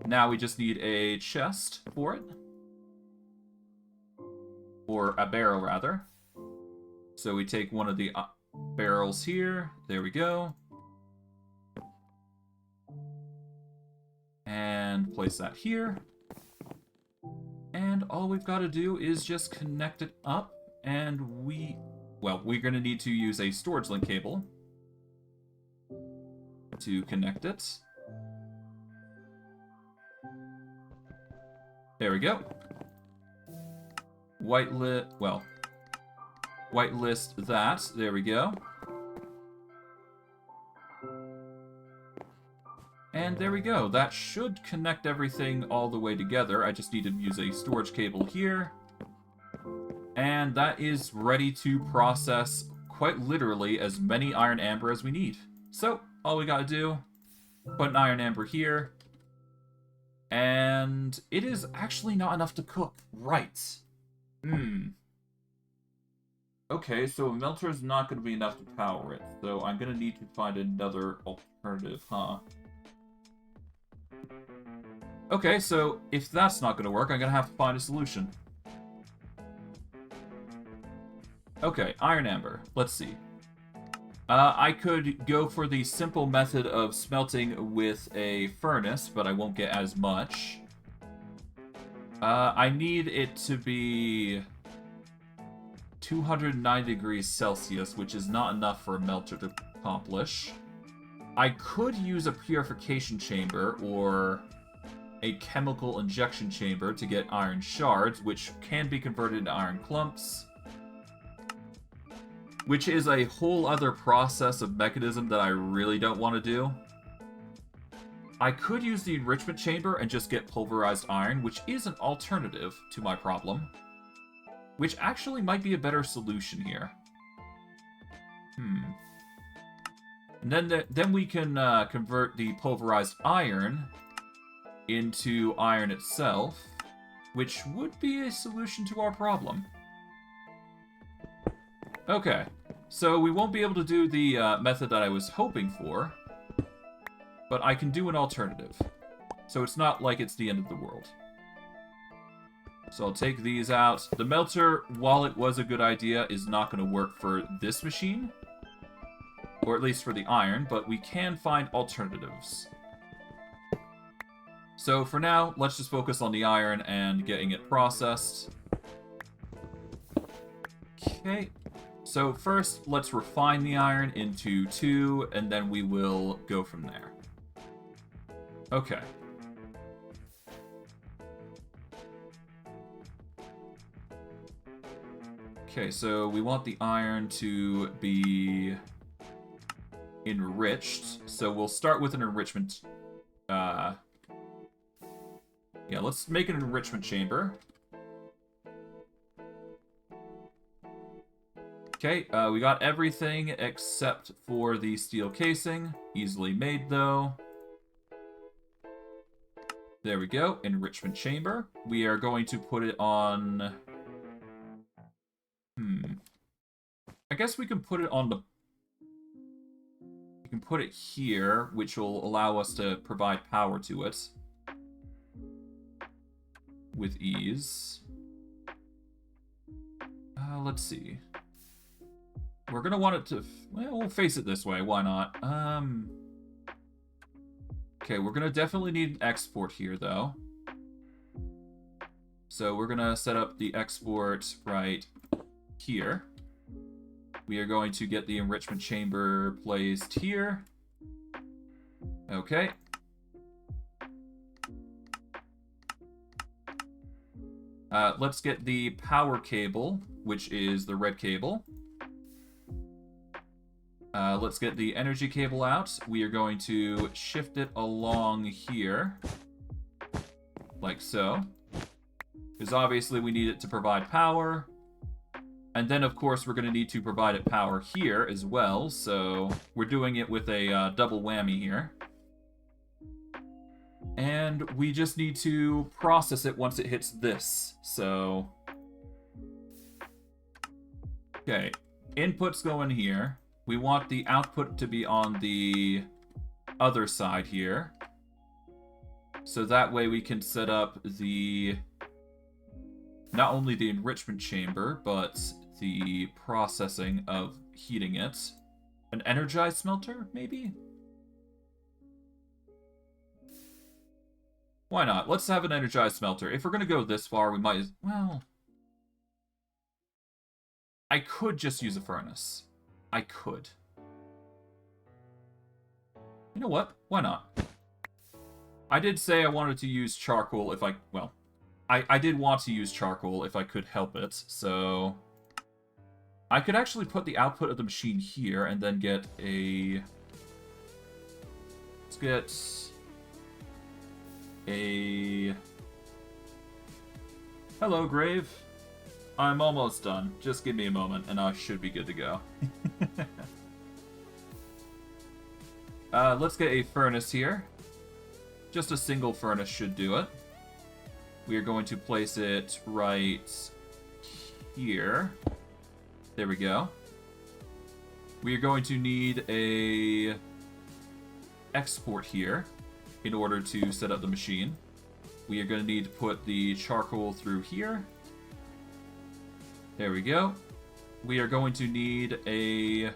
[SPEAKER 1] Now we just need a chest for it. Or a barrel, rather. So we take one of the barrels here. There we go. And place that here. And all we've got to do is just connect it up. And we're going to need to use a storage link cable to connect it. There we go. Whitelist that. There we go. And there we go. That should connect everything all the way together. I just need to use a storage cable here. And that is ready to process, quite literally, as many iron amber as we need. So, all we gotta do, put an iron amber here. And it is actually not enough to cook. Right. Okay, so a melter is not going to be enough to power it, so I'm going to need to find another alternative, huh? Okay, so if that's not going to work, I'm going to have to find a solution. Okay, iron amber. Let's see. I could go for the simple method of smelting with a furnace, but I won't get as much. I need it to be 209 degrees Celsius, which is not enough for a melter to accomplish. I could use a purification chamber or a chemical injection chamber to get iron shards, which can be converted into iron clumps. Which is a whole other process of mechanism that I really don't want to do. I could use the enrichment chamber and just get pulverized iron, which is an alternative to my problem. Which actually might be a better solution here. And then we can convert the pulverized iron into iron itself, which would be a solution to our problem. Okay, so we won't be able to do the method that I was hoping for, but I can do an alternative. So it's not like it's the end of the world. So I'll take these out. The melter, while it was a good idea, is not going to work for this machine. Or at least for the iron, but we can find alternatives. So for now, let's just focus on the iron and getting it processed. Okay. So first, let's refine the iron into 2, and then we will go from there. Okay. Okay, so we want the iron to be enriched. So we'll start with an enrichment. Yeah, let's make an enrichment chamber. Okay, we got everything except for the steel casing. Easily made, though. There we go, enrichment chamber. We are going to put it on... I guess we can put it on the... We can put it here, which will allow us to provide power to it. With ease. Let's see. We're gonna want it to... Well, we'll face it this way, why not? Okay, we're gonna definitely need an export here, though. So we're gonna set up the export right here. We are going to get the enrichment chamber placed here. Okay. Let's get the power cable, which is the red cable. Let's get the energy cable out. We are going to shift it along here. Like so. Because obviously we need it to provide power. And then, of course, we're going to need to provide it power here as well, so we're doing it with a double whammy here. And we just need to process it once it hits this, so... Okay, inputs go in here. We want the output to be on the other side here. So that way we can set up the... not only the enrichment chamber, but the processing of heating it. An energized smelter, maybe? Why not? Let's have an energized smelter. If we're going to go this far, we might... well... I could just use a furnace. I could. You know what? Why not? I did say I wanted to use charcoal if I... well, I did want to use charcoal if I could help it, so... I could actually put the output of the machine here and then get a... let's get... a... hello, Grave. I'm almost done. Just give me a moment and I should be good to go. Let's get a furnace here. Just a single furnace should do it. We are going to place it right here. There we go. We are going to need a export here in order to set up the machine. We are going to need to put the charcoal through here. There we go. We are going to need a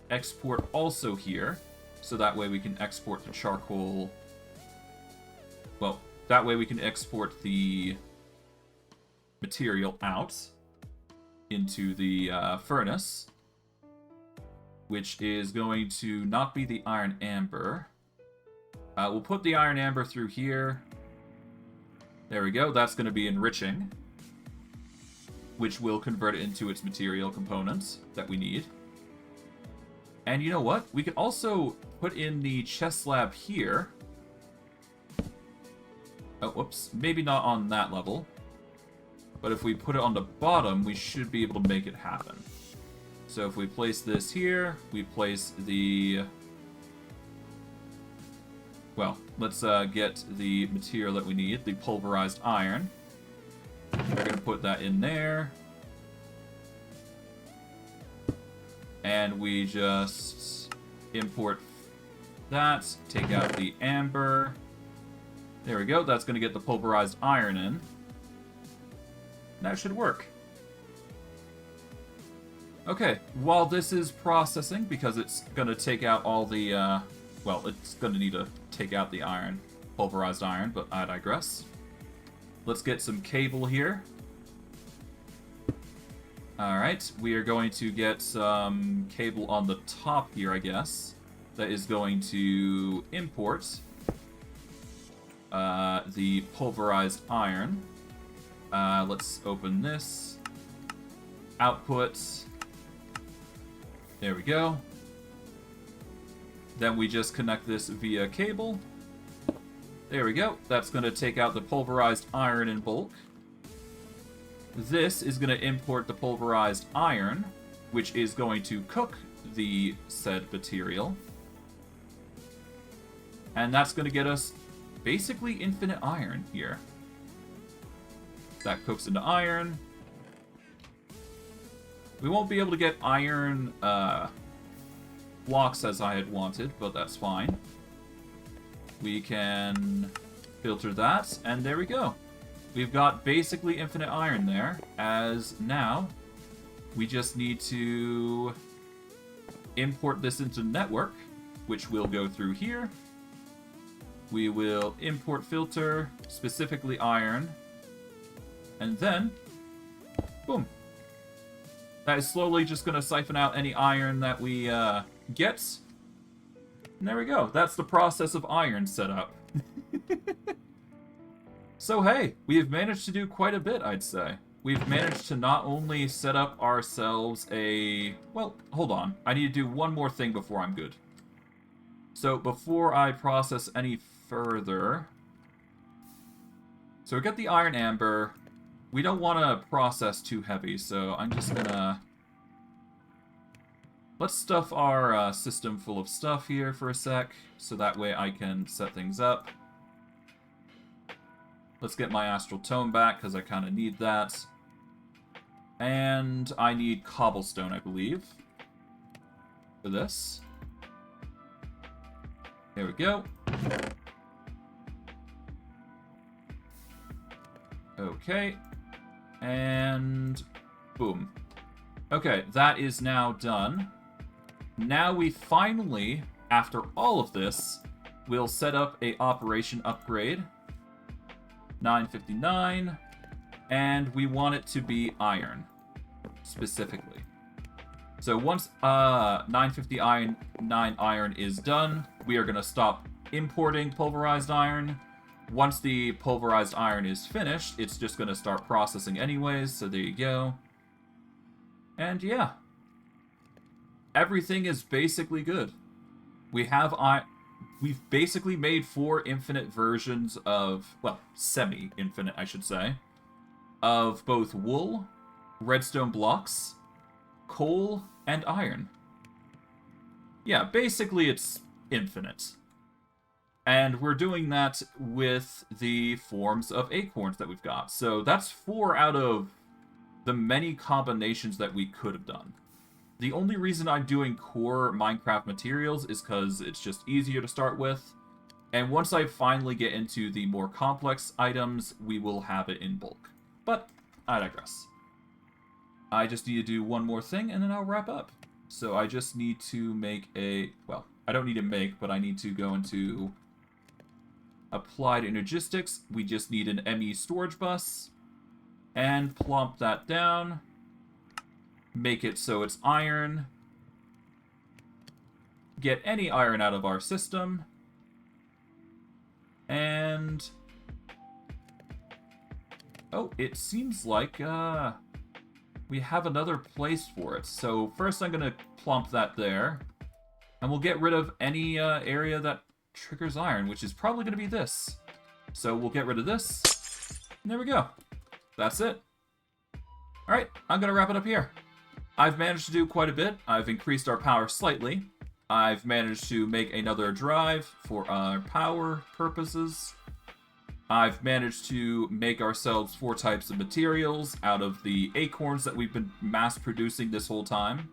[SPEAKER 1] export also here, so that way we can export the charcoal. Well, that way we can export the material out into the furnace, which is going to not be the iron amber. We'll put the iron amber through here. There we go. That's going to be enriching, which will convert it into its material components that we need. And you know what? We could also put in the chest slab here. Oh, whoops. Maybe not on that level. But if we put it on the bottom, we should be able to make it happen. So if we place this here, we place the... well, let's get the material that we need, the pulverized iron. We're going to put that in there. And we just import that, take out the amber. There we go, that's going to get the pulverized iron in. That should work. Okay, while this is processing, because it's going to take out all the, well, it's going to need to take out the iron, pulverized iron, but I digress. Let's get some cable here. Alright, we are going to get some cable on the top here, I guess. That is going to import the pulverized iron. Let's open this. Output. There we go. Then we just connect this via cable. There we go. That's going to take out the pulverized iron in bulk. This is going to import the pulverized iron, which is going to cook the said material. And that's going to get us basically infinite iron here. That cooks into iron. We won't be able to get iron blocks as I had wanted, but that's fine. We can filter that, and there we go. We've got basically infinite iron there, as now we just need to import this into network, which will go through here. We will import filter, specifically iron, and then, boom. That is slowly just going to siphon out any iron that we get. And there we go. That's the process of iron set up. So hey, we have managed to do quite a bit, I'd say. We've managed to not only set up ourselves a... well, hold on. I need to do one more thing before I'm good. So before I process any further... so we got the iron amber. We don't want to process too heavy, so I'm just gonna... Let's stuff our system full of stuff here for a sec, so that way I can set things up. Let's get my astral tome back, because I kind of need that. And I need cobblestone, I believe, for this. There we go. Okay. And boom. Okay, that is now done. Now we finally, after all of this, will set up a operation upgrade. 959. And we want it to be iron, specifically. So once 959 iron is done, we are going to stop importing pulverized iron. Once the pulverized iron is finished, it's just going to start processing anyways, so there you go. And yeah. Everything is basically good. We've basically made 4 infinite versions of, well, semi-infinite, I should say, of both wool, redstone blocks, coal, and iron. Yeah, basically it's infinite. And we're doing that with the forms of acorns that we've got. So that's 4 out of the many combinations that we could have done. The only reason I'm doing core Minecraft materials is because it's just easier to start with. And once I finally get into the more complex items, we will have it in bulk. But I digress. I just need to do one more thing and then I'll wrap up. So I just need to make a... Well, I don't need to make, but I need to go into Applied Energistics. We just need an ME storage bus. And plump that down. Make it so it's iron. Get any iron out of our system. And... Oh, it seems like we have another place for it. So first I'm going to plump that there. And we'll get rid of any area that triggers iron, which is probably going to be this. So we'll get rid of this. And there we go. That's it. Alright, I'm going to wrap it up here. I've managed to do quite a bit. I've increased our power slightly. I've managed to make another drive for our power purposes. I've managed to make ourselves 4 types of materials out of the acorns that we've been mass producing this whole time,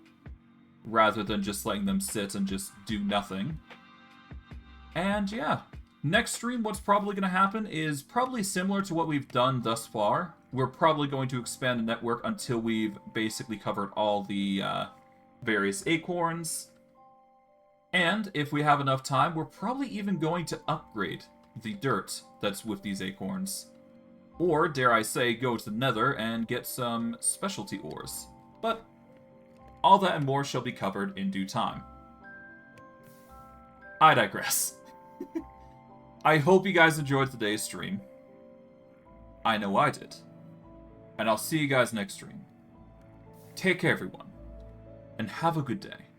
[SPEAKER 1] rather than just letting them sit and just do nothing. And yeah, next stream what's probably going to happen is probably similar to what we've done thus far. We're probably going to expand the network until we've basically covered all the various acorns. And if we have enough time, we're probably even going to upgrade the dirt that's with these acorns. Or, dare I say, go to the nether and get some specialty ores. But all that and more shall be covered in due time. I digress. I hope you guys enjoyed today's stream. I know I did. And I'll see you guys next stream. Take care, everyone, and have a good day.